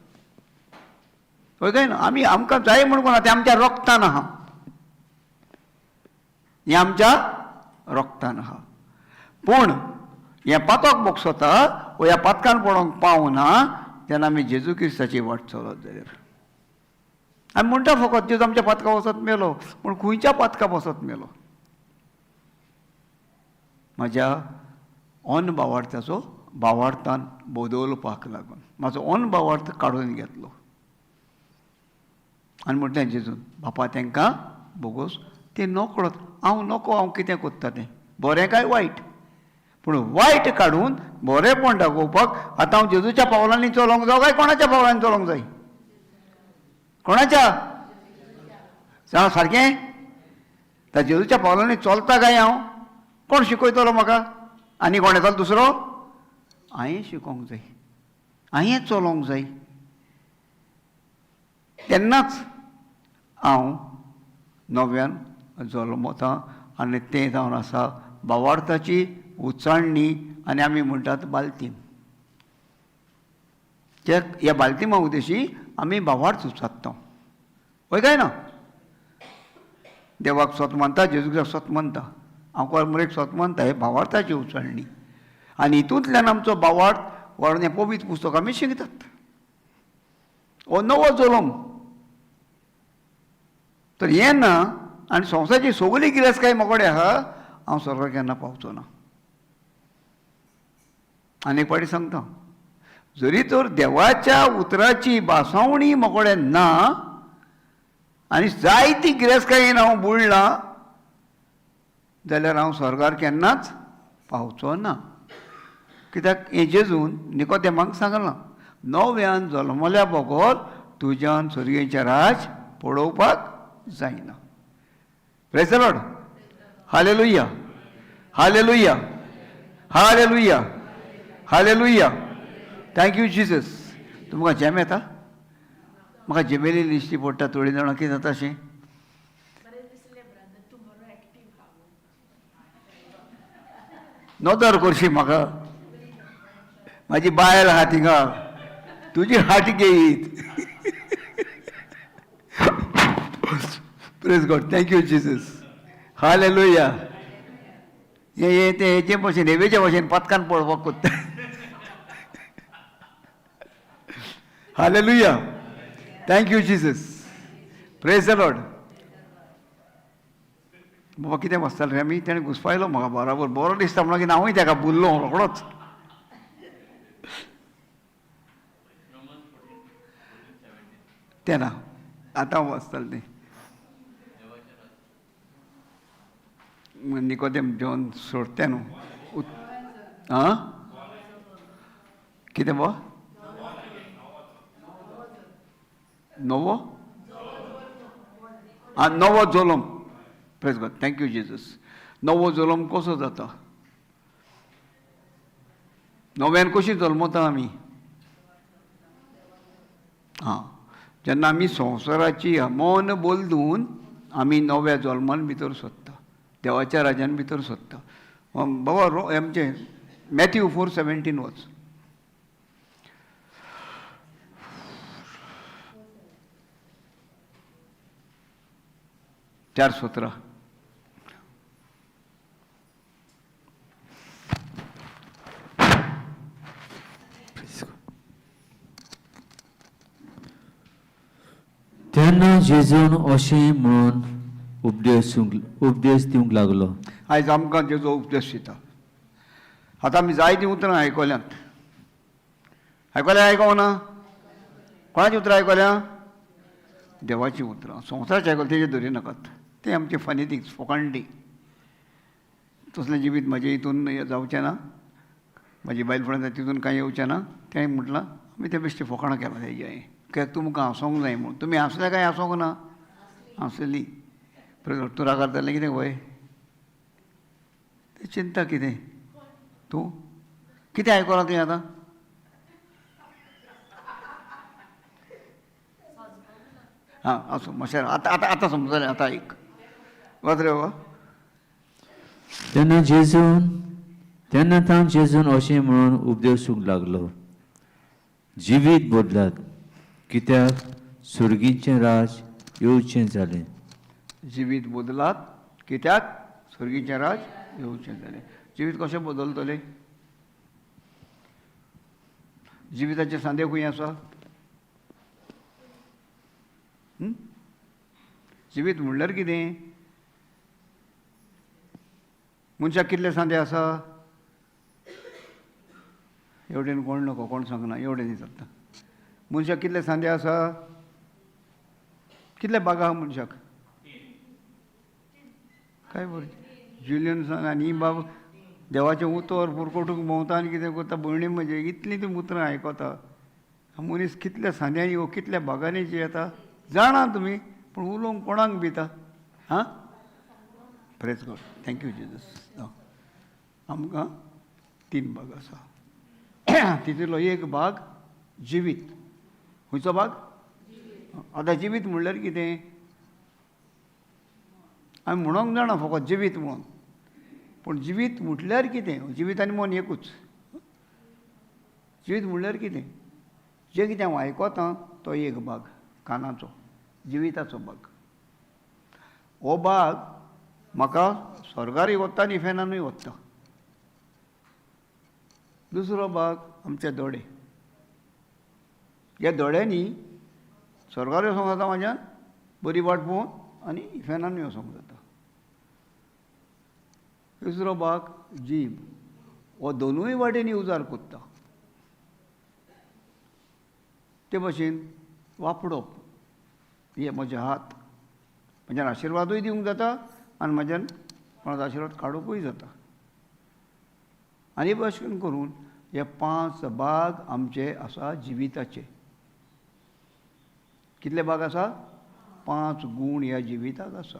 पळय काय ना, आमी आमकां जाय म्हूण कोणा, तें आमच्या रोगतान आहा. हें आमच्या रोगतान आहा. पूण हें पातक बोगसता वो ह्या पातकान पडोवंक पावना तेन्ना आमी जेजू क्रिस्ताची वाट चलत जाल्यार. आमी म्हणटा फकत जेजू आमच्या पातका वचत मेलो, पूण खंयच्या पातका वचत मेलो? म्हज्या अन्न भावार्थाचो भावार्थान बदलपाक लागून म्हाजो अन्न भावार्थ काडून घेतलो आनी म्हटलें जेजून बापा तांकां बोगोस तें नकळत हांव नको, हांव कितें कोत्ता तें बरें काय वायट, पूण वायट काडून बरेंपण दाखोवपाक आतां हांव जेजूच्या पावलांनी चलोंक जाय काय कोणाच्या पावलांनी चलोंक जाय? कोणाच्या? सांग सारकें? त्या जेजूच्या पावलांनी चलता काय हांव? कोण शिकयतलो म्हाका? आनी कोण येतलो दुसरो? हांवें शिकोवंक जाय, हांवें चलोवंक जाय. तेन्नाच हांव 9व्यान जल्मता आनी तें जावन आसा भावार्थाची उचाळणी आनी आमी म्हणटात बालतीम. ह्या बालतिमा उद्देशी आमी भावार्थ उचात्ता. पळय काय ना, देवाक स्वत मानता, जेजूक स्वत मानता, हांव कोरमरेक स्वत मानता. हे भावार्थाची उचाळणी आनी हितूंतल्यान आमचो भावार्थ व्हरून हें पवित्र पुस्तक आमी शिकतात. हो नवो जल्म तर हें ना आनी संवसाराची सगळी गिरेस्त काय मोकळे आहा, हांव स्वर्गाक केन्ना पावचो ना. आनीक पाटी सांगता, जरी तर देवाच्या उतराची बासावणी मोकळे ना आनी जायती गिरेस्तकायेन हांव बुडलां जाल्यार हांव स्वर्गार केन्नाच पावचो ना. कित्याक हें जेजून निकोदेमाक सांगलां, नव्यान जल्मल्या बगर तुज्यान स्वर्गीचें राज पळोवपाक जायना. Praise the Lord. हालेलुया, हालेलुया, हालेलुया, हालेलुया. Thank you Jesus. तुमकां जेम येता? म्हाका जेमेली लिस्टी पडटा थोडीं जाणां कितें जाता अशें. नोदर करशी म्हाका, म्हाजी बायल आहा थिंगा, तुजी हाट घेयत. Praise God. Thank you Jesus. Hallelujah. हे ते हेचे भशेन हेवेचे भशेन पथकान पळोवपाक कोत्ता. Hallelujah. Thank you Jesus. Praise the Lord. बाबा कितें बसताले रे आमी, तेणें घुसपायलो म्हाका बरोबर. बरो दिसता म्हणून की हांवूय ताका बुल्लो रोखडोच. तें ना, आतां बसतालें तें. निकोदेम जेवन सोडते न्हू. आं कितें बो नवो आं नवो जल्म. Praise God. Thank you Jesus. नवो जल्म कसो जाता? नव्यान कशी जल्मता आमी? हां, जेन्ना आमी संवसाराची मन बदलून आमी नव्या जल्मान भितर सोदता, देवाच्या राज्यान भितर सोदता. बाबा आमचें मॅथ्यू 4:17 वच. 4:17. तेन्ना जेजून अशें म्हणून उपदेश दिवंक लागलो. आयज आमकां जेजो उपदेश दिता. आतां आमी जायतीं उतरां आयकल्यांत. आयकोवं ना? कोणाचीं उतरां आयकल्या? देवाचीं उतरां. संवसाराचीं आयकल्या तेजेर धरी नाकात. तें आमचें फनेटिक्स, फोकाणटी. तसलें जिवीत म्हाजें हितून जावचें ना. म्हाजी बायल फुडें तितून कांय येवचें ना. तें म्हटलां आमी तें बेश्टें फकाणां केलां तेजें. कित्याक तुमकां हांसोंक जाय म्हूण. तुमी हांसल्या काय हांसोंक ना? हांसली. तूं रागारतलें कितें वय? तें चिंता कितें? तूं कितें आयकलां तें आतां? हां आसूं मातशें आतां आतां आतां समजलें. आतां आयक. वच रे बाबा. तेन्ना ताण जेजून अशें म्हणून उपदेश दिवंक लागलो. जिवीत बदलात, कित्याक स्वर्गीचें राज येवचें जालें. जिवीत बदलात, कित्याक स्वर्गीचें राज येवचें जालें. जिवीत कशें बदलतलें? जिविताचे सांदे खंय आसा? जिवीत म्हणल्यार कितें? मनशाक कितले सांदे आसा? एवढेन कोण नको, कोण सांगना. एवढें जाता. मनशाक कितले सांदे आसा? कितले बागा आहा मनशाक? काय बरें. जुलियन सांग आनी बाब देवाचें उतर पुरकोटूंक भोंवता आनी कितें करता. भयणी म्हणजे इतलीं ती उतरां आयकता. मनीस कितल्या सांद्यांनी वो कितल्या बागांनी जियेता जाणा तुमी, पूण उलोवंक कोणाक भिता. हां, प्रेज गॉड. Thank you Jesus. आमकां 3 भाग आसा. तितूंतलो एक भाग जिवीत. खंयचो भाग? आतां जिवीत म्हणल्यार कितें? आमी म्हणोंक जाणा फकत जिवीत म्हणून, पूण जिवीत म्हटल्यार कितें? जिवीत आनी मन एकूच. जिवीत म्हणल्यार कितें? जें कितें हांव आयकतां तो एक भाग कानाचो, जिविताचो भाग. हो भाग म्हाका स्वर्गारूय व्हरता आनी इफेनानूय व्हरता. दुसरो भाग आमचे दोळे. ह्या दोळ्यांनी स्वर्गारूय वचोंक जाता म्हाज्यान, बरी वाट पळोवन, आनी इफेनानूय वचोंक जाता. तिसरो भाग जीब. हो दोनूय वाटेनी उजार कोत्ता. ते भाशेन वापरप हे म्हजे हात म्हज्यान आशिर्वादूय दिवंक जाता आनी म्हज्यान कोणाचो आशिर्वाद काडूंकूय जाता. आनी भाशेन करून हे 5 भाग आमचे आसा जिविताचे. कितले भाग आसा? 5 गूण ह्या जिविताक आसा.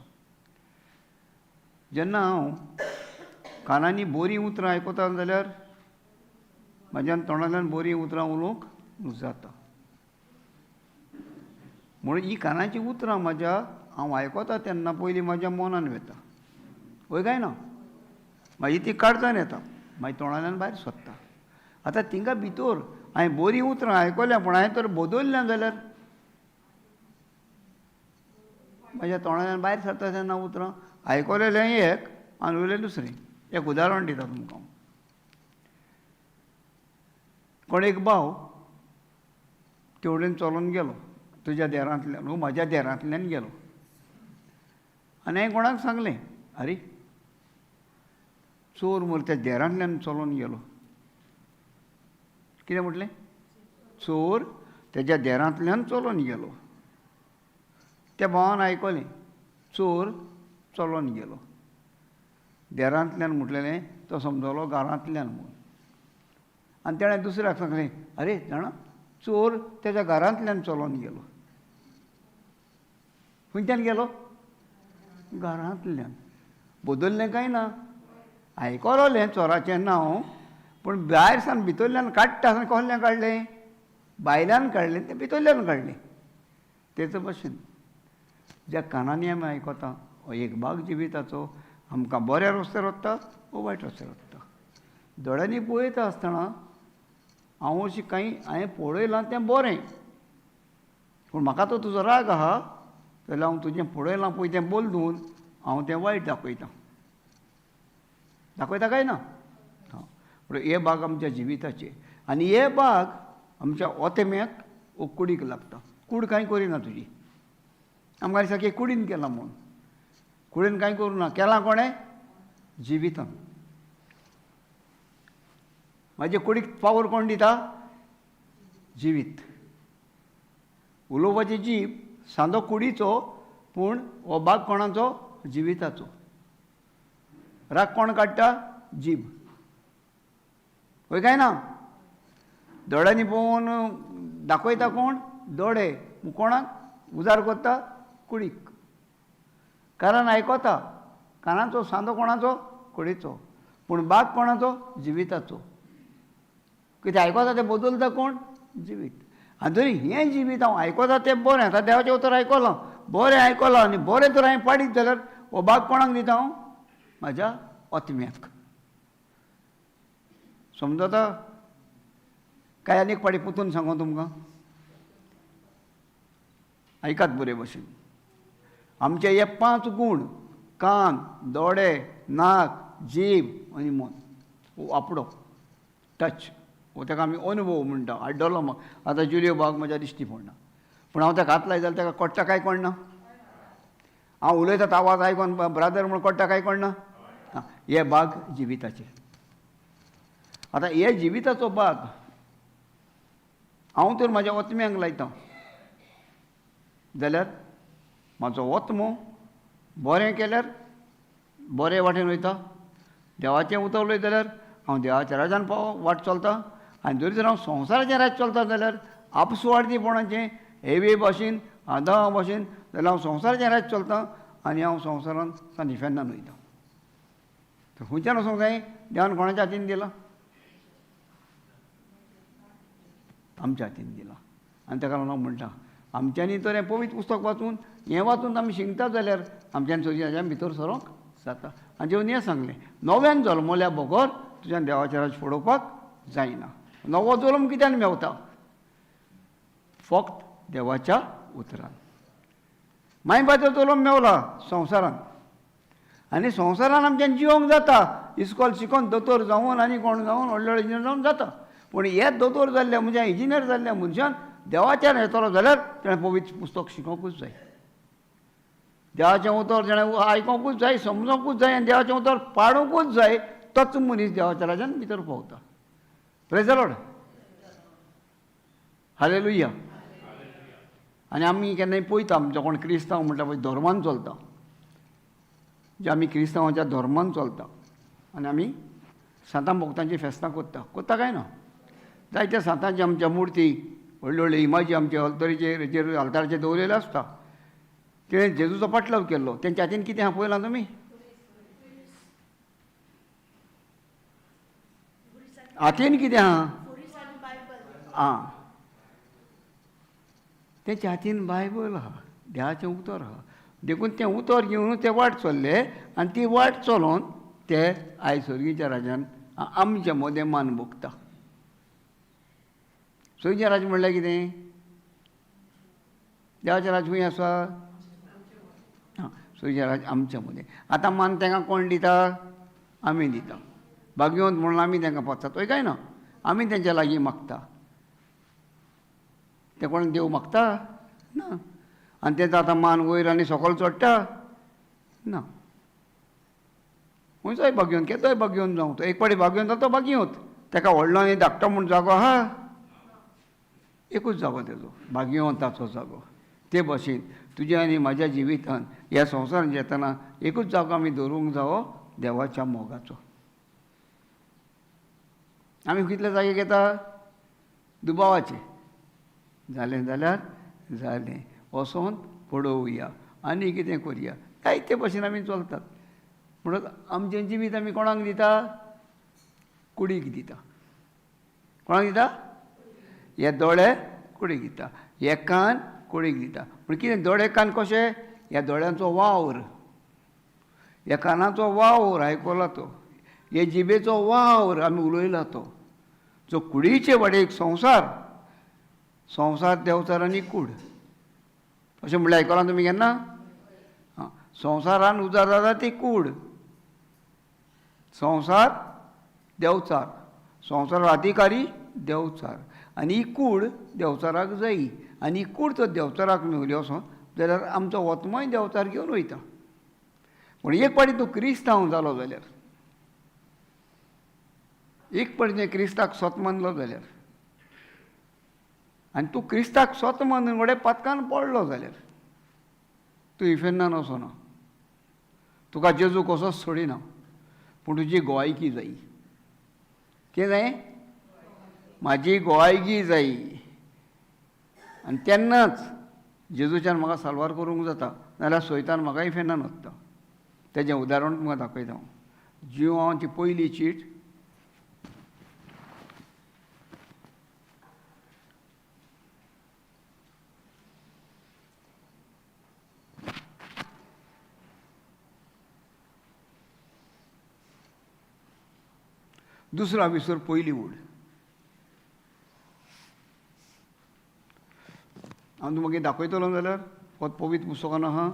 जेन्ना हांव कानांनी बरीं उतरां आयकता जाल्यार म्हज्यान तोंडांतल्यान बरीं उतरां उलोवंक जाता. म्हणून ही कानाची उतरां हांव आयकता तेन्ना पयलीं म्हज्या मनान वेता. वय काय ना? मागीर ती काडचान येता, मागीर तोंडांतल्यान भायर सरता. आतां तिंगा भितर हांवें बरीं उतरां आयकल्या पूण हांवें तर बदलल्या जाल्यार म्हज्या तोंडांतल्यान भायर सरता तेन्ना उतरां आयकलेलें एक आनी उलयलें दुसरें. एक उदाहरण दिता तुमकां. कोण एक भाव तेवडेन चलोन गेलो तुज्या देरांतल्यान म्हज्या देरांतल्यान गेलो आनी हांवें कोणाक सांगलें, आरे चोर मरे त्या देरांतल्यान चलोन गेलो. कितें म्हटलें? चोर तेज्या देरांतल्यान चलोन गेलो. त्या भावान आयकलें चोर चलोन गेलो. देरांतल्यान म्हटलेलें तो समजलो घरांतल्यान म्हूण. आनी तेणें दुसऱ्याक सांगलें, आरे जाणा चोर तेज्या घरांतल्यान चलोन गेलो. खंयच्यान गेलो? घरांतल्यान. बदललें काय ना. आयकलोलें चोराचें नांव पूण भायर सावन भितरल्यान काडटा आसतना कसल्यान काडलें? भायल्यान काडलें तें भितरल्यान काडलें. तेच भाशेन ज्या कानांनी आमी आयकता हो एक भाग जिविताचो आमकां बऱ्या रस्त्यार व्हरता वो वायट रस्त्यार व्हरता. दोळ्यांनी पळयता आसतना हांव अशीं हांवें पळयलां तें बरें पूण म्हाका तो तुजो राग आहा जाल्यार हांव तुजें पळयलां पळय तें बदलून हांव तें वायट दाखयतां. दाखयता काय ना? म्हणून हे भाग आमच्या जिविताचे. आनी हे भाग आमच्या ओतेम्याक वो कुडीक लागता. कूड कांय करिना तुजी. आमकां दिसता की कुडीन केलां म्हूण. कुडीन कांय करूं ना. केलां कोणें? जिवितान. म्हाजे कुडीक पावर कोण दिता? जिवीत. उलोवपाची जीब सांदो कुडीचो पूण हो भाग कोणाचो? जिविताचो. राग कोण काडटा? जीब. वय काय ना? दोळ्यांनी पळोवन दाखयता कोण? दोळे. कोणाक उजार करता? कुडीक. कारण आयकता. कानाचो सांदो कोणाचो? कुडीचो. पूण भाग कोणाचो? जिविताचो. कितें आयकता तें बदलता कोण? जिवीत. आनी जरी हें जिवीत हांव आयकता तें बरें. आतां देवाचें उतर आयकलां, बरें आयकलां आनी बरें तर हांवें पाडीत जाल्यार हो भाग कोणाक दिता हांव? म्हाज्या ओतम्याक. समजता? काय आनीक पाडी पुतून सांगू तुमकां? आयकात बरे भशेन. आमचे हे 5 गूण कान, दोळे, नाक, जीब आनी मन वापरप. टच हो ताका आमी अनुभव म्हणटा. आड्डलो आतां जुलियो भाग म्हज्या दिश्टी पडना पूण हांव ताका हात लायत जाल्यार ताका कोट्टा काय कळना. हांव उलयता तो आवाज आयकून ब्रादर म्हूण कोट्टा काय कळना. हे भाग जिविताचे. आतां हे जिविताचो भाग हांव तर म्हाज्या ओतम्यांक लायतां जाल्यार म्हाजो ओतमो बरें केल्यार बरे वाटेन वयता. देवाचें उतरलय जाल्यार हांव देवाच्या राजान वाट चलतां. आनी जरी तर हांव संवसाराचें राज चलता जाल्यार आपसुवार्थीपणाचें हेवे भाशेन आदां भाशेन जाल्यार हांव संवसाराचें राज चलतां आनी हांव संवसारान सानिफेन्नान वयतां. तर खंयच्यान वचोंक जाय? देवान कोणाच्या हातीन दिला? आमच्या हातीन दिला. आनी ताका लागून हांव म्हणटा आमच्यांनी तर हें पवित्र पुस्तक वाचून हें वाचून आमी शिंगता जाल्यार आमच्यान हाज्या भितर सरोंक जाता. आनी जेवन हें सांगलें नव्यान जल्मल्या बगर तुज्यान देवाचें राज पळोवपाक जायना. नवो जल्म कित्यान मेवता? फक्त देवाच्या उतरान. मायबाचो जल्म मेवला संवसारान आनी संवसारान आमच्यान जिवंक जाता. इस्कॉल शिकोवन दोतोर जावन आनी कोण जावन व्हडले व्हडले इंजिनियर जावन जाता. पूण हे दोतोर जाल्ल्या म्हणजे इंजिनियर जाल्ल्या मनशान देवाच्यान येतलो जाल्यार ताणें पवित्र पुस्तक शिकोवंकूच जाय. देवाचें उतर ताणें आयकोंकूच जाय, समजोंकूच जाय आनी देवाचें उतर पाडूंकूच जाय. तोच मनीस देवाच्या राज्यान भितर पावता. Praise the Lord. हालेलुया. आनी आमी केन्नाय पळयता आमचे कोण क्रिस्तांव म्हणटा पळय धर्मान चलता, जे आमी क्रिस्तांवांच्या धर्मान चलता आनी आमी सांतां भक्तांची फेस्तां कोत्ता काय ना. जायत्या सांतांची आमच्या मुर्ती व्हडल्यो व्हडल्यो इमाजी आमच्या अल्तरीचेर हेचेर आल्ताराचेर दवरलेल्यो आसता. तेणें जेजूचो पाटलाव केल्लो. तेंच्या हातीन कितें आहा पळयलां तुमी? हातीन कितें आहा? आं, तेंच्या हातीन बायबल आहा, देवाचें उतर आहा. देखून तें उतर घेवन ते वाट चल्ले आनी ती वाट चलोवन ते आयज सर्गीच्या राज्यान आमचे मदें मान भोगता. सर्गीचें राज्य म्हणल्यार कितें? देवाचें राज्य खंय आसा? हां, सर्गीचें राज्य आमच्या मदें. आतां मान तांकां कोण दिता? आमी दिता. भाग्यवंत म्हणून आमी तांकां पचतात पळय काय ना. आमी तेंच्या लागीं मागता. ते कोण देव मागता ना. आनी तेचो आतां मान वयर आनी सकयल चडटा ना. खंयचोय भाग्यवंत, केदोय भाग्यवंत जावं तो, एक पाटी भाग्यवंत जाता तो भाग्यवंत. ताका व्हडलो आनी धाकटो म्हूण जागो आहा? एकूच जागो तेजो, भाग्यवंताचो जागो. ते भाशेन तुज्या आनी म्हाज्या जिवितान ह्या संवसारान जेतना एकूच जागो आमी दवरूंक जावो देवाच्या मोगाचो. आमी कितले जागे घेता? दुबावाचे. जालें जाल्यार जालें, वचोन पडोवया आनी कितें करया, जायते भाशेन आमी चलतात. म्हणून आमचें जिवीत आमी कोणाक दिता? कुडीक दिता. कोणाक दिता? हे दोळे कुडीक दिता, हे कान कुडीक दिता. पूण कितें दोळे कान कशे? ह्या दोळ्यांचो वावर, ह्या कानाचो वावर आयकला तो, हे जिबेचो वावर आमी उलयला तो. जो कुडीचे वाडेक संवसार, संवसार देंवचार आनी कूड अशें म्हणल्यार आयकलां तुमी केन्ना? हां, संवसारान उजार जाता ती कूड. संवसार देंवचार, संवसार अधिकारी देंवचार, आनी ही कूड देंवचाराक जायी. आनी ही कूड जर देंवचाराक मेवली वचोन जाल्यार आमचो वतमय देंवचार घेवन वयता. पूण एक पाटी तूं क्रिस्तांव जालो जाल्यार, एक पाटी क्रिस्ताक स्वत मानलो जाल्यार, आनी तूं क्रिस्ताक स्वत मानून वडे पथकान पडलो जाल्यार तूं इफेन्नान वचना. तुका जेजू कसोच सोडिना, पूण तुजी गोवायकी जायी. कितें जाय? म्हाजी गोवायकी जायी. आनी तेन्नाच जेजूच्यान म्हाका साल्वार करूंक जाता, नाल्यार सैतान म्हाका इफेन्नान वता. तेजें उदाहरण तुमकां दाखयता हांव. जिवांची पयली चीट दुसरा विसर पयली ओड. हांव तुमकां दाखयतलो जाल्यार फकत पवित्र पुस्तकान आहा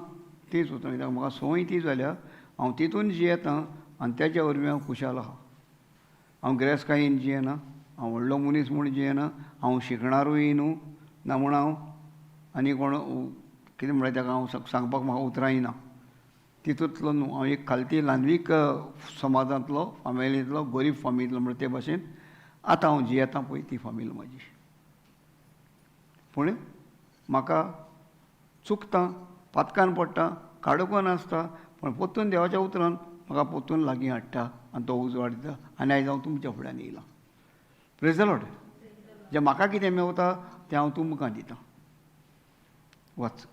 तीच वता. म्हाका संवय ती जाल्या हांव तितून जियेतां आनी तेच्या वरवीं हांव खुशाल आहा. हांव गिरेस्तकायेन जियेना, हांव व्हडलो मनीस म्हूण जियेना, हांव शिकणारूय न्हू ना म्हूण हांव आनी कोण कितें म्हणटा ताका हांव सांगपाक म्हाका उतरां येना. तितूंतलो न्हू, हांव एक खालती ल्हानवीक समाजांतलो, फामिलींतलो, गरीब फामिलींतलो म्हणटा ते भाशेन आतां हांव जियेतां पळय ती फामील म्हाजी. पूण म्हाका चुकता, पातकान पडटा, काडोकून आसता, पूण पोत्तून देवाच्या उतरान म्हाका पोत्तून लागीं हाडटा आनी तो उजवाड दिता. आनी आयज हांव तुमच्या फुड्यान येयलां. Praise the Lord. जें म्हाका कितें मेवता तें हांव तुमकां दितां. वच.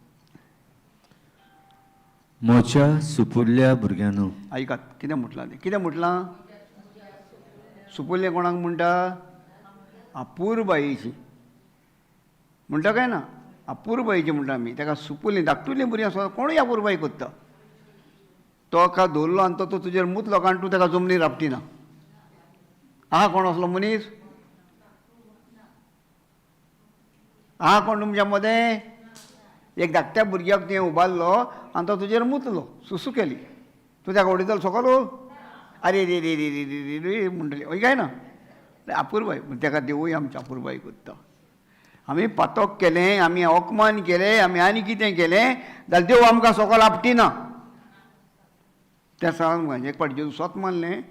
म्हज्या सुपुरल्या भुरग्यांनो, आयकात कितें म्हटलां तें. कितें म्हटलां? सुपुल्लें कोणाक म्हणटा? अपूरबायेची म्हणटा काय ना? अपूरबायेची म्हणटा आमी ताका. सुपुल्लीं धाकटुलीं भुरगीं आसा कोणूय अपूरबाई कोत्ता. तो का दवरलो आनी तो तुजेर मुतलो कारण तूं ताका जमनीर आपटिना. आहा कोण असलो मनीस? आहा कोण तुमच्या मदें? एक धाकट्या भुरग्याक तुवें उबारलो आनी तो तुजेर मुतलो, सुसू केली, तूं ताका उडयतलो सकलो? आरे रे रे रे रे रे रे म्हणटली वय काय ना? अपूरबाय. ताका देवूय आमच्या अपूरबाय कोत्ता. आमी पातक केलें, आमी अवमान केलें, आमी आनी कितें केलें जाल्यार देव आमकां सकयल आपटिना. तें सांग. एक पाटी जेजू स्वत मानलें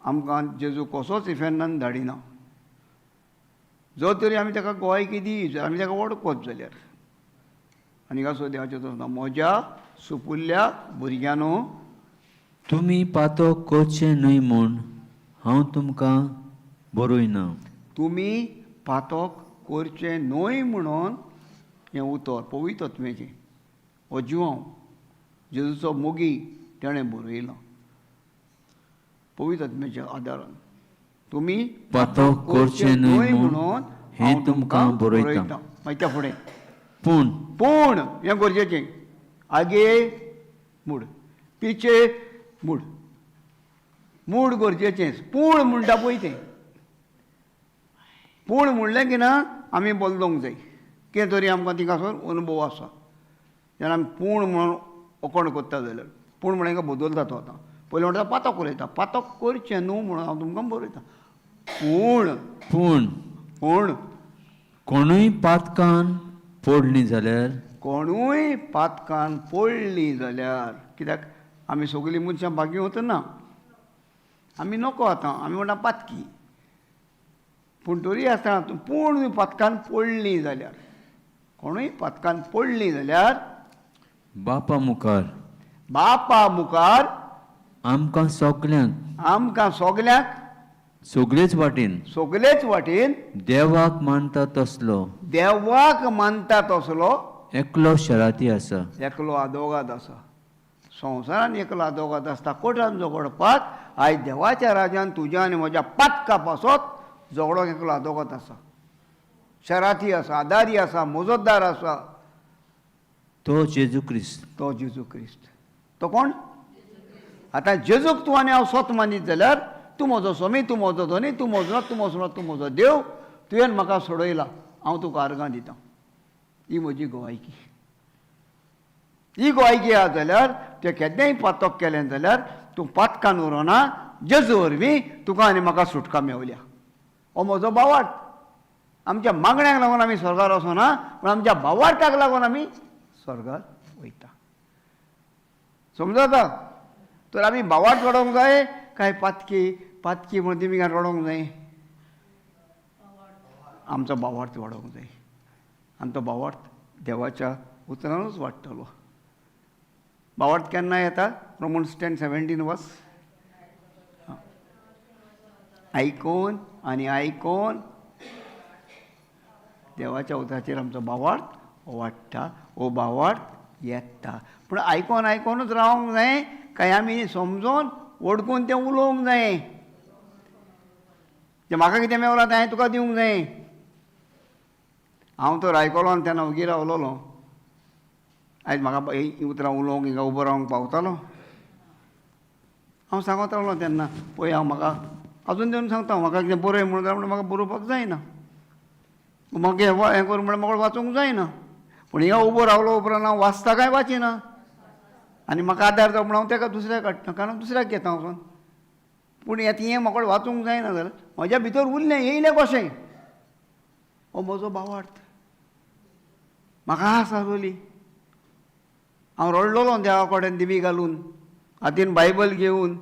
आमकां जेजू कसोच इफेन्नान धाडिना. जो तरी आमी ताका गोंयकी दी आमी ताका वळखोत जाल्यार. आनी असो देवाचो सांगता म्हज्या सुपुल्ल्या भुरग्यानो तुमी पातक करचें न्हय म्हूण हांव तुमकां बरयना. तुमी पातक करचें न्हय म्हणून हें उतर पवित्र आत्म्याचें हो जिवांव जेजूचो मोगी तेणें बरयला पवित्र आत्म्याच्या आदारान. तुमी पातक करचें न्हय म्हणून हें हांव तुमकां बरयता. मागीर त्या फुडें पूण पूण हें गरजेचें. आगे मूड पिचे मूड मूड गरजेचें. पूण म्हणटा पळय तें पूण म्हणलें की ना आमी बदलूंक जाय. कितें तरी आमकां तिकासोर अनुभव आसा जेन्ना आमी पूण म्हणून अकोण करता जाल्यार पूण म्हणून हांकां बदलता तो आतां. पयलीं म्हणटा पातक उलयता पातक करचें न्हू म्हणून हांव तुमकां बरयता. पूण पूण पूण कोणूय पातकान पडली जाल्यार कोणूय पातकान पडली जाल्यार कित्याक आमी सगळीं मनशां बागी वतना आमी नको आतां आमी म्हणटा पातकी. पूण तरी आसतना पूण पातकान पडली जाल्यार कोणूय पातकान पडली जाल्यार बापा मुखार बापा मुखार आमकां सगल्यांक सगळेच वाटेन देवाक मानता तसलो देवाक मानता तसलो एकलो शराती आसा. एकलो आदवोगाद आसा. संवसारान एकलो आदवोगाद आसता कोर्टान झगडपाक. आयज देवाच्या राज्यान तुज्या आनी म्हज्या पातका पासत झगडोंक एकलो आदवोगाद आसा. शराती आसा आदारी आसा मोजतदार आसा. तो जेजू क्रिस्त. तो जेजू क्रिस्त. तो कोण? आतां जेजूक तूं आनी हांव स्वत मानीत जाल्यार तूं म्हजो स्वामी तूं म्हजो धनी तूं म्हजो तूं म्हजो देव तुवें म्हाका सोडयला हांव तुका अर्गां दितां. ही म्हजी गोवायकी. ही गोवायकी आहा जाल्यार तुवें केन्नाय पातक केलें जाल्यार तूं पातकान उरोना. जेजू वरवीं तुका आनी म्हाका सुटका मेवल्या. हो म्हजो भावार्थ. आमच्या मागण्यांक लागून आमी स्वर्गार वचना पूण आमच्या भावार्थाक लागून आमी स्वर्गार वयता. समजता? तर आमी भावार्थ वाडोवंक जाय काय पातकी म्हणून तिमी रडोंक जाय? आमचो भावार्थ वाडोवंक जाय. आमचो भावार्थ देवाच्या उतरानूच वाडटलो. भावार्थ केन्ना येता? रोमन्स 10:17 वाच. आयकोन आनी आयकोन देवाच्या उतराचेर आमचो भावार्थ वाडटा. हो भावार्थ येता. पूण आयकोनूच रावंक जाय काय आमी समजोन ओडकून तें उलोवंक जाय? जें म्हाका कितें मेवलां तें हांवें तुका दिवंक जाय. हांव तर आयकलो आनी तेन्ना ओगी रावलोलो. आयज म्हाका ही उतरां उलोवंक हिंगा उबो रावंक पावतालो. हांव सांगत रावलो तेन्ना पळय हांव म्हाका आजून देवन सांगता म्हाका कितें बरय म्हणून जाय म्हणून म्हाका बरोवपाक जायना. म्हाका हें कर म्हणल्यार म्हाका वाचूंक जायना. पूण हिंगा उबो रावलो उपरांत हांव वाचता काय वाचिना. आनी म्हाका आदार जावं म्हणून हांव ताका दुसऱ्याक हाडटा कारण दुसऱ्याक घेता वचोन. पूण हें म्हाका वाचूंक जायना जाल्यार म्हज्या भितर उरलें येयलें कशें? हो म्हजो भावार्थ. म्हाका आस आसलोली. हांव रडलोलो देवा कडेन दिमी घालून हातीन बायबल घेवन.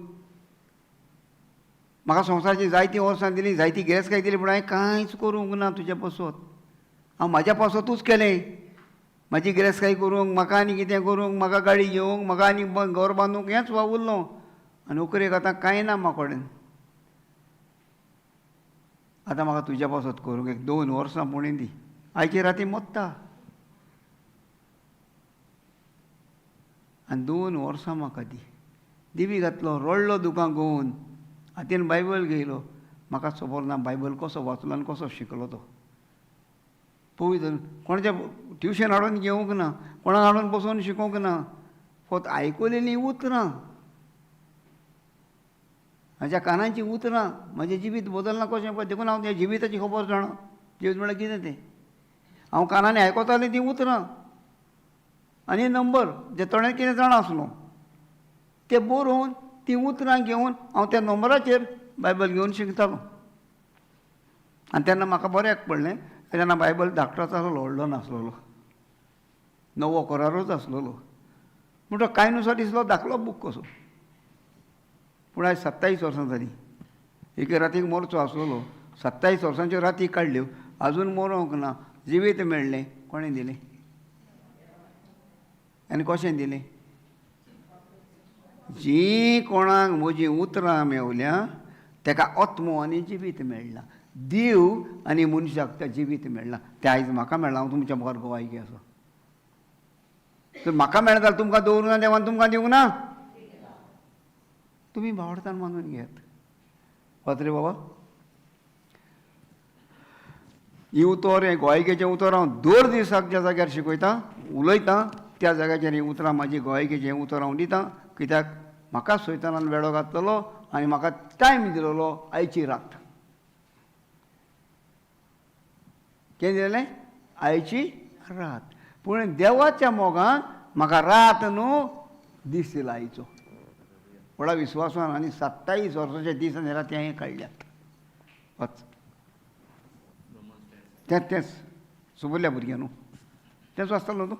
म्हाका संवसाराची जायतीं वर्सां दिलीं जायती गिरेस्तकाय दिली पूण हांवें कांयच करूंक ना तुज्या पासत. हांव म्हाज्या पासतूच केलें. म्हाजी गिरेस्तकाय करूंक म्हाका आनी कितें करूंक म्हाका गाडी घेवंक म्हाका आनी घर बांदूंक हेंच वावुरलो. आनी उकरेक आतां कांय ना म्हाका कडेन. आतां म्हाका तुज्या पासत करूंक 1-2 वर्सां पुणी दी. आयची राती मोत्ता. आनी 2 वर्सां म्हाका दी. दिवी घातलो रडलो दुकां घेवन हातीन बायबल घेयलो. म्हाका खबर ना बायबल कसो वाचलो आनी कसो शिकलो तो. पळय कोणाचें ट्युशन हाडून घेवंक ना कोणाक हाडून बसोवन शिकोवंक ना. फकत आयकलेलीं उतरां म्हाज्या कानाची उतरां म्हाजें जिवीत बदलना कशें पळय देखून हांव त्या जिविताची खबर जाणा. जिवीत म्हळ्यार कितें तें हांव कानांनी आयकतालीं तीं उतरां आनी नंबर जे तोणें कितें जाणा आसलो तें बरोवन तीं उतरां घेवन हांव त्या नंबराचेर बायबल घेवन शिकतालो. आनी तेन्ना म्हाका बऱ्याक पडलें तेन्ना बायबल धाकटोच आसलो व्हडलो नासलोलो. 9 कोरारूच आसलोलो. पूण तो कांय नुसो दिसलो धाकलो बूक कसो. पूण आयज 27 वर्सां जालीं एक रातीक मोरचो आसलो 27 वर्सांच्यो राती काडल्यो अजून मोरोंक ना जिवीत मेळ्ळें कोणें दिलें आनी कशें दिलें जी कोणाक म्हजीं उतरां मेवल्या ताका आत्मो आनी जिवीत मेळ्ळां देव आनी मनशाक त्या जिवीत मेळ्ळां तें आयज म्हाका मेळ्ळां हांव तुमच्या मुखार गोवायकी आसा तर म्हाका मेळ्ळा जाल्यार तुमकां दवरूंक ना देवान तुमकां दिवंक ना तुमी भावडतान मानून घेयात पात्रे बाबा ही उतर हें गोंयकेचें उतर हांव दर दिसाक ज्या जाग्यार शिकयतां उलयतां त्या जाग्याचेर ही उतरां म्हाजी गोंयकेचें उतर हांव दितां कित्याक म्हाका सैतानान वेडो घातलेलो आनी म्हाका टायम दिलेलो आयची रात कितें दिलें आयची रात पूण देवाच्या मोगान म्हाका रात न्हू दीस दिला आयचो व्हडा विस्वासान आनी 27 वर्साचे दीस आनी राती हांवें काडल्यात वच तेंच सुबुरल्या भुरग्यां न्हू तेंच वाचतलो न्हू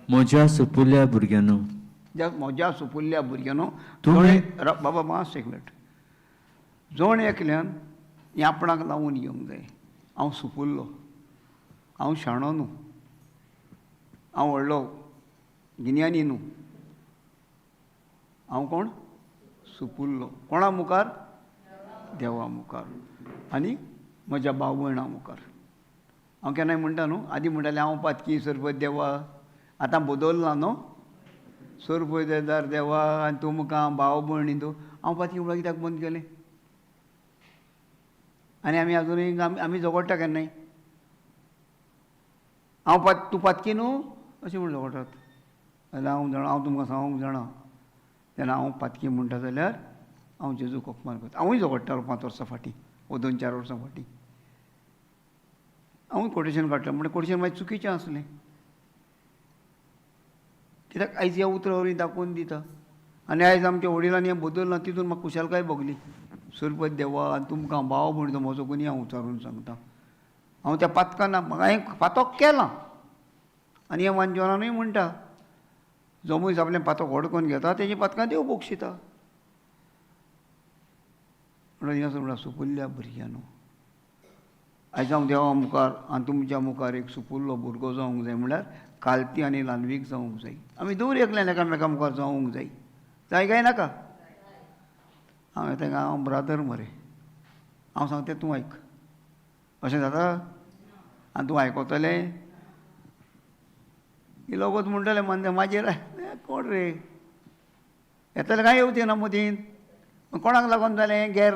म्हज्या सुपुल्या भुरग्यानो म्हज्या सुपुल्ल्या भुरग्यानो तुमी- बाबा मातसो एक मिनट जोण एकल्यान हें आपणाक लावून घेवंक जाय हांव सुपुल्लो हांव शाणो न्हू हांव व्हडलो गिन्यानी न्हू हांव कोण सुपुल्लो कोणा मुखार देवा मुखार आनी म्हज्या भाव भयणां मुखार हांव केन्नाय म्हणटा न्हू आदीं म्हणटालें हांव पातकी सरपत देवा आतां बदलला न्हू सरपयतेदार देवा आनी तुमकां भाव भयणी तूं हांव पातकी म्हणून कित्याक बंद केलें आनी आमी आजुनूय आमी झगडटा केन्नाय तूं पातकी न्हू अशें म्हूण झगडटात जाल्यार हांव तुमकां सांगूंक जाणा तेन्ना हांव पातकी म्हणटा जाल्यार हांव जेजूक अपमान करता हांवूय झगडटालो 5 वर्सां फाटीं वो 2-4 वर्सां फाटीं हांवूय कोटेशन काडटा म्हणजे कोटेशन मागीर चुकीचें आसलें कित्याक आयज ह्या उतरावरी दाखोवन दिता आनी आयज आमच्या वडिलांनी हें बदलना तितून म्हाका खुशालकाय भोगली सरपत देवा आनी तुमकां भाव भयणीचो म्हजो कोणी हांव उचारून सांगता हांव त्या पातकान म्हाका हांवें पातक केलां आनी हें वांजोनानूय म्हणटा जो मनीस आपलें पातक व्हड करून घेता तेजी पातकां देव बक्षिता म्हणून हिंगासर म्हणटा सुपुल्ल्या भुरग्यानो आयज हांव देवा मुखार आनी तुमच्या मुखार एक सुपुल्लो भुरगो जावंक जाय म्हणल्यार कालती आनी ल्हानवीक जावंक जाय आमी दोर एकल्यान एकामेका मुखार जावंक जाय काय नाका हांवें ताका हांव ब्रादर मरे हांव सांगता तूं आयक अशें जाता आनी तूं आयकतलें ही लोगोत म्हणटलें म्हणजे म्हाजेर कोण रे येतलें काय येवचें ना मदीं कोणाक लागून जालें गैर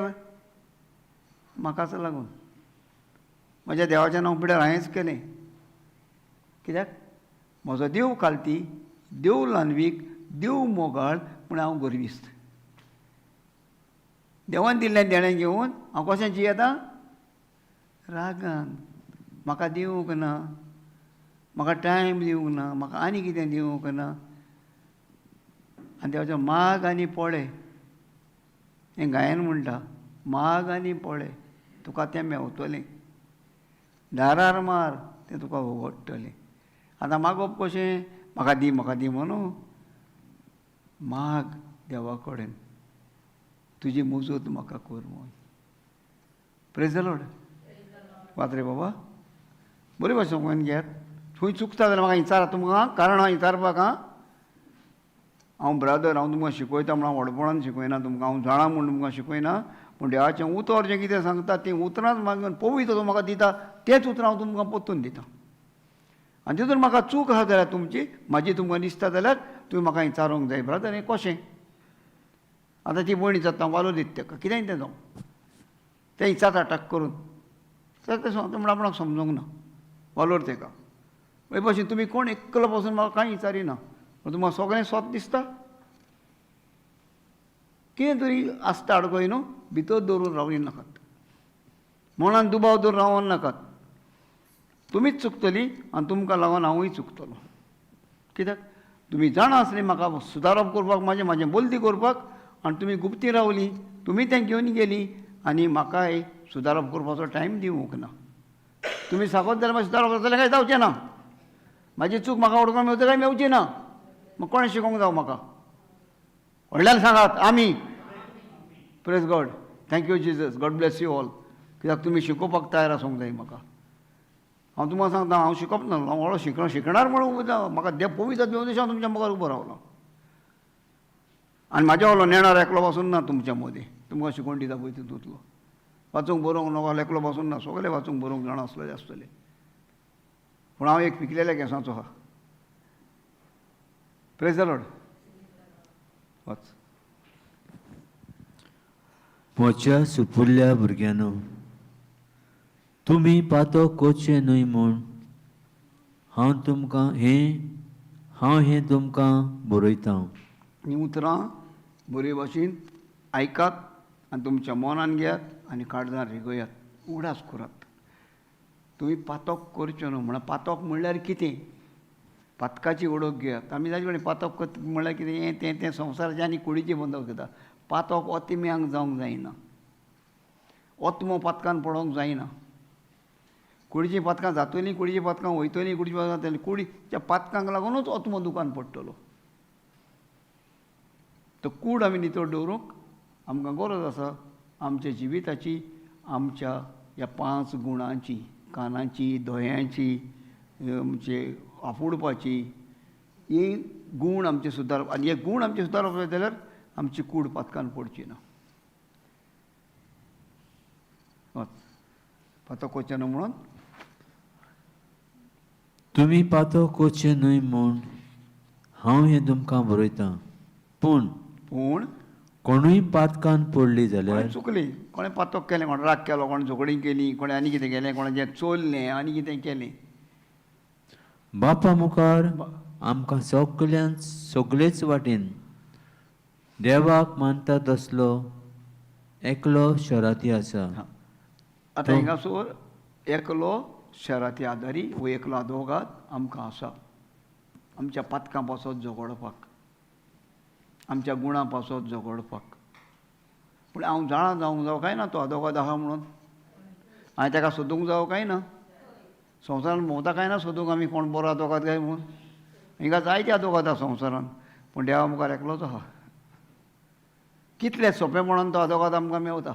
म्हाकाच लागून म्हज्या देवाच्या नांव पिड्यार हांवेंच केलें कित्याक म्हजो देव कालती देव ल्हानवीक देव मोगाळ म्हूण हांव गर्विस्त देवान दिल्लें देणें घेवन हांव कशें जियेतां रागान म्हाका दिवंक ना म्हाका टायम दिवंक ना म्हाका आनी कितें दिवंक ना आनी देवाचो माग आनी पळय हें गायन म्हणटा माग आनी पळय तुका तें मेवतलें दारार मार तें तुका वगडटलें आतां मागप कशें म्हाका दी म्हणून माग देवा कडेन तुजी मुजत म्हाका कर म्हूण प्रेज द लॉर्ड पात्रे बाबा बरे भाशेन समजून घेयात खंय चुकता जाल्यार म्हाका विचारा तुमकां कारण हांव विचारपाक हांव ब्रादर हांव तुमकां शिकयता म्हण हांव व्हडपणान शिकयना तुमकां हांव जाणा म्हूण तुमकां शिकयना पूण देवाचें उतर जें कितें सांगता तें उतरांच मागून पवित्र जो म्हाका दिता तेंच उतरां हांव तुमकां पोत्तून दितां आनी तितून म्हाका चूक आसा जाल्यार तुमची म्हाजी तुमकां दिसता जाल्यार तुवें म्हाका विचारूंक जाय ब्रादर हें कशें आतां ती भयणी जाता वालो दीत ताका कितेंय तें जावं तें विचारता टक करून तर तें सांगता म्हण आपणाक समजूंक ना वालोर ताका हे भशेन तुमी कोण एकलो पासून म्हाका कांय विचारिना तुमकां सगळें स्वत दिसता कितें तरी आसता आडकोय न्हू भितर दवरून रावली नाकात मनान दुबाव दवरून रावोन नाकात तुमीच चुकतलीं आनी तुमकां लागून हांवूय चुकतलो कित्याक तुमी जाणा आसलीं म्हाका सुदारप करपाक म्हाजें बोलती करपाक आनी तुमी गुप्ती रावलीं तुमी तें घेवन गेलीं आनी म्हाकाय सुदारप करपाचो टायम दिवंक ना तुमी सांगत जाल्यार म्हाका सुदारप जाल्यार कांय जावचें ना म्हाजी चूक म्हाका ओळखूंक मेवता काय मेवची ना मग कोणें शिकोवंक जावं म्हाका व्हडल्यान सांगात आमी praise God. Thank you Jesus. God bless you all. कित्याक तुमी शिकोवपाक तयार आसूंक जाय म्हाका. हांव तुमकां सांगता, हांव शिकप ना, हांव व्हडलो शिकणार म्हणून म्हाका देव पवित्र देवदेश हांव तुमच्या मुखार उबो रावलो. आनी म्हाज्या व्हडलो नेणार एकलो पासून ना तुमच्या मदीं. तुमकां शिकोवन दिता पळय तितूंतलो. वाचूंक बरोवंक नोको एकलो पासून ना, सगळे वाचूंक बरोवंक जाणा आसलेले आसतले. पूण हांव एक पिकलेल्या केंसाचो आहा. Praise the Lord. वाच. म्हज्या सुपुल्ल्या भुरग्यांनो, तुमी पातो कोचचे न्हय म्हूण हांव हें तुमकां बरयतां. हीं उतरां बरे भाशेन आयकात आनी तुमच्या मनान घेयात आनी काळजान रिगयात. उगडास करात. तुमी पातोक करच्यो न्हू. म्हणल्यार पातोक म्हणल्यार कितें? पातकाची ओळख घेयात. आमी ताजे कडेन पातोक म्हणल्यार कितें? तें संवसाराचें आनी कुडीचें बंदक घेता. पातोक ओतिम्यांक जावंक जायना. ओतमो पातकान पडोवंक जायना. कुडीचीं पातकां जातलीं, कुडीचीं पातकां वयतलीं, कुडीचीं पातकां जातलीं. कुडीच्या पातकांक लागूनच ओतमो दुकान पडटलो. तो कूड आमी नितळ दवरूंक आमकां गरज आसा. आमच्या जिविताची, आमच्या ह्या 5 गुणांची, कानाची, दोळ्यांची, आमचे आपुडपाची, ही गूण आमचे सुदारप. आनी हे गूण आमचे सुदारप जाय जाल्यार आमची कूड पातकान पडची ना. पातो कोचें न्हू म्हणून तुमी पातो कोचचे न्हय म्हूण हांव हें तुमकां बरयतां. पूण कोणूय पातकान पडली जाल्यार कोणें चुकली, कोणें पातोक केलें, कोणें राग केलो, कोणें झगडीं केली, कोणें आनी कितें केलें, कोणाचें चोरलें, आनी कितें केलें, बापा मुखार आमकां सगळेच वाटेन देवाक मानता तसलो एकलो शराती आसा. आतां हिंगासोर एकलो शराती आदारी वो एकलो आदवोगाद आमकां आसा. आमच्या पातकां पासत झगडपाक, आमच्या गुणां पासत झगडपाक. पूण हांव जाणा जावंक काय ना तो आदवोगाद आहा म्हणून. हांवें ताका सोदूंक जावो काय ना. संवसारान भोंवता काय ना सोदूंक आमी कोण बरो आदवोगाद काय म्हणून. हिंगा जायते आदवोगाद आहा संवसारान, पूण देवा मुखार एकलोच आहा. कितले सोंपेपणान तो आदवोगाद आमकां मेवता.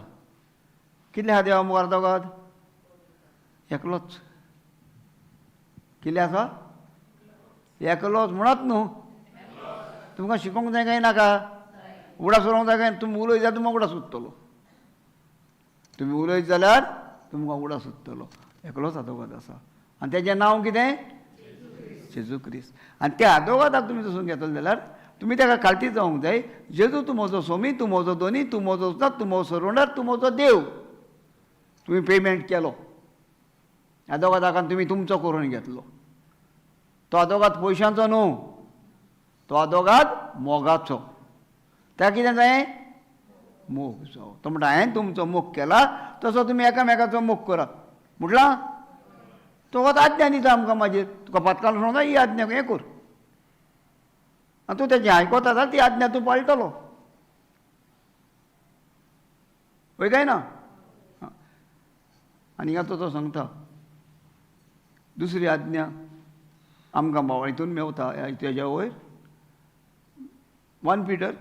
कितले आहा देवा मुखार आदवोगाद? एकलोच. कितले आसा? एकलोच म्हणत न्हू. तुमकां शिकोवंक जाय काय नाका? उगडास उलोवंक जाय काय? तुमी उलयत जाल्यार तुमकां उगडास सुट्टलो. तुमी उलयत जाल्यार तुमकां उगडास सुट्टलो. एकलोच आदवोगाद आसा. आनी तेजें नांव कितें? जेजू क्रिस्त. आनी त्या आदवोगादाक तुमी जसून घेतलो जाल्यार तुमी ताका खालती जावंक जाय. जेजू तूं म्हजो स्वामी, तूं म्हजो दोनी, तूं म्हजो उस्ताद, तूं म्हजो सर्वंडार, तूं म्हजो देव. तुमी पेमेंट केलो आदवोगादाक, तुमी तुमचो करून घेतलो. तो आदवोगाद पयशांचो न्हू, तो आदवोगाद मोगाचो. ताका कितें जाय? मोग जावो. तो म्हणटा हांवें तुमचो मोग केला तसो तुमी एकामेकाचो मोग करात. म्हटलां तो वत आज्ञा दिता आमकां. मागीर तुका पातकान सांगता ही आज्ञा हें कर. आनी तूं तेजें आयकता जाल्यार ती आज्ञा तूं पाळटलो. वय काय ना? आनी आतां तो सांगता दुसरी आज्ञा आमकां बाबा हितून मेवता तेज्या वयर 1 Peter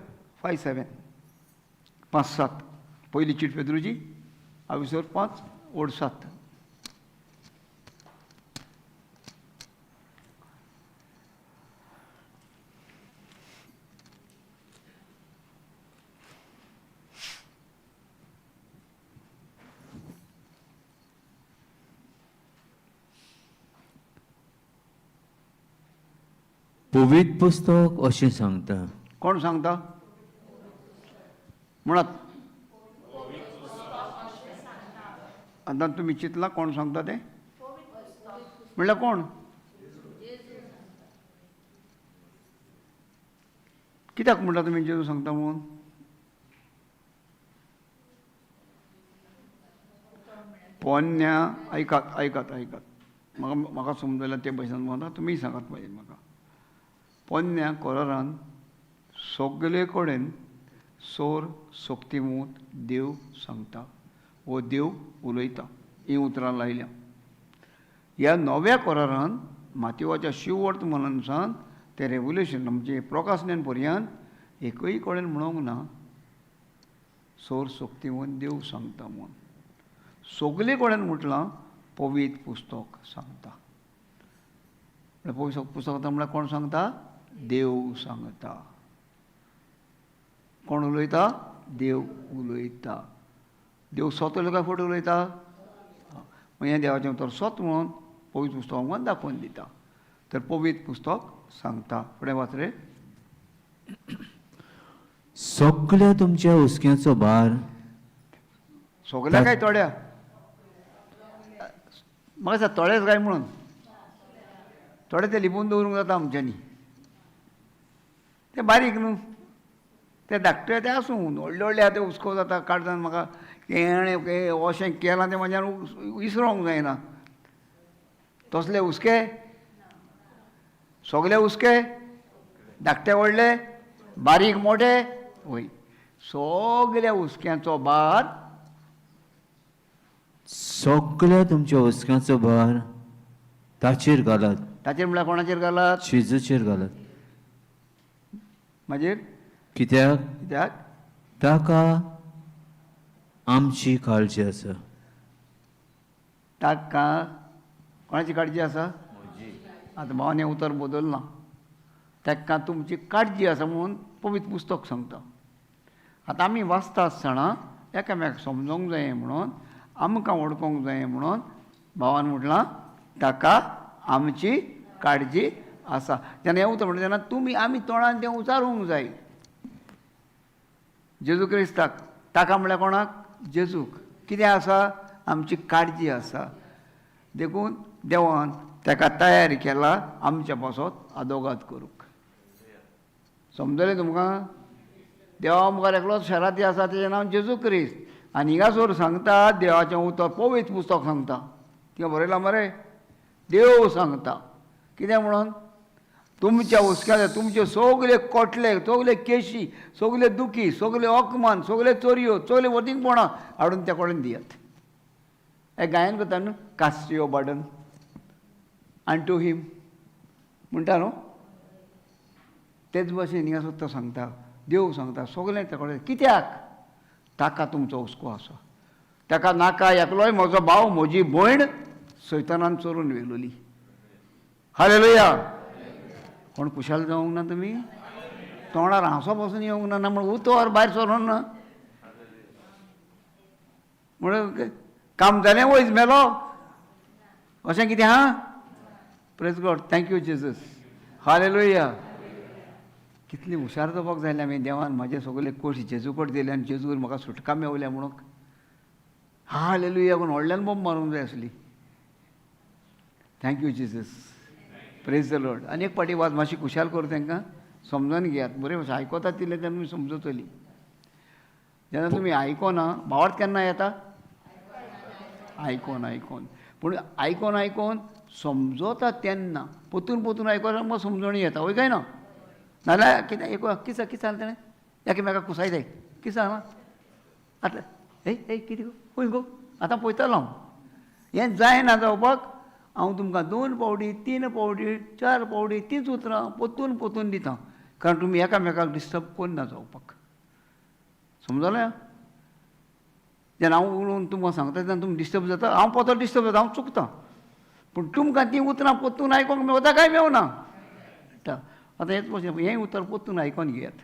5:7 5:7. पयली चीट पेद्रूची 5:7. पवित्र पुस्तक अशें सांगता. कोण सांगता? म्हणत आतां तुमी चिंतलां कोण सांगता तें? म्हणल्यार कोण? कित्याक म्हणटा तुमी जेजू सांगता म्हणून? पोन्न्या आयकात आयकात आयकात. म्हाका समजलें ते भशेन म्हणटा. तुमी सांगात पाहिजे म्हाका. पोन्न्या कोरारान सगळे कडेन सोर सोक्तीमूत देव सांगता वो देव उलयता ही उतरां लायल्या. ह्या नव्या कोरारान मातयेवाच्या शिववर्तमानांसान ते रेवल्युशन म्हणजे प्रकाशनान पर्यंत एकूय कडेन म्हणूंक ना सोर सोक्ती म्हूण देव सांगता म्हूण सगळे कोणेन म्हटलां पवित्र पुस्तक सांगता. पवित्र पुस्तक म्हळ्यार कोण सांगता? देव सांगता. कोण उलयता? देव उलयता. देव स्वत उलयता काय फट उलयता? हें देवाचें उतर स्वत म्हणून पवित्र पुस्तकांत दाखोवन दिता. तर पवित्र पुस्तक सांगता. फुडें वाच रे. सगळ्या तुमच्या हुस्क्याचो भार सगळ्या काय थोड्या? म्हाका सांग थोडेच काय म्हणून? थोडे ते लिपून दवरूंक जाता आमच्यांनी. ते बारीक न्हू, ते धाकटे ते आसूं, व्हडले व्हडले आतां हुस्को जाता काडटना म्हाका हें अशें केलां तें म्हाज्यान विसरोंक जायना. तसले हुस्के सगळे हुस्के धाकटे व्हडले बारीक मोठे वय सगळ्या हुस्क्यांचो भार सगळ्या तुमच्या हुस्क्याचो भार ताचेर घालात. ताचेर म्हळ्यार कोणाचेर घालात? जेजूचेर घालात. मागीर कित्याक कित्याक? ताका आमची काळजी आसा. ताका कोणाची काळजी आसा? आतां भावान हें उतर बदलना. ताका तुमची काळजी आसा म्हणून पवित्र पुस्तक सांगता. आतां आमी वाचता आसतना एकामेकाक समजोंक जाय म्हणून आमकां वळखोंक जाय म्हणून भावान म्हटलां ताका आमची काळजी आसा. जेन्ना हें उतर म्हणटा तेन्ना तुमी आमी तोंडान तें उचारूंक जाय. जेजू क्रिस्ताक ताका म्हळ्यार कोणाक? जेजूक. कितें आसा? आमची काळजी आसा. देखून देवान ताका तयार केला आमच्या पासत आदोगाद करूंक. समजलें तुमकां? देवा मुखार एकलोच शराती आसा तेजें नांव जेजू क्रिस्त. आनी हिंगासोर सांगता देवाचें उतर पवित्र पुस्तक सांगता. तिका बरयलां मरे? देव सांगता. कितें म्हणून? तुमच्या हुस्क्याचे तुमचे सगळे कोटले सगळे केशी सगळे दुखी सगळे अकमान सगळे चोरयो सगळे वतींगपणां हाडून त्या कडेन दियात. एक गायन करता न्हू, कास्ट युअर बर्डन अनटू हिम म्हणटा न्हू, तेच भशेन हिंगा तो सांगता देव सांगता सगळें त्या कडेन. कित्याक? ताका तुमचो हुस्को आसा. ताका नाका एकलोय म्हजो भाव म्हजी भयण सैतानान चोरून व्हेलोली. हालेलुया. कोण कुशाल जावंक ना तुमी? तोंडार हांसो बसून येवंक ना म्हण उतर भायर सरोन ना म्हण काम जालें वयस मेलो अशें कितें हा? Praise God. Thank you Jesus. Hallelujah. कितली हुशार जावपाक जाय आमी. देवान म्हाजे सगळे कोश जेजू कडेन दिले आनी जेजूर म्हाका सुटका मेवल्या म्हणून हालेलुया म्हूण व्हडल्यान बोंब मारूंक जाय आसली. Thank you Jesus. Praise the Lord. आनी एक पाटी वाज मातशी खुशाल कर तांकां समजून घेयात. बरें भशेन आयकोतात तितले तेन्ना तुमी समजतली. जेन्ना तुमी आयकोना भावार्थ केन्ना येता? आयकोन आयकोन. पूण आयकोन आयकोन समजता तेन्ना पोतून पोतून आयकोन मग समजणी येता. वय काय ना? नाल्यार कितें एक किसा किसा तेणें एकामेकाक कुसायताय किसा ना आतां हे हे कितें गो पळय गो आतां पळयतलो हांव. हें जायना जावपाक हांव तुमकां 2 पावटी 3 पावटी 4 पावटी तींच उतरां पोतून पोतून दिता. कारण तुमी एकामेकाक डिस्टर्ब करना जावपाक. समजलें? जेन्ना हांव उलोवन तुमकां सांगता तेन्ना तुमी डिस्टर्ब जाता. हांव पोतो डिस्टर्ब जाता. हांव चुकतां. पूण तुमकां तीं उतरां पोतून आयकोंक मेवता काय मेवना? आतां हेच भशेन हें उतर पोतून आयकोन घेयात.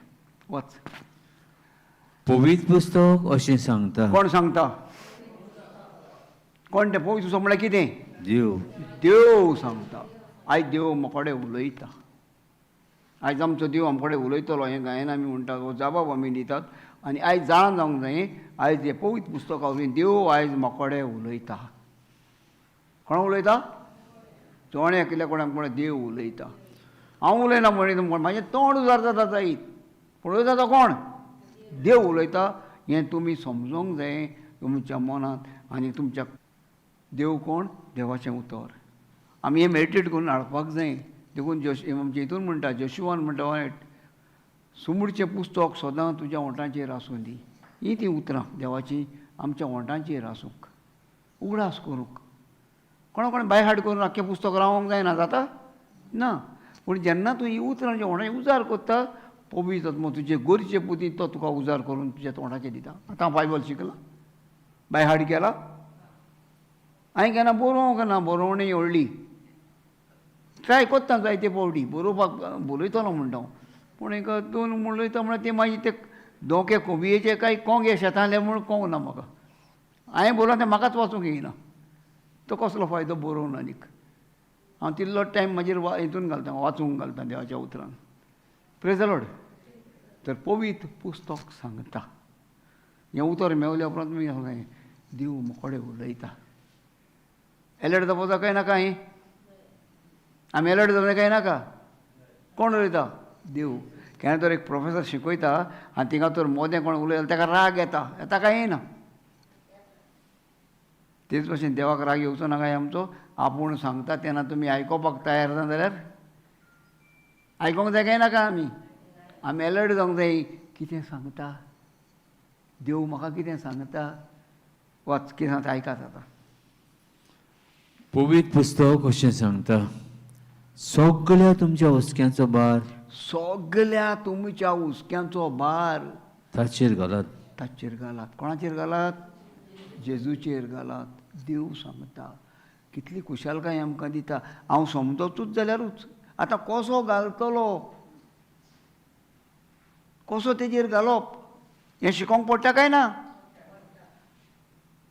वच. पवित्र पुस्तक अशें सांगता. कोण सांगता? कोण तें पवित्र पुस्तक म्हळ्यार कितें? देव. देव सांगता. आयज देव म्हाकोडे उलयता. आयज आमचो देव आमचे कडेन उलयतलो. हें गायन आमी म्हणटात जबाब आमी दितात. आनी आयज जाण जावंक जाय आयज हें पवित्र पुस्तका वरवीं देव आयज म्हाकोडे उलयता. कोण उलयता? तोंड केल्या कोणाक कोण देव उलयता. हांव उलयना म्हणटा म्हाजें तोंड उजार जाता जायत पूण उलयता तो कोण? देव उलयता. हें तुमी समजोंक जाय तुमच्या मनांत. आनी तुमच्या देव कोण? देवाचें उतर आमी हें मेडिटेट करून हाडपाक जाय. देखून आमच्या हितून म्हणटा जोशुआन म्हणटा वायट सुमूडचें पुस्तक सदां तुज्या ओंठांचेर आसूं दी. हीं तीं उतरां देवाची आमच्या ओंठांचेर आसूंक उगडास करूंक. कोणा कोण बाय हाड करून आख्खें पुस्तक रावोंक जायना जाता ना. पूण जेन्ना तूं ही उतरां तुज्या ओंठांचेर उजार कोत्ता पवित्र आत्मो तुजे गोरचे पुती तो तुका उजार करून तुज्या तोंडाचेर दिता. आतां हांव बायबल शिकलां, बाय हार्ड केला, हांवें केन्ना बरोवंक ना, बरोवणी व्हडली ट्राय कोत्ता जायते फावटी बरोवपाक बरयतलो म्हणटा हांव, पूण एक दोन म्हणलयता म्हळ्यार ते मागीर ते दोके कोबयेचे काय कोंगे शेतांतले म्हूण कोंग ना म्हाका. हांवें बरोवन तें म्हाकाच वाचूंक येयना, तो कसलो फायदो बरोवन आनीक. हांव तिल्लो टायम मागीर हितून घालता, वाचूंक घालता देवाच्या उतरान. Praise the Lord. तर पवित्र पुस्तक सांगता हें उतर मेवल्या उपरांत तुमी सांगलें देव मोकोडे उलयता. एलर्ट जावपाचो काय नाका हें? आमी एलर्ट जावं काय नाका? कोण उलयता? देव. केन्ना तर एक प्रोफेसर शिकयता आनी थिंगा तर मोदें कोण उलयता ताका राग येता काय येना? तेच भशेन देवाक राग येवचो ना काय आमचो? आपूण सांगता तेन्ना तुमी आयकोपाक तयार ना जाल्यार आयकोंक जाय काय नाका? आमी एलर्ट जावंक जाय. कितें सांगता देव, म्हाका कितें सांगता? वाच कितें सांगता आयकात आतां. पवित्र पुस्तक अशें सांगता, सगळ्या तुमच्या हुस्क्यांचो भार सगळ्या तुमच्या हुस्क्यांचो भार ताचेर घालात. ताचेर घालात. कोणाचेर घालात? जेजूचेर घालात. देव सांगता. कितली खुशालकाय आमकां दिता. हांव समजोचूच जाल्यारूच. आतां कसो घालतलो, कसो तेजेर घालप हें शिकोवंक पडटा काय ना?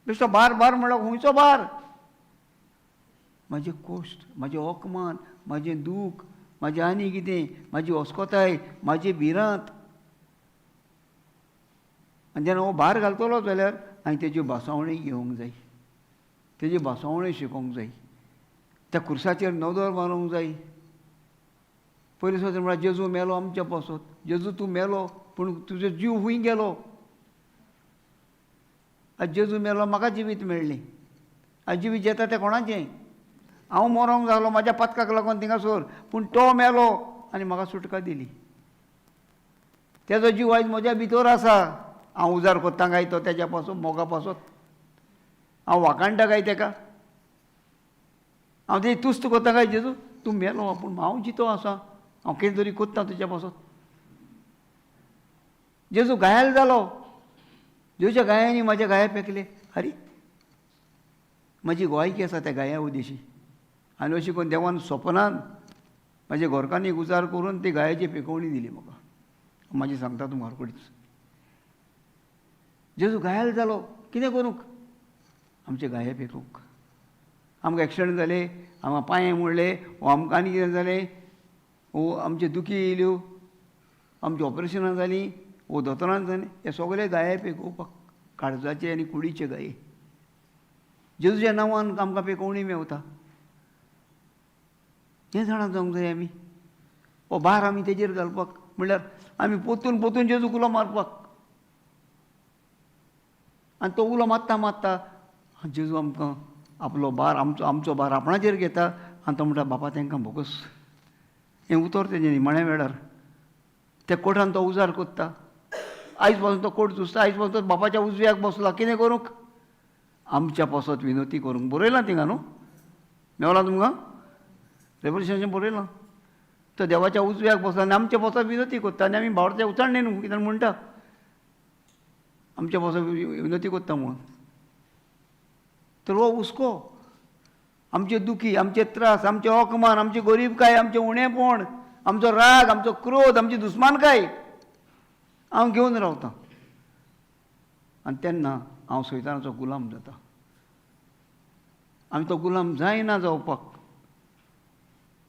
बेश्टो भार म्हणल्यार खंयचो भार? म्हाजे कोश्ट, म्हाजें ओकमान, म्हाजें दूख, म्हाजें आनी कितें, म्हाजी अस्कोताय, म्हाजी भिरांत. आनी जेन्ना हो भार घालतलो जाल्यार हांवें तेज्यो भासावणी घेवंक जाय, तेजी भासावणी शिकोवंक जाय, त्या खुर्साचेर नदर मारूंक जाय. पयलीं सुद्दां म्हळ्यार जेजू मेलो आमच्या पासत. जेजू तूं मेलो पूण तुजो जीव खूंय गेलो? आज जेजू मेलो म्हाका जिवीत मेळ्ळें. आज जिवीत जेता तें कोणाचें? हांव मरोंक जालो म्हाज्या पातकाक लागून थिंगासोर, पूण तो मेलो आनी म्हाका सुटका दिली. तेजो जीव आयज म्हज्या भितर आसा. हांव उजार कोत्ता काय तो तेज्या पासत, मोगा पासत? हांव वाखाणटा काय तेका? हांव तेजी तुस्त कोत्ता काय? जेजू तूं मेलो पूण हांव जितो आसा, हांव कितें तरी कोत्ता तुज्या पासत. जेजू घायल जालो, जेजूच्या गायांनी म्हाजे गाये पेकले. हरी म्हजी गोंयकी आसा त्या गाया उदेशी. आनी अशी करून देवान सपनान म्हाज्या घोरकांनी उजार करून ती गायाची पेकोवणी दिली म्हाका. म्हाजी सांगता तुमकां हरकडीच. जेजू घायल जालो कितें करूंक? आमचे गाये पेकोवंक. आमकां एक्सिडंट जाले, आमकां पांये मोडले, वो आमकां आनी कितें जालें, वो आमचे दुखी येयल्यो, आमची ऑपरेशनां जालीं, वो दोतोरान जालें, हे सगळे गाये पेकोवपाक. काळजाचे आनी कुडीचे गाये. जेजूच्या नांवान आमकां पेकोवणी मेवता. हें जाणा जावंक जाय आमी. हो भार आमी तेजेर घालपाक म्हणल्यार आमी पोतून पोतून जेजूक उलो मारपाक. आनी तो उलो मारता जेजू आमकां आपलो भार, आमचो भार आपणाचेर घेता आनी तो म्हणटा बापा तांकां बोगस. हें उतर तेजें निमाण्या वेळार. त्या कोर्टान तो उजार कोत्ता. आयज पासून तो कोर्ट झुजता, आयज पासून तो बापाच्या उजव्याक बसला. कितें करूंक? आमच्या पासत विनोती करूंक. बरयलां थिंगा न्हू? मेवलां तुमकां? रेवल्युशनाचें बरयलां. तो देवाच्या उजव्याक बसला आनी आमच्या पासत विनोती कोत्ता. आनी आमी भावरच्या उचाडणे न्हू, कित्याक म्हणटा आमच्या पासत विनोती कोत्ता म्हणून. तर हो हुस्को, आमचे दुखी, आमचे त्रास, आमचे ओकमान, आमची गरीबकाय, आमचें उणेपण, आमचो राग, आमचो क्रोध, आमची दुस्मानकाय हांव घेवन रावतां. आनी तेन्ना हांव सैतानाचो गुलाम जाता. आमी तो गुलाम जायना जावपाक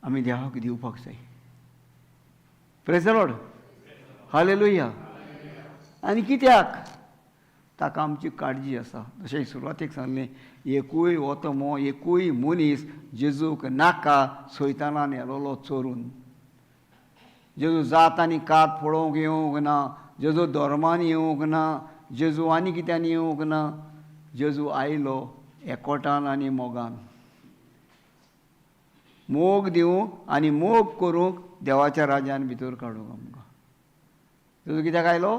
आमी देवाक दिवपाक जाय. Praise the Lord. हालेलुया. आनी कित्याक? ताका आमची काळजी आसा. जशें सुरवातेक सांगलें, एकूय ओतमो, एकूय मनीस जेजूक नाका सैतानान येलोलो चोरून. जेजू जात आनी कात पळोवंक येवंक ना, जेजू धर्मान येवंक ना, जेजू आनी कित्यान येवंक ना. जेजू आयलो एकोठान आनी मोगान. मोग दिवंक आनी मोग करूंक, देवाच्या राज्यान भितर काडूंक आमकां. जेजू कित्याक आयलो?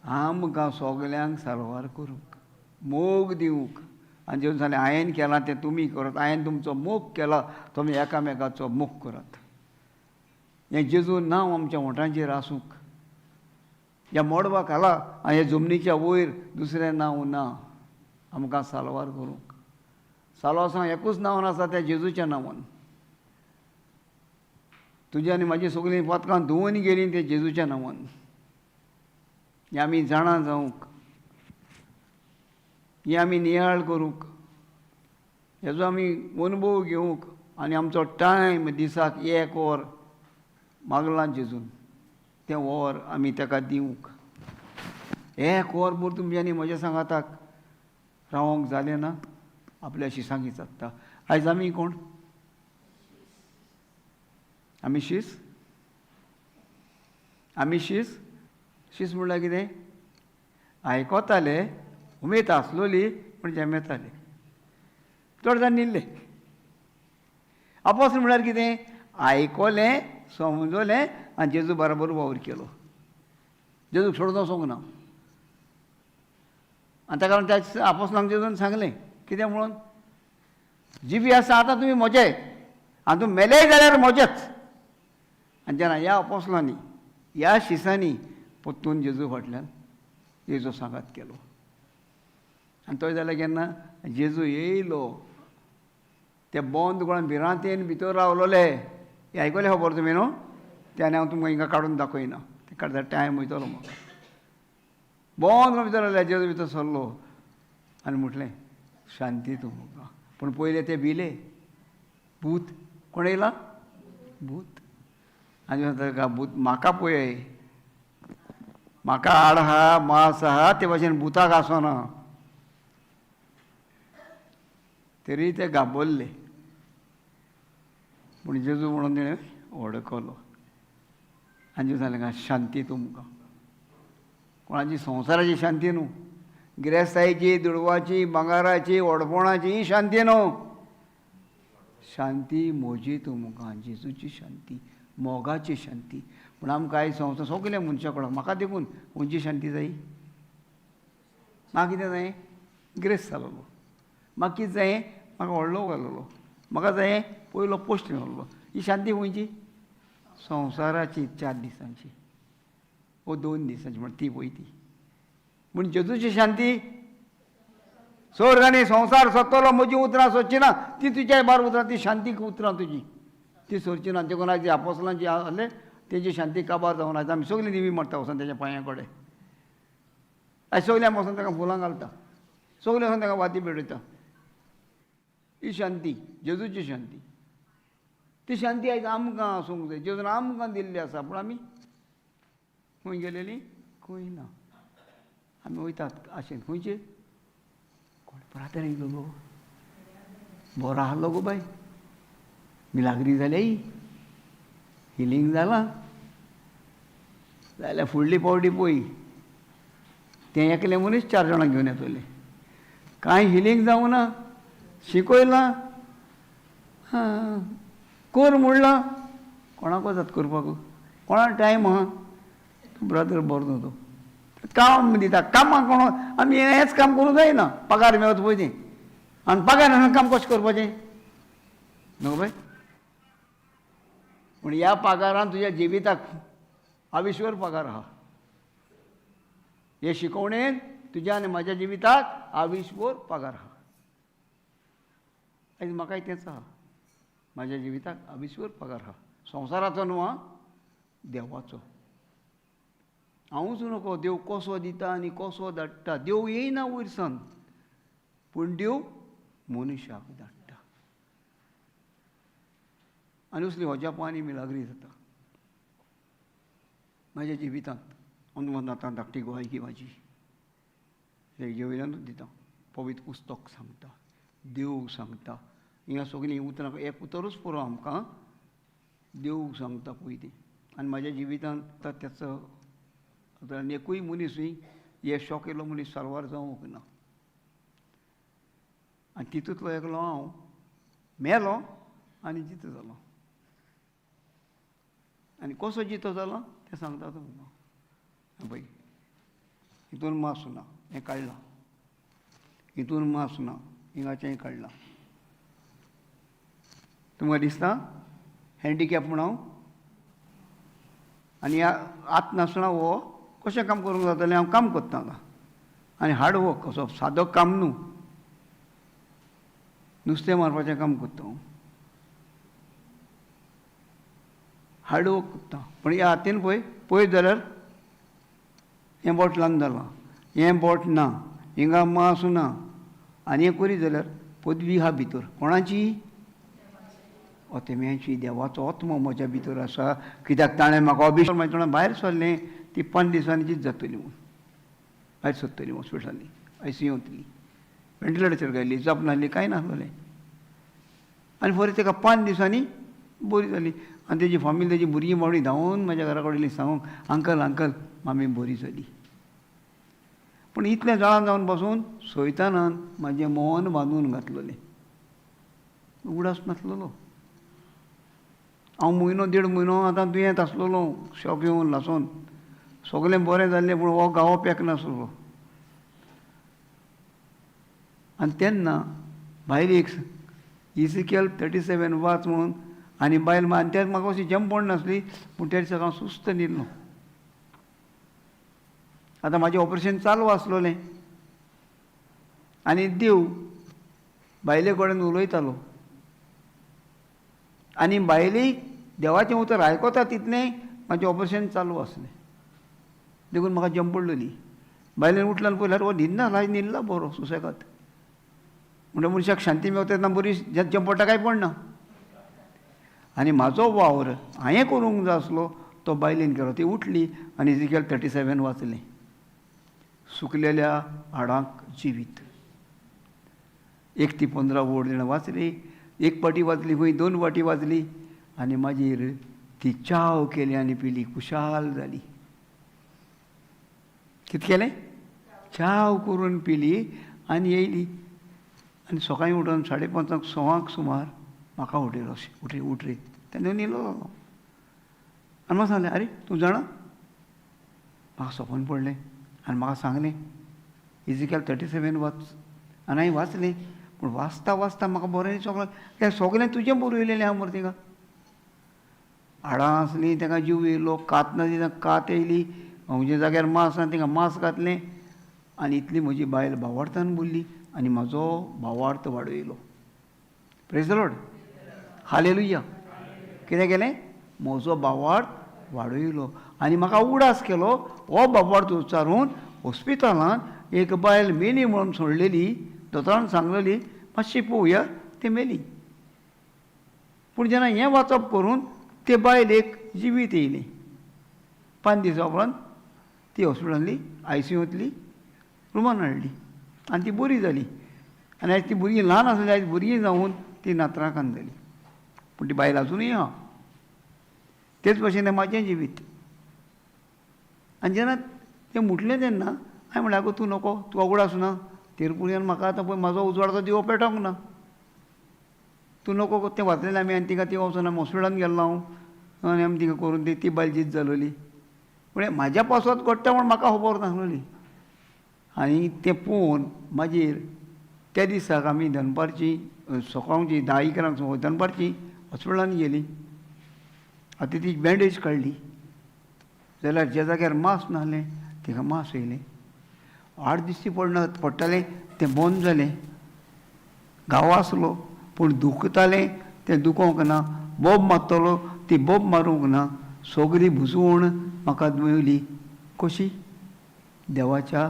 आमकां सगल्यांक सारवार करूंक, मोग दिवंक. आनी जेजू सांगलें हांवें केलां तें तुमी करात. हांवें तुमचो मोग केला, तुमी एकामेकाचो मोग करात. हें जेजू नांव आमच्या ओंठांचेर आसूंक. ह्या मोडवाक घाला आनी ह्या जमनीच्या वयर दुसरें नांव ना आमकां साल्वार करूंक. साल्वासान एकूच नांव आसा त्या जेजूच्या नांवान. तुजी आनी म्हाजी सगळीं पथकां धुंवन गेलीं ते जेजूच्या नांवान. हें आमी जाणा जावंक, हें आमी नियाळ करूंक, हेजो आमी अनुभव घेवंक आनी आमचो टायम दिसाक 1 वर मागलां जेजून तें वर आमी ताका दिवंक. 1 वर भर तुमच्या आनी म्हज्या सांगाताक रावोंक जालें ना आपल्या शिसांगी चत्ता. आयज आमी कोण? आमी शीस? आमी शीस? शीस म्हणल्यार कितें? आयकोताले, उमेद आसलोली पूण जेमेताले. चड जाण निल्ले. आपोस म्हळ्यार कितें? आयकोलें, समजोलें आनी जेजू बरोबर वावर केलो. जेजूक सोडून वचोंक ना. आनी ताका लागून त्या आपोसलांक जेजून सांगलें कितें म्हणून? जिबी आसा आतां तुमी म्हजे आनी तूं मेलेय जाल्यार म्हजेच. आनी जेन्ना ह्या आपोसलांनी ह्या शिसांनी परतून जेजू फाटल्यान जेजू सांगात केलो. आनी तो जाल्यार केन्ना जेजू येयलो ते बंद करून भिरांतेन भितर रावलोले. हें आयकलें खबर तुमी न्हू? ते आनी हांव तुमकां हिंगा काडून दाखयना, ते काडटा टायम वयतलो म्हाका. बंद करून भितर रावले. जेजू भितर सरलो आनी म्हटलें शांती तुमकां. पूण पयले ते भिले. भूत कोण येयला? भूत. आनी ताका भूत म्हाका पळय, म्हाका हाड आहा, मांस आहा, ते भाशेन भुताक आसना. तरी ते घाबरले. पूण जेजू म्हणून तिणें वडकलो आनी जेजू सांगलें शांती तुमकां. कोणाची? संवसाराची शांती न्हू, गिरेस्तायेची, दुडवाची, भांगाराची, ओडपणाची ही शांती न्हू. शांती म्हजी तुमकां, जेजूची शांती, मोगाची शांती. पूण आमकां आयज संवसार सगल्या मनशां कडेन म्हाका देखून खंयची शांती जायी? म्हाका कितें जायें? गिरेस्त जालोलो. म्हाका कितें जायें? म्हाका व्हडलो घालोलो. म्हाका जायें पयलो पोस्ट मेळ्ळो. ही शांती खंयची? संवसाराची 4 दिसांची वो 2 दिसांची म्हण ती वयती. पूण जेजूची शांती स्वर्ग आनी संवसार सोदतलो म्हजी उतरां सोदची ना. ती तुज्या बार उतरां, ती शांती उतरां तुजी ती सोदची ना. देखून आयज आपोसलांची आहले तेजी शांती काबार जावन आयज आमी सगलीं दिवी मारता वचून तेज्या पांया कडेन. आयज सगल्या वचून ताका फुलां घालता, सगले वचून ताका वाती पेटयता. ही शांती जेजूची शांती. ती शांती आयज आमकां आसूंक जाय. जेजून आमकां दिल्ली आसा. पूण आमी खंय गेलेलीं? खंय ना. आमी वयतात आशेन खंयचे? कोण प्रार्थना येयलो गो, बरो आहलो गो बाय, मिलाग्री जाल्या ही, हिलींग जालां जाल्यार फुडली पावटी पळय तें एकले मनीस 4 जाणां घेवन येतले. कांय हिलींग जावना, शिकयलां, कर म्हणलां, कोणाक वचत करपाक? कोणाक टायम आहा? ब्रदर बरो न्हू तो काम दिता. कामाक कोण आमी हेंच काम करूं जायना. पगार मेळत पळय तें, आनी पगार मेळून काम कशें करपाचें न्हू बाय? पूण ह्या पगारान तुज्या जिविताक आयुश्यभर पगार आहा. हे शिकवणेन तुज्या आनी म्हाज्या जिविताक आयुश्यभर पगार आहा. आयज म्हाकाय तेंच आहा. म्हाज्या जिविताक आयुश्यभर पगार आहा. संवसाराचो न्हू आं, देवाचो. हांवूच नको देव कसो दिता आनी कसो धाडटा. देव येयना वयरसान, पूण देव मनशाक धाडटा. आनी असली अजापां आनी मिलाग्री जाता म्हाज्या जिवितांत. हांव आतां धाकटी गोंयकी म्हाजी हेजे वयल्यानूच दिता. पवित्र पुस्तक सांगता, देव सांगता. हिंगा सगलीं उतरां एक उतरूच पुरो आमकां. देव सांगता पळय ती. आनी म्हाज्या जिवितांत तेचो एकूय मनीसूय हे शॉक केलो मनीस सारवार जावंक ना. आनी तितूंतलो एकलो हांव मेलो आनी जितो जालो. आनी कसो जितो जालो तें सांगता तुमकां. पळय हितून मास ना, हें काडलां. हितून मास ना, हिंगाचेंय काडलां. तुमकां दिसता हँडिकॅप म्हूण हांव? आनी आत नासतना हो कशें काम करूंक जातालें हांव काम करता हांगा आनी हार्ड वर्क असो सादो काम न्हू नुस्तें मारपाचें काम करता हांव हार्ड वर्क करता पूण ह्या हातीन पळयत जाल्यार हें बोट ल्हान जालां हें बोट ना हिंगा मांस ना आनी हें करीत जाल्यार पदवी आहा भितर कोणाची ओतेम्याची देवाचो आत्मो म्हज्या भितर आसा कित्याक ताणें म्हाका अभिशेक मागीर भायर सरलें ती 5 दिसांनीचीच जातली म्हूण भायर सरतली हॉस्पिटलांनी ICU वतली वेंटिलेटराचेर घायली जप नासली कांय नासलें आनी फरी ताका 5 दिसांनी बरी जाली आनी तेजी फामील तेजी भुरगीं बावडी धांवून म्हाज्या घरा कडेन सांगूंक अंकल अंकल मामी बरी जाली पूण इतलें जाळान जावन बसून सैतानान म्हाजें मन बांदून घातलेलें उगडास नासलेलो हांव 1.5 म्हयनो आतां दुयेंत आसलेलो शॉक येवन लासून सगळें बरें जाल्लें पूण हो गावो पेक नासलो आनी तेन्ना भायर एक इजिकेल 37 वाच म्हणून आनी बायल आनी त्या म्हाका अशी जम पड नासली पूण त्या दिसाक हांव सुस्त न्हिदलो आतां म्हाजें ऑपरेशन चालू आसलेलें आनी देव बायले कडेन उलयतालो आनी बायलेक देवाचें उतर आयकता तितलें म्हाजें ऑपरेशन चालू आसलें देखून म्हाका जम पडलेली बायलेन उठल्यान पयल्यार हो न्हिदना आयज न्हिदला बरो सुसेगाद म्हणजे मनशाक शांती मेवता तेन्ना बरी जम पडटा काय पडना आनी म्हाजो वावर हांवें करूंक जाय आसलो तो बायलेन केलो ती उठली आनी इजिकेल 37 वाचलें सुकलेल्या हाडांक जिवीत 1 ती 15 वोट जाणां वाचली एक पाटी वाचली खंय 2 पाटी वाचली आनी मागीर ती च्याव केली आनी पिली खुशाल जाली कितें केलें च्याव करून पिली आनी येयली आनी सकाळीं उठोन 5:30 6 सुमार म्हाका उठयलो उठरी उठरी तेन्ना न्हिदलो आनी म्हाका सांगलें आरे तूं जाणा म्हाका सपन पडलें आनी म्हाका सांगलें इजिकेल 37 वाच आनी हांवें वाचलें पूण वाचता वाचता म्हाका बरें सगळें तें सगळें तुजें बरयलेलें हांव मरे तिका हाडां आसलीं ताका जीव येयलो कात ना ती कात येयली म्हणजे जाग्यार मांस ना तिका मांस घातलें आनी इतली म्हजी बायल भावार्थान बोल्ली आनी म्हाजो भावार्थ वाडयलो प्रेज द लॉर्ड हालेलुया कितें केलें म्हजो भावार्थ वाडयलो आनी म्हाका उगडास केलो हो भावार्थ उच्चारून हॉस्पिटलांत एक बायल मेली म्हणून सोडलेली दोतोरान सांगलेली मातशी पळोवया ती मेली पूण जेन्ना हें वाचप करून ते बायलेक जिवीत येयली 5 दिसां उपरांत ती हॉस्पिटलांतली ICU वतली रुमान हाडली आनी ती बरी जाली आनी आयज ती भुरगीं ल्हान आसली आयज भुरगीं जावन ती नातरांकान जाली पूण ती बायल आजुनूय आहा तेच भशेन म्हाजें जिवीत आनी जेन्ना तें मुटलें तेन्ना हांवें म्हणलें आगो तूं नको तूं उगडास ना तेरपुळ्यान म्हाका आतां पळय म्हाजो उजवाडाचो दिवो पेटोंक ना तूं नको तें वाचलेलें आमी आनी तिका ती वचून आमी हॉस्पिटलांत गेल्लो हांव आनी आमी तिका करून ती बायल जीत जालोली पूण म्हाज्या पासत घडटा म्हूण म्हाका खबर नासलोली आनी तें पळोवन मागीर त्या दिसाक आमी दनपारची सकाळची 10-11 दनपारची हॉस्पिटलांत गेली आतां ती बँडेज काडली जाल्यार ज्या जाग्यार मांस नासलें तिका मांस येयलें 8 दीस ती पडटालें तें बंद जालें घावो आसलो पूण दुखतालें तें दुखोवंक ना बोब मारतलो ती बोब मारूंक ना सगळी भुसवण म्हाका मेवली कशी देवाच्या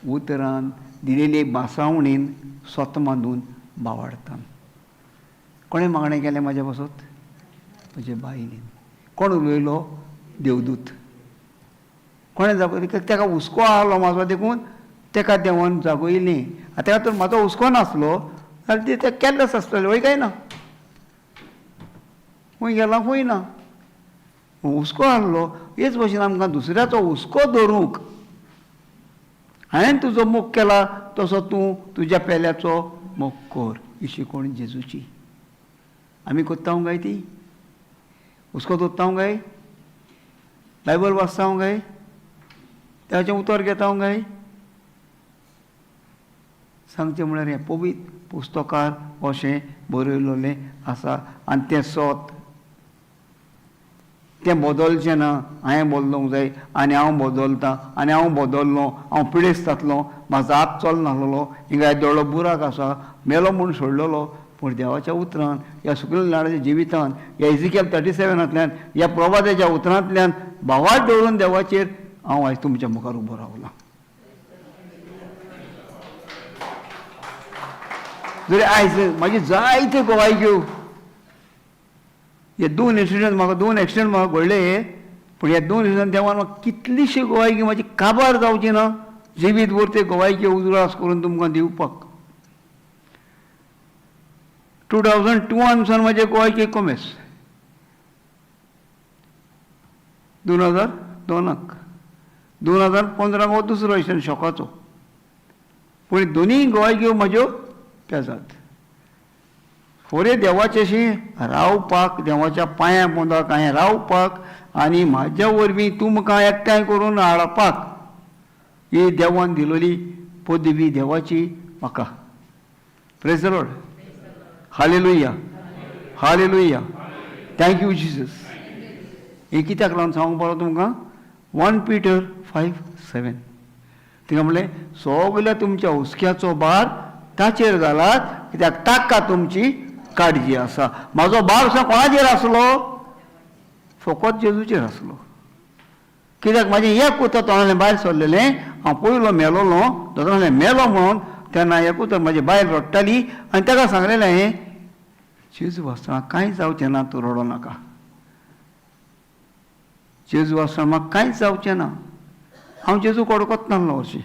उतरान दिलेले बासावणेन स्वत बांदून भावार्थान कोणें मागणें केलें म्हाज्या पासत म्हजे बायलेन कोण उलयलो देवदूत कोणें जागो तेका हुस्को आहलो म्हाजो देखून तेका देवान जागयलें आतां तर म्हाजो हुस्को नासलो जाल्यार तें केल्लेंच आसतलें वय काय ना खंय गेला खंय ना हुस्को आहलो हेच भशेन आमकां दुसऱ्याचो हुस्को धरूंक हांवें तुजो मोग केला तसो तूं तुज्या पेल्याचो मोग कर ही शिकवण जेजूची आमी कोत्ता काय ती हुस्को धरता काय बायबल वाचता काय ताचें उतर घेता काय सांगचें म्हळ्यार हें पवित्र पुस्तकार अशें बरयलोलें आसा आनी तें सोत तें बदलचें ना, हांवें बदलूंक जाय आनी हांव बदलतां आनी हांव बदललो, हांव पिडेस्त जातलो, म्हाजो हात चलनासलो, हिंगा दोळो बुराक आसा, मेलो म्हूण सोडलेलो. पूण देवाच्या उतरान, ह्या सुकल नाडाच्या जिवितान, ह्या इजिकेल 37 ह्या प्रवादाच्या उतरांतल्यान भावार्थ दवरून देवाचेर हांव आयज तुमच्या मुखार उबो रावलां. जरी आयज म्हाजी जायत्यो गोवायक्यो, हे 2 इन्सिडंट म्हाका 2 एक्सिडंट म्हाका घडले, पूण ह्या 2 इन्सिडंट देवान म्हाका कितलीशी गोवायकी म्हाजी काबार जावची ना, जिवीत भर ते गोवायकी उजवास करून तुमकां दिवपाक. 2002 म्हाजे गोवायकी कोमेस, 2002 2015 हो दुसरो एक्सिडंट शॉकाचो. पूण दोनीय गोवायक्यो म्हाज्यो पेजाद. खोरे देवाचेशी रावपाक, देवाच्या पांयां पोंदाक हांवें रावपाक आनी म्हाज्या वरवीं तुमकां एकठांय करून हाडपाक ही देवान दिलेली पदवी देवाची म्हाका. Praise the Lord. Hallelujah, hallelujah. Thank you Jesus. हे कित्याक लागून सांगूंक पावलो तुमकां? 1 Peter 5:7 तिका म्हणलें सगल्या तुमच्या हुस्क्याचो भार ताचेर घालात, कित्याक ताका तुमची काळजी आसा. म्हाजो भार कोणाचेर आसलो? फकत जेजूचेर आसलो. कित्याक म्हाजें एक उतर तोंडांतल्यान भायर सरलेलें, हांव पयलो मेलोलो, दोतोरांतल्यान मेलो म्हणून, तेन्ना एक उतर म्हाजे बायल रडटाली आनी ताका सांगलेलें हांवें, जेजू आसतना कांयच जावचें ना, तूं रडो नाका. जेजू आसतना म्हाका कांयच जावचें ना. हांव जेजू कोडो कोत्तालो हरशीं,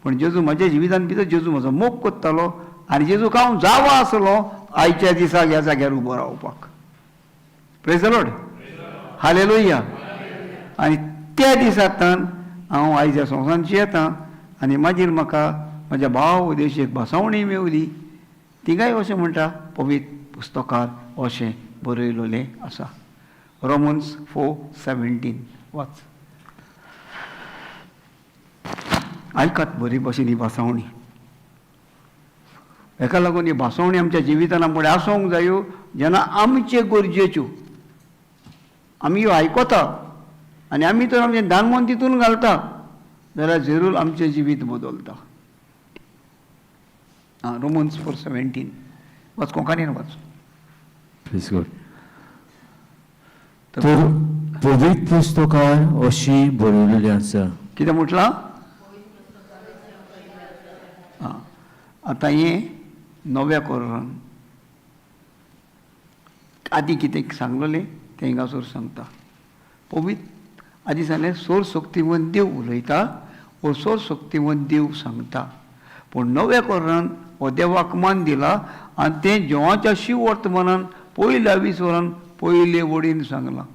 पूण जेजू म्हाज्या जिवितांत भितर जेजू म्हजो मोग कोत्तालो आनी जेजूक हांव जावो आसलो आयच्या दिसाक ह्या जाग्यार उबो रावपाक. Praise the Lord. हालेलुया. आनी त्या दिसांतल्यान हांव आयज ह्या संवसारांत जियेतां आनी मागीर म्हाका म्हज्या भाव देशीक भासावणी मेवली. तिगाय अशें म्हणटा पवित्र पुस्तकार अशें बरयलेलें आसा. रोमन्स 4:17 वाच. आयकात बरी भशेन ही भासावणी. हेका लागून ही भासावणी आमच्या जिवितांत फुडें आसूंक जायो, जेन्ना आमचे गरजेच्यो आमी ह्यो आयकता आनी आमी तर आमचें दानमन तितून घालता, जाल्यार जरूर आमचें जिवीत बदलता. रोमन्स 4:17 वाच, कोंकणीन वाच. Please God. तर पवित्र पुस्तकार अशी बरयलेली आसा. कितें म्हटलां? आतां हें नव्या कोरान आदी कितें सांगलेलें तें हिंगासोर सांगता. पवित्र आदी सांगलें सोर शक्तिवंत देव उलयता वो सोर शक्तिवंत देव सांगता. पूण नव्या कोरान हो देवाक मान दिला आनी तें जेवाच्या शिव वर्तमानान पयल्या 20 वरान पयले वडीन सांगलां.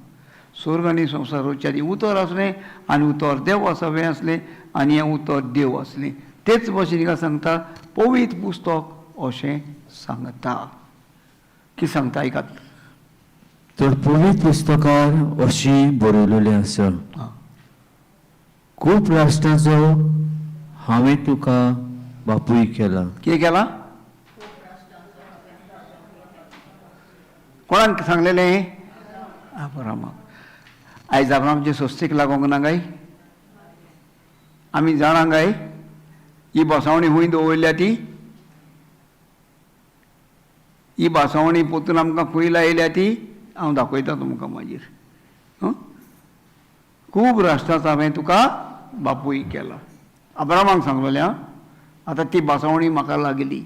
स्वर्ग आनी संवसाराच्या आदी उतर आसलें आनी उतर देव आसावें आसलें आनी हें उतर देव आसलें. तेच भशेन हिंगा सांगता पवित्र पुस्तक अशें सांगता. कितें सांगता आयकात. तर पवित्र पुस्तकार अशी बरयलेली आसा. खूब राष्ट्रांचो हांवें तुका बापूय केला. कितें केलां? कोणाक सांगलेलें? अब्रामाक. आयज अब्रामाचे सोस्तीक लागोंक ना काय? आमी जाणा काय ही भासावणी खूंय दवरल्या ती? ही भासावणी पोतून आमकां खंय लायल्या ती? हांव दाखयतां तुमकां मागीर. खूब राष्ट्रांचो हांवें तुका बापूय केला. अब्रामाक सांगलेलें. आतां ती भासावणी म्हाका लागली.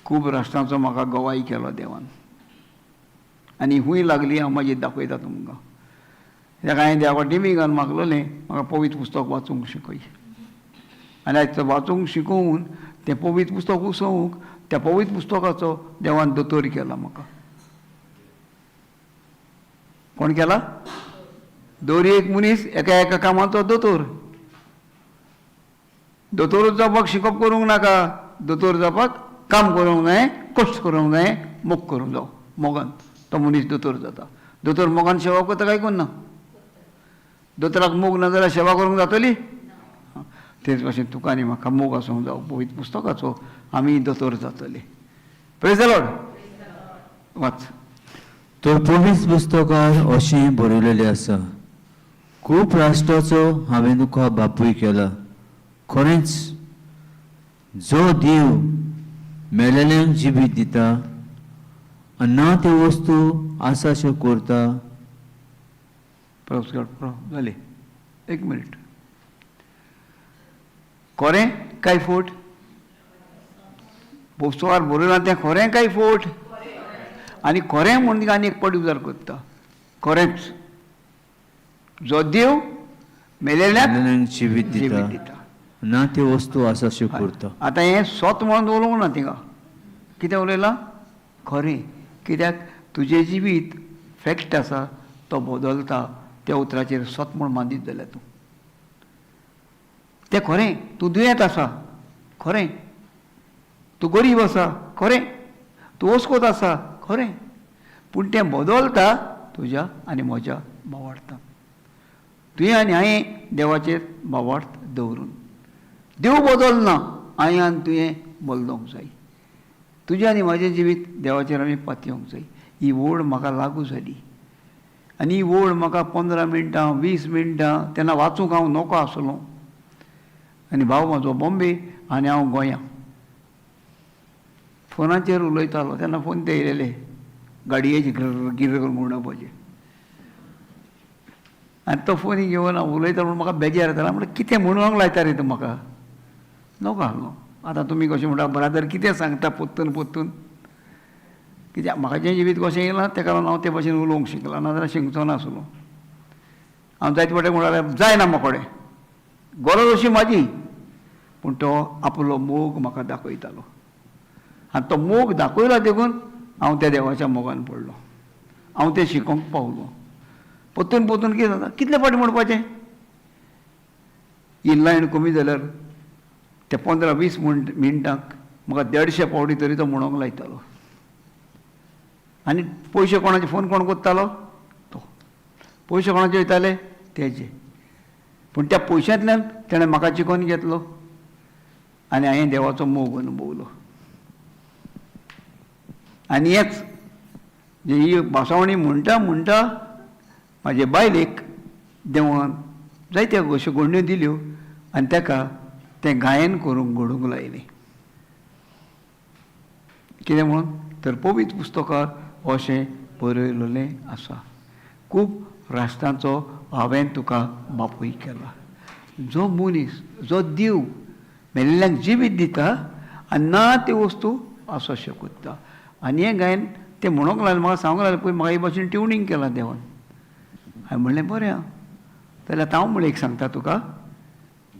खूब राष्ट्रांचो म्हाका गवाय केलो देवान आनी खूंय लागली हांव मागीर दाखयतां तुमकां. ताका हांवें देवा टिमी घालून मागलेलें म्हाका पवित्र पुस्तक वाचूंक शिकय. आनी आयज तो वाचूंक शिकोवन तें पवित्र पुस्तक उसोवंक त्या पवित्र पुस्तकाचो देवान दोतोर केला म्हाका. कोण केला? दोरी एक मनीस एका एका कामाचो दोतोर. दोतोर जावपाक शिकप करूंक नाका. दोतोर जावपाक काम करूंक जाय, कश्ट करूंक जाय, मोग करूंक जावं. मोगान तो मनीस दोतोर जाता. दोतोर मोगान सेवा करता काय कोण ना? दोतोराक मोग ना जाल्यार सेवा करूंक जातली? तेच भशेन तुका आनी म्हाका मोग आसूंक जावं पवित्र पुस्तकाचो. आमी दोतोर जातले. Praise the Lord. वाच. तर पवित्र पुस्तकात अशें बरयलेलें आसा, खूब राष्ट्राचो हांवें तुका बापूय केला. खरेंच जो देव मेलेल्यांक जिवीत दिता आनी ना त्यो वस्तू आसा अश्यो करता. जाले एक मिनिट. खरें काय फोट? पुस्तकात बरयलां तें खरें काय फोट? आनी खरें म्हणून आनी एक पावटी उजार करता. खरेंच जो देव मेलेल्यांक जिवीत जिवीत दिता दिता. ना त्यो वस्तू आसा अश्यो करता. आतां हें स्वत म्हणून उलोवंक ना थिंगा. कितें उलयलां? खरें. कित्याक तुजें जिवीत फॅक्ट आसा तो बदलता त्या उतराचेर स्वत म्हूण मांदीत जाल्यार तूं. तें खरें. तूं दुयेंत आसा खरें. तूं गरीब आसा खरें. तूं ओस्कोत आसा खरें. पूण तें बदलता तुज्या आनी म्हज्या भावार्थान. तुवें आनी हांवें देवाचेर भावार्थ दवरून. देव बदलना, हांवें आनी तुवें बदलोंक जाय. तुजें आनी म्हाजें जिवीत देवाचेर आमी पातयोंक जाय. ही ओड म्हाका लागू जाली. आनी ही ओड म्हाका 15 मिनटां 20 मिनटां तेन्ना वाचूंक हांव नोको आसलो. आनी भाव म्हाजो बॉम्बे आनी हांव गोंयां. फोनाचेर उलयतालो तेन्ना फोन ते येयलेले गाडयेचे गिर म्हणपाचे. आनी तो फोन घेवन हांव उलयता म्हूण म्हाका बेजार येतालो. म्हणल्यार कितें म्हणूंक लायता रे तूं म्हाका? नोको आहलो. आतां तुमी कशें म्हणटा ब्रादर कितें सांगता पोत्तून पोत्तून. कित्याक म्हाका जें जिवीत कशें येयलां तेका लागून हांव ते भशेन उलोवंक शिकलां, नाजाल्यार शिकचो नासलो. हांव जायते फावटी म्हणटालें जायना म्हाकोडें, गरज अशी म्हाजी. पूण तो आपलो मोग म्हाका दाखयतालो. आनी तो मोग दाखयला देखून हांव त्या देवाच्या मोगान पडलो. हांव तें शिकोवंक पावलो. पोत्तून पोत्तून कितें जाता? कितले फावटी म्हणपाचें? ही लायन कमी जाल्यार ते 15-20 मिनटांक म्हाका 150 फावटी तरी तो म्हणोंक लायतालो. आनी पयशे कोणाचे फोन कोण कोत्तालो? तो. पयशे कोणाचे वयताले? तेजे. पूण त्या पयशांतल्यान तेणें म्हाका चिकोन घेतलो आनी हांवें देवाचो मोग अनुभवलो. आनी हेच जे ही भासावणी म्हणटा म्हणटा म्हाजे बायलेक देवान जायत्यो अश्यो घडण्यो दिल्यो आनी ताका तें गायन करूंक घडोवंक लायलें. कितें म्हणून? तर पवित्र पुस्तकांत अशें बरयलेलें आसा, खूब राष्ट्रांचो हांवें तुका बापूय केला. जो मनीस, जो देव मेल्ल्यांक जिवीत दिता आनी ना त्यो वस्तू आसो अशें करता. आनी हें गायन तें म्हणोंक लागलें, म्हाका सांगूंक लागलें पळय म्हाका हे भाशेन ट्युनिंग केलां देवान. हांवें म्हणलें बरें आहा. जाल्यार हांव म्हणलें एक सांगता तुका,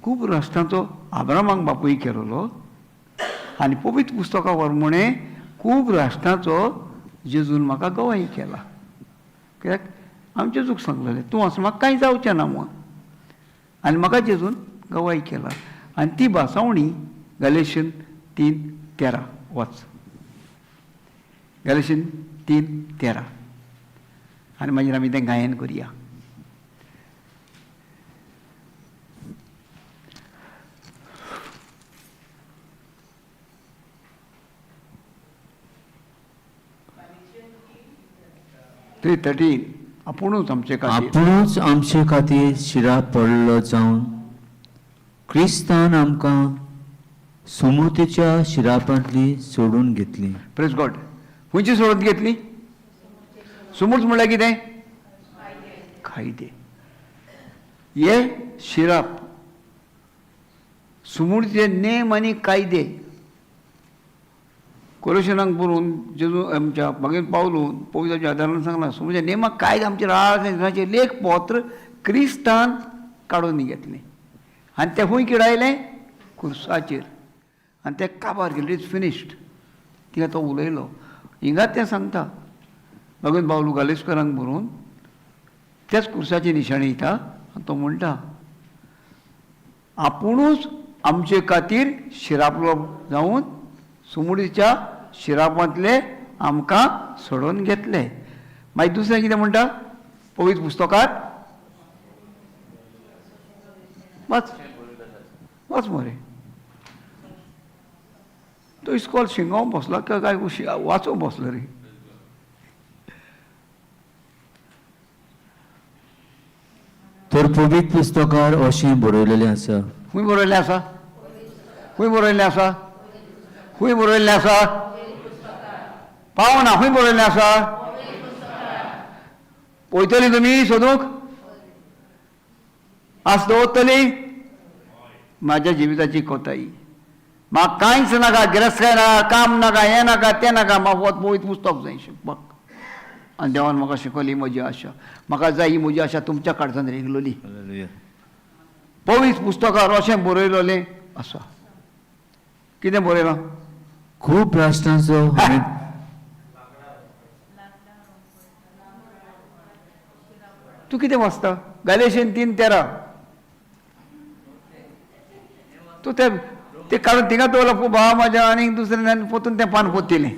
खूब राष्ट्रांचो आब्रामाक बापूय केलोलो आनी पवित्र पुस्तका प्रमाणे खूब राष्ट्रांचो जेजून म्हाका गवाही केला. कित्याक हांव जेजूक सांगलेलें तूं आसा म्हाका कांय जावचें ना म्हणून. आनी म्हाका जेजून गवाही केला. आनी ती भासावणी गॅलेशियन 3:13 वाच. गॅलेशियन 3:13 आनी मागीर आमी तें गायन करया. ते 13 आपुणूच आमचे खातीर आपुणूच आमचे खातीर शिराक पडलो जावन क्रिस्तान आमकां सुमतीच्या शिरापांतली सोडून घेतली. Praise God. खंयची सोडून घेतली? सुमूर्त म्हणल्यार कितें? कायदे. हे शिराप, सुमूर्तीचे नेम आनी कायदे कोलोशियनांक बरोवन जेजू आमच्या मागीर पावलून पवित्राच्या आदारान सांगलां सुमूर्तीच्या नेमाक कायदे आमचे राळाचे लेख पत्र क्रिस्तान काडून घेतलें आनी ते खंय किडायलें? खुर्साचेर. आनी ते काबार केलें. It's finished. तिका तो उलयलो. हिंगा तें सांगता भगवंत बावलू गालेस्करांक बरोवन त्याच खुर्साची निशाणी दिता आनी तो म्हणटा आपुणूच आमचे खातीर शिरापलो जावन सुमडीच्या शिरापांतले आमकां सोडून घेतले. मागीर दुसरें कितें म्हणटा पवित्र पुस्तकांत? वाच वाच मरे. तो इस्कॉल शिंगावंक बसला काय वाचूंक बसलो रे? तर पवित्र पुस्तकार अशें बरयलेलें आसा. खूंय बरयल्लें आसा? खूंय बरयल्लें आसा? खूंय बरयल्लें आसा? पावना खूंय बरयल्लें आसा? वयतली तुमी सोदूंक? आस दवरतली? म्हाज्या जिविताची कोताई. म्हाका कांयच नाका, गिरेस्तकाय नाका, काम नाका, हें नाका, तें नाका, म्हाका वत पवित्र पुस्तक जाय शिकपाक. आनी देवान म्हाका शिकयली म्हजी आशा. म्हाका जाय ही म्हजी आशा तुमच्या कडच्यान रेगलोली. हालेलुया. पवित्र पुस्तकार अशें बरयलेलें आसा. कितें बरयलां? खूब राष्ट्रांचो तूं कितें वाचता? गॅलेशियन 3:13. तूं ते काडून थिंगा दवरला भावा म्हाज्या आनी दुसऱ्यान पोतून तें पान पोत्तिलें.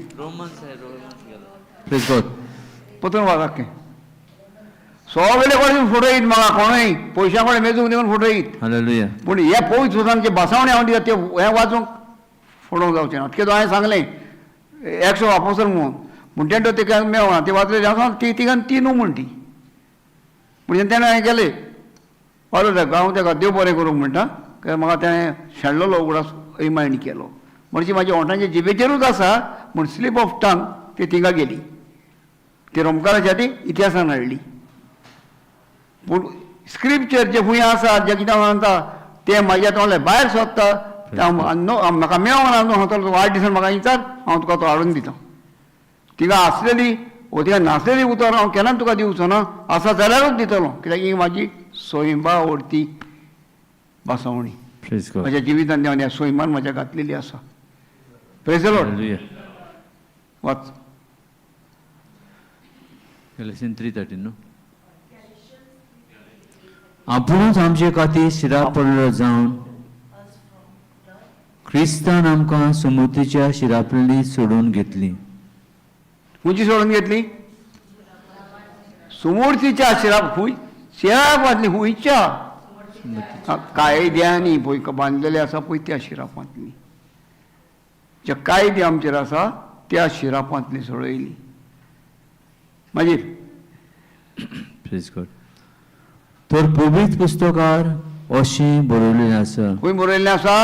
Praise God. पोतून वाचाक सगळे कडेन फटयत म्हाका कोणूय पयशा कडेन मेजूंक दिवन फटयत. हालेलुया. पूण हे पवित्र पुस्तकांचे भासावणी हांव दिता ते हें वाचूंक फोडोवंक जावचें ना. कितें हांवें सांगलें 100 अपोस्तल म्हणून तें तिका मेळना ती वाचलेली आसा ती तिगान 3 म्हण ती. पूण तेणें हांवें केलें पावलो ताका हांव ताका देव बरें करूंक म्हणटा कित्याक म्हाका तेणें शेणलेलो उगडास रिमायंड केलो. म्हणजे म्हाज्या ओंठांच्या जिबेचेरूच आसा पूण स्लीप ऑफ टंग ती थिंगा गेली. ती रोमकाराच्या ती इतिहासान हाडली. पूण स्क्रिप्चर जे खूंय आसा जे कितें म्हणटा तें म्हाज्या तोंडले भायर सोदता म्हाका मेळना न्हू हांव तो वाडदिसान म्हाका विचार हांव तुका तो हाडून दिता. तिका आसलेली वो तिका नासलेली उतर हांव केन्ना तुका दिवचो ना. आसा जाल्यारूच दितलो कित्याक ही म्हाजी सोयिंबा आवडटी भासावणी. Praise God. म्हज्या जिवितान देवान ह्या सोयिंबान म्हाज्या घातलेली आसा. Praise the Lord. हालेलुया. वाच. गॅलेशियन 3:13 न्हू. आपुणूच आमचे खातीर शिरा पडलो जावन क्रिस्तान आमकां समृद्धीच्या शिरापल्ली सोडून घेतली. खुंयची सोडून घेतली? सुमूर्तीच्या शिराप खूंय शिरापांतली खुंयच्या कायद्यांनी पळय बांदलेले आसा पळय त्या शिरापांतली. जे कायदे आमचेर आसा त्या शिरापांतली सोडयली. मागीर प्रेज गॉड. तर पवित्र पुस्तकार अशें बरयलेलें आसा. खंय बरयल्लें आसा?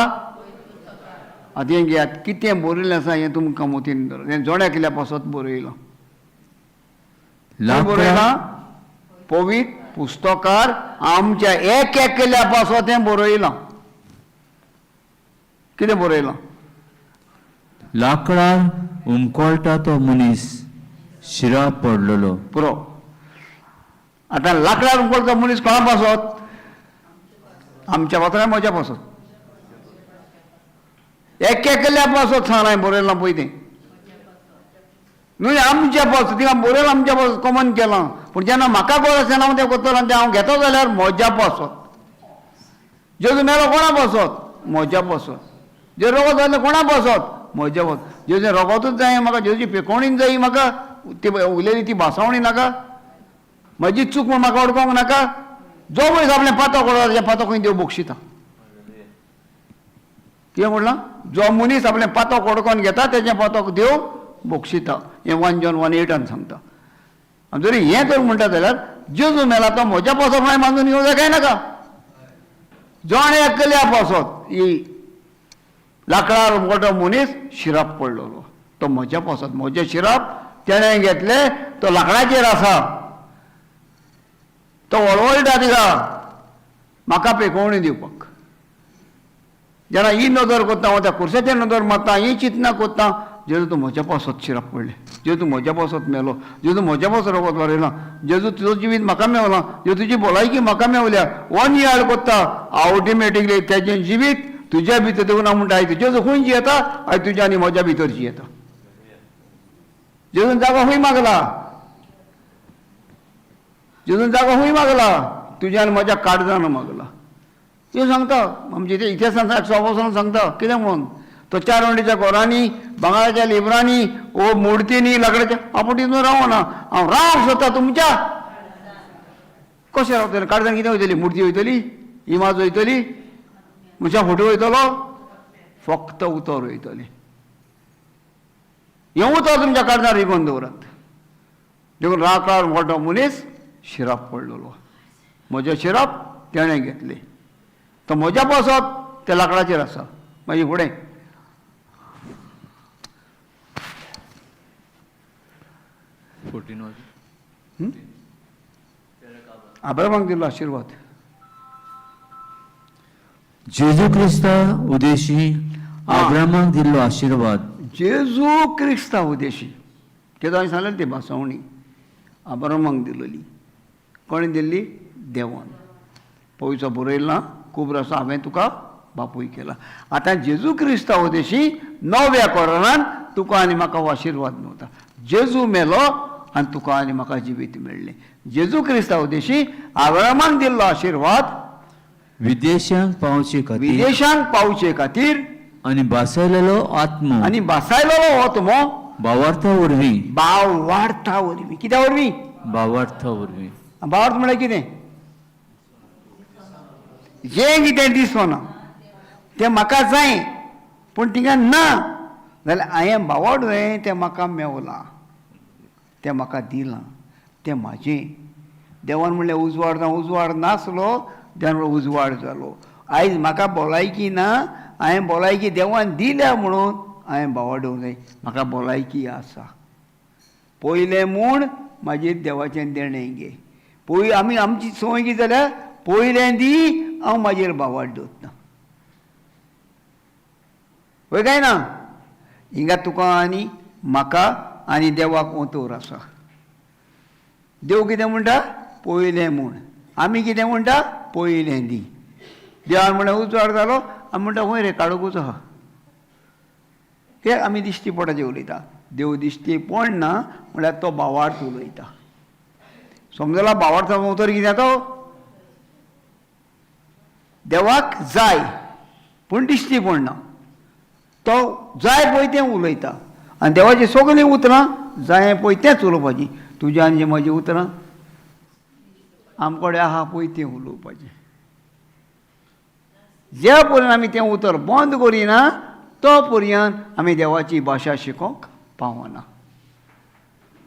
आतां हें घेयात कितें बरयल्लें आसा हें तुमकां मोतीन धर. हें जोड्या केल्या पासत बरयलां. खंय बरयलां? पवित्र पुस्तकार आमच्या एक केल्या पासत हें बरयलां. कितें बरयलां? लाकडार उमकोळटा तो मनीस शिरा पडलेलो. पुरो. आतां लाकडार उमकोळटा मनीस कोणा पासत? आमच्या पासत काय म्हज्या पासत? एक केल्या पासत सांग हांवें बरयलां पळय तें न्हू. आमच्या पासत तिका बरयलां आमच्या पासत कॉमन केलां. पूण जेन्ना म्हाका गरज आसना हांव तें करतलो आनी तें हांव घेतो जाल्यार म्हज्या पासत. जेजू मेलो कोणा पासत? म्हज्या पासत. जे रगत जालें कोणा पासत? म्हज्या पासत. जेजू रगतूच जाय म्हाका, जेजूची पेकोवणीच जायी म्हाका, ती उलयली ती भासावणी नाका, म्हजी चूक म्हूण म्हाका अडकोवंक नाका. जो पळय आपलें पातो कोडो तेच्या पातो खंय देव बक्षिता. कितें म्हणलां? जो मनीस आपलें पातो कोडकोन घेता तेजें पातोक देव बक्षिता. हें 1 जॉन 1:8 सांगता. आनी जरी हें कर म्हणटा जाल्यार जेजू मेला तो म्हज्या पासत हांवें बांदून घेवं जाय काय नाका? जोण एकल्या पासत ही लाकडार उमकोळटो मनीस शिराप पडलेलो तो म्हज्या पासत. म्हजे शिराप तेणें घेतले तो लाकडाचेर आसा. तो वळवळटा तिका म्हाका पेकोवणी दिवपाक. जेन्ना ही नदर कोत्ता हांव त्या खुर्साचेर नदर मारता ही चिंतना कोत्ता जेजू तूं म्हज्या पासत शिराप पडलें. जेजू तूं म्हज्या पासत मेलो. जेजू म्हज्या पासत रगत वारयलां. जेजू तुजो जिवीत म्हाका मेवलां. जेजू तुजी भलायकी म्हाका मेवल्या. वन याड कोत्ता अल्टिमेटली तेजें जिवीत तुज्या भितर देवून हांव म्हणटा आयज जेजू खंय जियेता? आयज तुज्या आनी म्हज्या भितर जियेता. जेजून जागो खंय मागला? जेजून जागो खंय मागला? तुज्या आनी म्हज्या काळजान मागला. ते सांगता आमचे ते इतिहासान 100 सांगता कितें म्हणून तो 4 वंटीच्या घरांनी भांगराच्या लिबरांनी ओ मुर्तींनी लाकडाच्या आपूण तितून रावना. हांव राव सोदता तुमच्या. कशें रावतलें? काळजान कितें वयतली? मुर्ती वयतली? इमाज वयतली? म्हज्या फोटो वयतलो? फक्त उतर वयतलें. हें उतर तुमच्या काळजान रिगोवन दवरात. देखून राखणार मोठो मनीस शिराप पडलेलो. म्हजो शिराप तेणें घेतले. तो म्हज्या बसप त्या लाकडाचेर आसा. मागीर फुडें 14 अब्रामाक दिल्लो आशिर्वाद. जेजू क्रिस्ता उदेशी अब्रामाक दिल्लो आशिर्वाद. जेजू क्रिस्ता उदेशी तेजो हांवें सांगलें ती भासावणी अब्रामाक दिल्ली. कोणें दिल्ली? देवान. पयसो बरयला खूब आसा हांवें तुका बापूय केला. आतां जेजू क्रिस्ता उदेशी नव्या कोरांत तुका आनी म्हाका हो आशिर्वाद मेवता. जेजू मेलो आनी तुका आनी म्हाका जिवीत मेळ्ळें. जेजू क्रिस्ता उदेशी अब्रामाक दिल्लो आशिर्वाद विदेशांक पावचे खातीर विदेशांक पावचे खातीर आनी बासायलेलो आत्मो आनी बासायलेलो आत्मो भावार्था वरवीं भावार्था वरवीं. कित्या वरवीं? भावार्था वरवीं. भावार्थ म्हळ्यार कितें? जें कितें दिसना तें म्हाका जाय पूण थिंगा ना जाल्यार हांवें भावाडलें तें म्हाका मेवलां, तें म्हाका दिलां, तें म्हाजें. देवान म्हणलें उजवाड जावं. उजवाड नासलो, देवान म्हणलें उजवाड जालो. आयज म्हाका भलायकी ना, हांवें भलायकी देवान दिल्या म्हणून हांवें भावाडूंक जाय. म्हाका भलायकी आसा. पयलें म्हूण म्हाजेर देवाचें देणें घे. आमी आमची संवय कितें जाल्यार पयलें दी हांव म्हाजेर भावाड दवरता. पळय काय ना? हिंगा तुका आनी म्हाका आनी देवाक ओतोर आसा. देव कितें म्हणटा? पयलें म्हूण. आमी कितें म्हणटा? पयलें दी. देवान म्हणलें उजवाड जालो, आमी म्हणटा हय रे काडोकूच आहा. कित्याक आमी दिश्टी पोटाचें उलयता. देव दिश्टी पडना म्हळ्यार तो भावार्थ उलयता. समजला? भावार्थाचो उतर कितें तो? देवाक जाय पूण दिश्टी पडना. तो जाय पळय तें उलयता. आनी देवाची सगळीं उतरां जाय पळय तेंच उलोवपाचीं. तुज्या आनी म्हजीं उतरां आमकडे आहा पळय तें उलोवपाचें. जे पर्यंत आमी तें उतर बंद करिना तो पर्यंत आमी देवाची भाशा शिकोवंक पावना.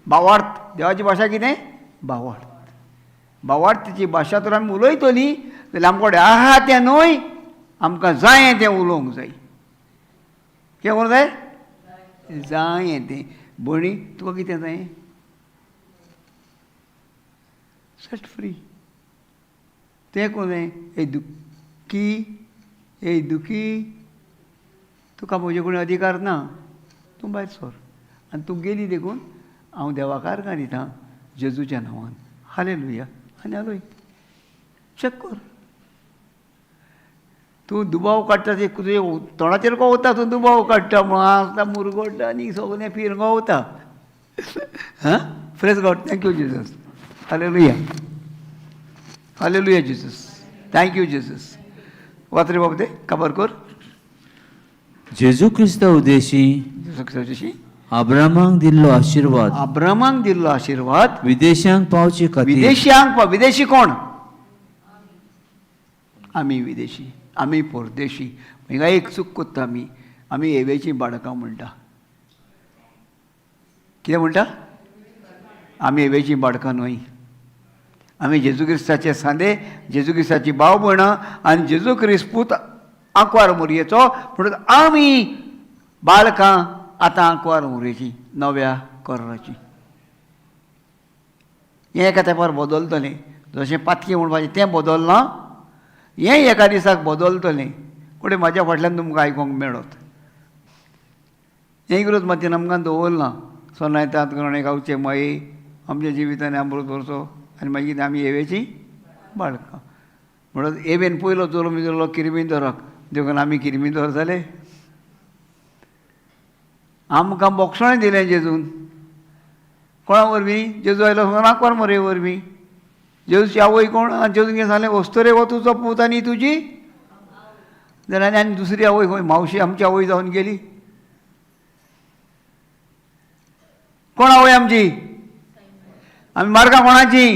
भावार्थ देवाची भाशा कितें? भावार्थ. भावार्थाची भाशा तर आमी उलयतलीं जाल्यार आमकडे आहा तें न्हय, आमकां जाय तें उलोवंक जाय. कितें करूंक जाय? जाय तें. भणी तुका कितें जाय? Set free. तें करूं जाय. ए दुखी तुका म्हजे कडेन अधिकार ना, तूं भायर सर. आनी तूं गेली देखून हांव देवाक आर्गां दितां जेजूच्या नांवान. हालेलुया. आनी हालोय चॅक कर. तूं दुबाव काडटा ते तुजे तोंडाचेर कोवता तूं दुबाव काडटा म्हणून आतां मुरगोडटा आनी सगळें फिरगोवता. हां, प्रेज गॉड. Thank you Jesus. हालेलुया. हालेलुया जेजस. Thank you Jesus. वाच रे बाबा ते खबर कर. जेजू क्रिस्ता उदेशी जेजू अब्रामाक दिल्लो आशिर्वाद. अब्रामाक दिल्लो आशिर्वाद विदेशांक पावचे खातीर. विदेशी कोण? आमी विदेशी, आमी परदेशी. हिंगा एक चूक करता आमी हेवेची बाळकां म्हणटा. कितें म्हणटा? आमी हेवेची बाळकां न्हय. आमी जेजू क्रिस्ताचे सांदे, जेजू क्रिस्ताची भाव भयणां आनी जेजू क्रिस्त पूत आंकवार मोरयेचो. म्हणून आमी बाळकां आतां आंकवार मोरयेची नव्या कोराची. हें एका तेंपार बदलतलें. जशें पातकी म्हणपाचें तें बदलना, हें एका दिसाक बदलतलें. पूण म्हाज्या फाटल्यान तुमकां आयकोंक मेळत. हें विरोध मातयेन आमकां दवरना. सोनायतात गणे गांवचे माये आमच्या जिवितान अमृत भरचो आनी मागीर आमी हेवेची बाळकां. म्हणून हेवेन पयलो चलो मिजरलो किरमिंदराक देखून आमी किरमिंदर जाले. आमकां बोक्षणें दिलें जेजून. कोणा वरवीं? जेजू आयलो आंकवार मोरये वरवीं. जेजूची आवय कोण? जेजून कितें सांगलें? वस्तरे हो तुजो पूत आनी तुजी. जाल्यार आनी दुसरी आवय खंय? मावशी आमची आवय जावन गेली. कोण आवय आमची? आमी मार्गां कोणाची?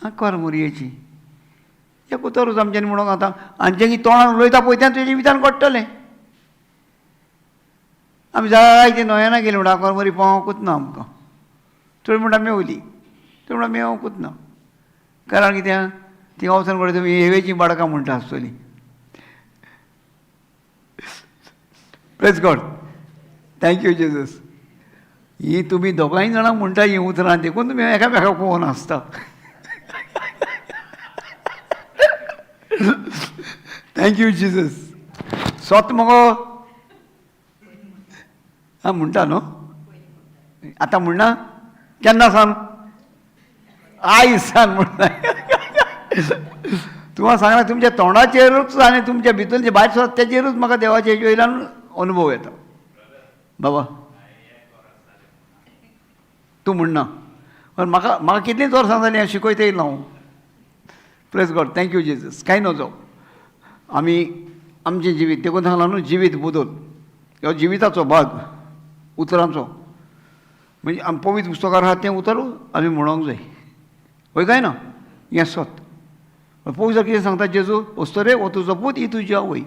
आंकवार मोरयेची. एक उतरूच आमच्यानी म्हणून आतां आनी जें कितें तोंडान उलयता पळय तें तुज्या जिवितान घडटलें. आमी जायते न्हंयेना गेलीं म्हणटा आंकवार मोरी पावोंकूच ना आमकां. थोडी म्हणटा मेवली, थोडी म्हणटा मेवोंकूच ना. कारण कित्याक थिंगा वचून कडेन तुमी हेवेचीं बाळकां म्हणटा आसतलीं. Praise God. Thank you Jesus. ही तुमी दोगांय जाणां म्हणटा ही उतरां देखून तुमी एकामेकाक पळोवन आसता. Thank you Jesus. स्वत मगो हां म्हणटा न्हू. आतां म्हणना केन्ना सान आयज सान म्हणटा. तुम्हाला सांगना तुमच्या तोंडाचेरूच आनी तुमच्या भितर जे भायर सरता तेजेरूच म्हाका देवाच्या हेजे वयल्यान अनुभव येता. बाबा तूं म्हणना पण म्हाका कितलींच वर्सां जालीं हांव शिकयता येयला हांव. Praise God. Thank you Jesus. कांय नजो आमी आमचें जिवीत देखून सांगलां न्हू जिवीत बदल ह्यो जिविताचो भाग उतरांचो म्हणजे आमी पवित्र पुस्तकार आहा तें उतर आमी म्हणोंक जाय. वय काय ना हें सत. पवित्र कितें सांगता जेजू वस्तरे हो तुजो पूत ही तुजी आवय.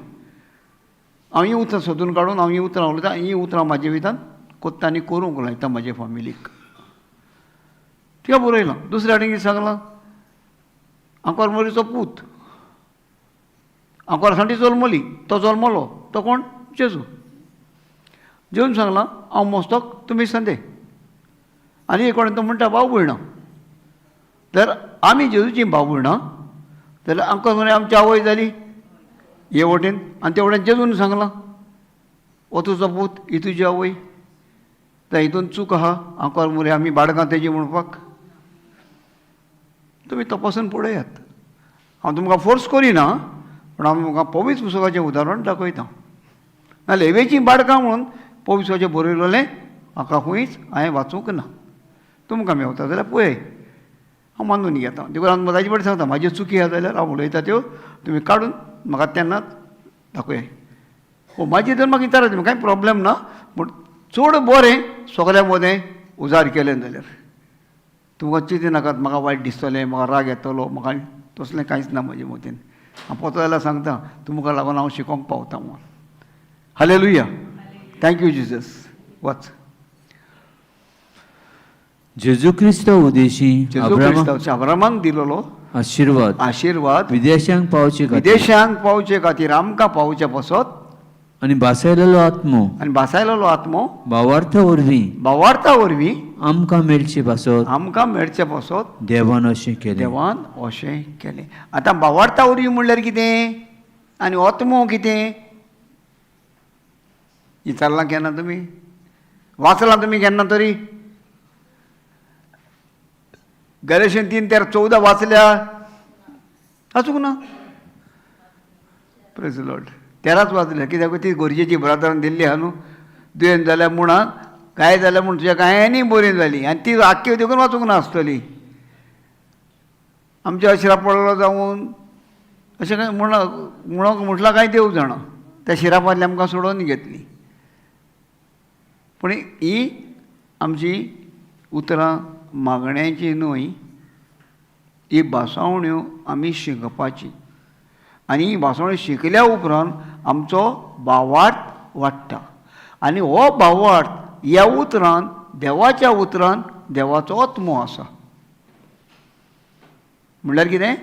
हांव हीं उतरां सोदून काडून हांव हीं उतरां उलयतां. हीं उतरां म्हाज्या जिवितांत कोत्ता आनी करूंक लायता म्हाज्या फॅमिलीक. तिका बरयलां. दुसऱ्या वाटेन कितें सांगलां आंकोर मोरीचो पूत आंकोर साठी जल्मली तो जल्मलो तो कोण जेजू. जेजून सांगलां हांव मस्तक तुमी संदे. आनी एक कोणें तो म्हणटा भाव भयणां. जर आमी जेजूची भाव भयणां जाल्यार आमकां म्हणे आमची आवय जाली हे वटेन आनी ते वटेन जेजून सांगलां हो तुजो पूत ही तुजी आवय. तर हितून चूक आहा आंकोर मोरे आमी बाळगां तेजी म्हणपाक. तुमी तपासून पळयात. हांव तुमकां फोर्स करिना पूण हांव म्हाका पवित्र पुस्तकाचें उदाहरण दाखयता. नाजाल्यार हेवेचीं बाळकां म्हणून पवित्र पुस्तकाचें बरयलेलें म्हाका खंयच हांवें वाचूंक ना. तुमकां मेवता जाल्यार पळय हांव मानून घेता. देखून हांव ताजे कडेन सांगता म्हाज्यो चुकी आहा जाल्यार हांव उलयता त्यो तुमी काडून म्हाका तेन्नाच दाखयात. हो म्हाजी तर म्हाका विचारात कांय प्रॉब्लेम ना पूण चड बरें सगळ्या मदें उजार केलें जाल्यार तुमकां चिंती नाकात म्हाका वायट दिसतलें म्हाका राग येतलो म्हाका तसलें कांयच ना म्हाजे मतीन. हांव पोता जाल्यार सांगता तुमकां लागून हांव शिकोवंक पावता म्हणून. हालेलुया. Thank you Jesus. वाच. जेजू क्रिस्त उदेशी जेजू क्रिस्तांचे अब्रामाक दिलेलो आशिर्वाद विदेशांक पावचे खातीर आमकां पावचे पासत आनी बासायलेलो आत्मो भावार्था वरवीं आमकां मेळचे पासत देवान अशें केलें. आतां भावार्था वरवीं म्हणल्यार कितें आनी आत्मो कितें विचारलां केन्ना तुमी वाचलां तुमी केन्ना तरी. गलेशियन 3:14 वाचल्या वाचूंक ना. Praise Lord. 13च वाचल्या कित्याक ती गरजेची ब्रादरान दिल्ली आहा न्हू. दुयेंत जाल्या म्हणा काय जाल्यार म्हण तुज्या कांय बरी जाली आनी ती आख्खी देखून वाचूंक ना आसतली. आमच्या शिरा पडलो जावन अशें काय म्हणोंक म्हटलां काय देव जाणा त्या शिरापांतली आमकां सोडोवन घेतली. पूण ही आमची उतरां मागण्यांची न्हय ही भासावण्यो आमी शिकपाची. आनी ही भासावण्यो शिकल्या उपरांत आमचो भावार्थ वाडटा. आनी हो भावार्थ ह्या उतरांत देवाच्या उतरांत देवाचो आत्मो आसा. म्हणल्यार कितें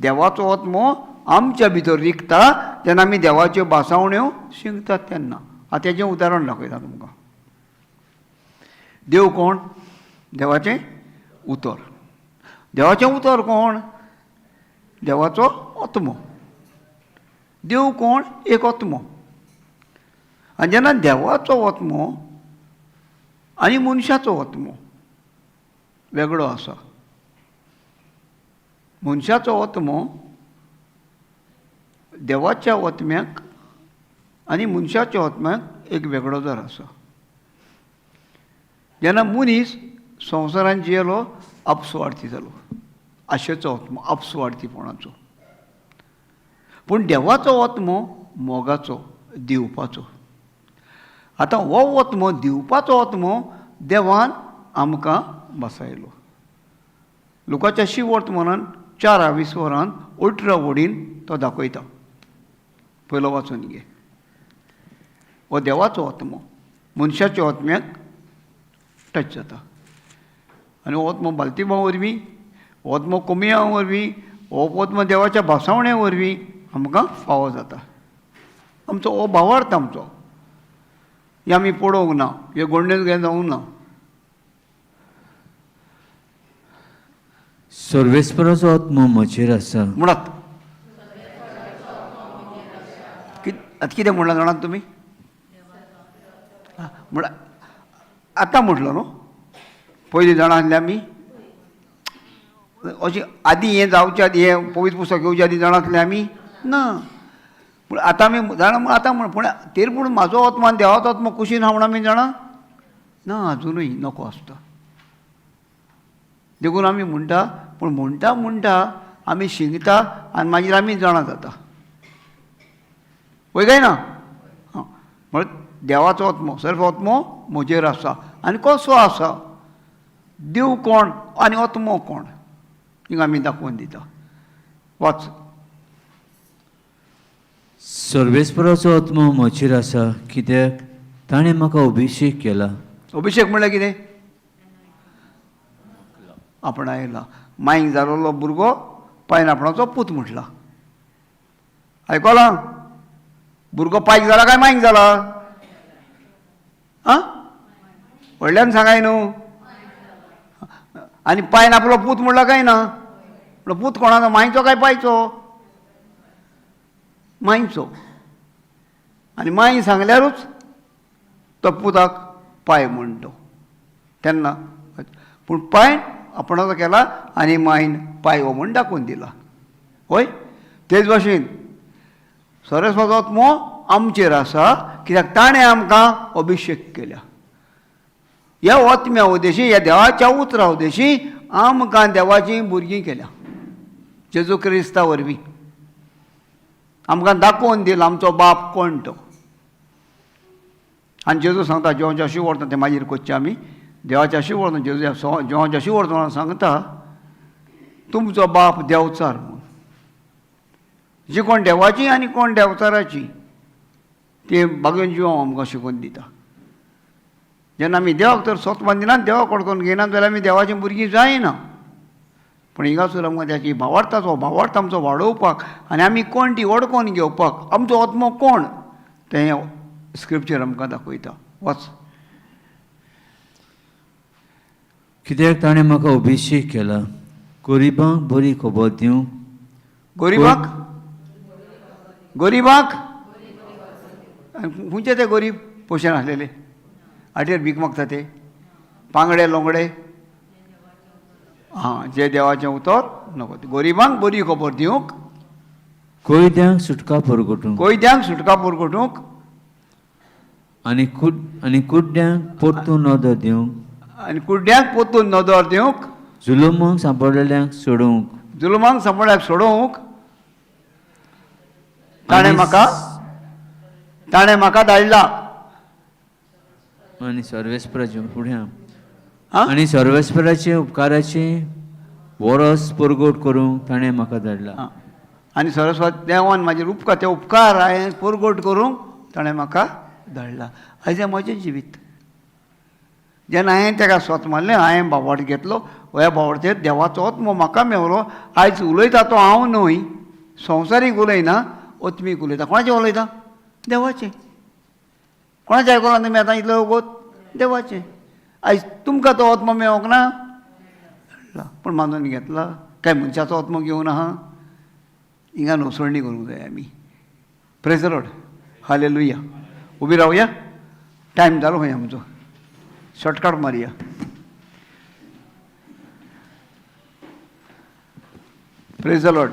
देवाचो आत्मो आमच्या भितर रिगता जेन्ना आमी देवाच्यो भासावण्यो शिकतात तेन्ना. हांव तेजें उदाहरण दाखयता तुमकां. देव कोण देवाचें उतर. देवाचें उतर कोण देवाचो आत्मो. देव कोण एक आत्मो. आनी जेन्ना देवाचो आत्मो आनी मनशाचो आत्मो वेगळो आसा. मनशाचो आत्मो देवाच्या आत्म्याक आनी मनशाच्या आत्म्याक एक वेगळो दर आसा. जेन्ना मनीस संवसारांत जियेलो आपसुवार्थी जालो आशेचो आत्मो आपसुवार्थीपणाचो. पूण देवाचो आत्मो मोगाचो दिवपाचो. आतां हो आत्मो दिवपाचो आत्मो देवान आमकां बसयलो. लुकाच्या शिवर्तमानान 4:20 वरान 18 वडीन तो दाखयता. पयलो वाचून घे. हो देवाचो आत्मो मनशाच्या आत्म्याक टच जाता. आनी हो आत्मो बालतिमा वरवीं हो आत्मो कोमिया वरवीं हो पद्म देवाच्या भासावणे वरवीं आमकां फावो जाता. आमचो हो भावार्थ आमचो हे आमी पडोवंक ना, हे गोंडेन घेवन जावंक ना. सर्वेस्पराचो आत्मो म्हजेर आसा. म्हणत आतां कितें म्हणलां जाणात तुमी? म्हण आतां म्हटलो न्हू, पयलीं जाणा आसले आमी अशें आदीं हें जावच्या आदीं हें पवित्र पुस्तक येवच्या आदीं जाणा आसले आमी ना. पूण आतां आमी जाणा म्हण आतां म्हण पूण तरी पूण म्हाजो आत्मा आनी देवाचो आत्मा कुशीन आहा म्हण आमी जाणा ना, अजुनूय नको आसता. देखून आमी म्हणटा, पूण म्हणटा म्हणटा आमी शिंगता आनी मागीर आमी जाणा जाता. वय काय ना? म्हण देवाचो आत्मो सर्व आत्मो म्हजेर आसा. आनी कसो आसा? देव कोण आनी आत्मो कोण हिंगा आमी दाखोवन दिता. वाच. सर्वेस्पराचो आत्मो म्हजेर आसा कित्याक ताणें म्हाका अभिशेक केला. अभिशेक म्हणल्यार कितें? आपणायला. मांयक जालोलो भुरगो पायन आपणाचो पूत म्हटला. आयकलां? भुरगो पायक जाला काय मांयक जाला? आं? व्हडल्यान सांगाय न्हू. आनी पायन आपलो पूत म्हणला काय ना? म्हणल्यार पूत कोणाचो? मांयचो काय पायचो? मांयचो. आनी मांय सांगल्यारूच तो पुताक पाय म्हणटो. तेन्ना पूण पायन आपणाचो केला आनी मायन पाय हो म्हण दाखोवन दिला. होय? तेच भाशेन सरस्वताचो आत्मो आमचेर आसा कित्याक ताणें आमकां अभिशेक केल्या. ह्या आत्म्या उद्देशी, ह्या देवाच्या उतरा उद्देशी आमकां देवाचीं भुरगीं केल्या. जेजू क्रिस्ता वरवीं आमकां दाखोवन दिला आमचो बाप कोण तो. आनी जेजू सांगता जेवाच्या शिवर्तन तें मागीर कोच्चे आमी देवाच्या शिवर्तन जेजू जेवाच्या शिवर्तनान सांगता तुमचो बाप देंवचार म्हूण. जी कोण देवाची आनी कोण देंवचाराची ती बागेन जिवांव आमकां शिकोवन दिता. जेन्ना आमी देवाक तर स्वतमान दिना देवाक वळखून घेयना जाल्यार आमी देवाचीं भुरगीं जायना. पूण हिंगासर आमकां त्याची भावार्थाचो भावार्थ आमचो वाडोवपाक आनी आमी कोण ती वळखून घेवपाक आमचो आत्मो कोण तें स्क्रिप्चर आमकां दाखयता. वाच. कित्याक ताणें म्हाका अभिशेक केला गरिबांक बरी खबर दिवंक. गरीबाक? गरीबाक? खंयचे ते गरीब? पोशन आसलेले हाचेर भीक मागता ते पांगडे लोंगडे. हां, जे देवाचें उतर नको. गरीबांक बरी खबर दिवंक, कोयत्यांक सुटका परगटूंक, कोयत्यांक सुटका परगटूंक आनी कुड्ड्यांक परतून नदर दिवंक, आनी कुड्ड्यांक पोतून नदर दिवंक, जुलुमांक सांपडलेल्यांक सोडूंक, जुलुमांक सांपड्याक सोडूंक ताणें म्हाका धाडला. आनी सर्वेस्पराचे फुडें आं? आनी सर्वेस्पराचे उपकाराची वरस परगट करूंक ताणें म्हाका धाडला. आं. आनी सरस्वत देवान म्हाजेर उपकार ते उपकार हांवें परगट करूंक ताणें म्हाका धाडला. आयज म्हजें जिवीत जेन्ना हांवें ताका स्वत मारलें, हांवें भावार्थ घेतलो, ह्या भावार्थेर देवाचो आत्मो म्हाका मेवलो. आयज उलयता तो हांव न्हय, संवसारीक उलयना, आत्मीक उलयता. कोणाचें उलयता? देवाचें. कोणाचें आयकलां तुमी आतां इतलो वगत? देवाचें. आयज तुमकां तो आत्मो मेळोंक ना, पूण मानून घेतला. काय मनशाचो आत्मो घेवन आहा? हिंगा नुसरणी करूंक जाय आमी. Praise the Lord. हालेलुया. उबी रावया. टायम जालो खंय आमचो. शॉर्टकट मारया. Praise the Lord.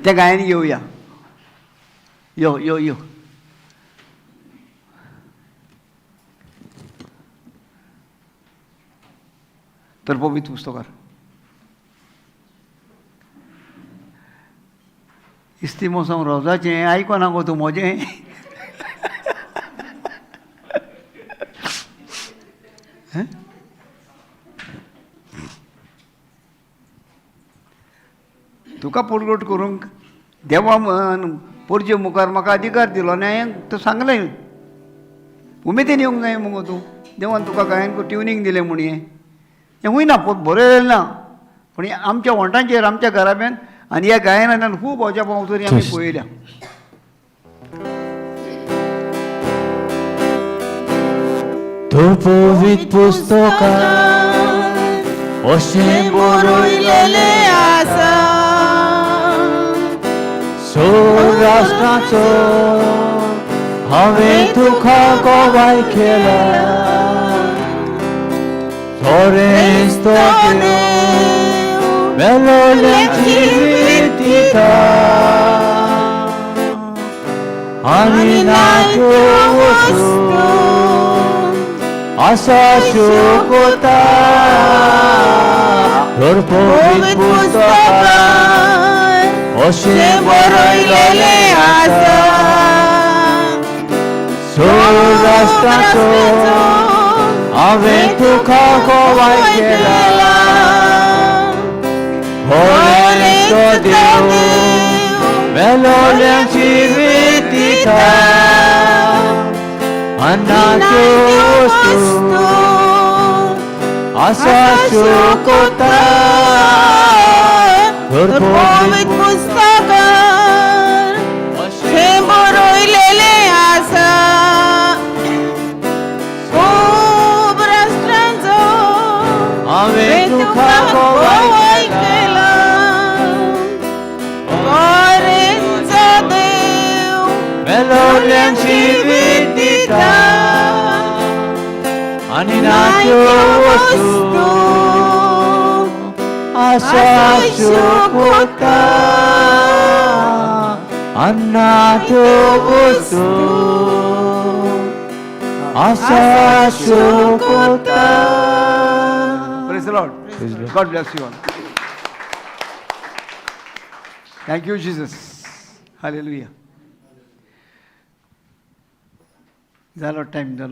तें गायन घेवया. यो यो यो. तर पवित्र पुस्तकार इस्तिमोसम रोजाचें आयकोना गो तूं म्हजें. तुका परगट करूंक देवा पोरचे मुखार म्हाका अधिकार दिलो आनी हांवें तो सांगलें उमेदीन येवंक जाय मुगो तूं. देवान तुका गायन ट्युनींग दिलें म्हूण हें हुयना बरयलें ना. पूण आमच्या वंटांचेर आमच्या घराब्यान आनी ह्या गायनांतल्यान खूब अजाप तरी आमी पळयल्या. तो पवित्र पुस्तकांत अशें बरयलेले आसा सौराष्ट्राचो हांवें तुका गोवाय केला सोरेस्तो मेलोल्यांची विदिता आनी नाच्यो वस्तू आशा शोकोता तर पवित्र पुस्तकांत अशें बरयलेले आसा सौराष्ट्राचो हांवें तुका गोवाय केला होरेस्तो देव मेलोल्यांची विदिता अन्नाच्यो वस्तू आशा शोकोता तर पवित्र पुस्तकांत अशें बरयलेले आसा खूब राष्ट्रांचो हांवें तुका गोवाय केला गोरेंचो देव मेलोल्यांची विदिता आनी नाच्यो वस्तू आशा शोकोता अन्नाच्यो वस्तू आशा शोकोता. Praise the Lord. God bless you all. Thank you, Jesus. Hallelujah. झालो टाइम झालो.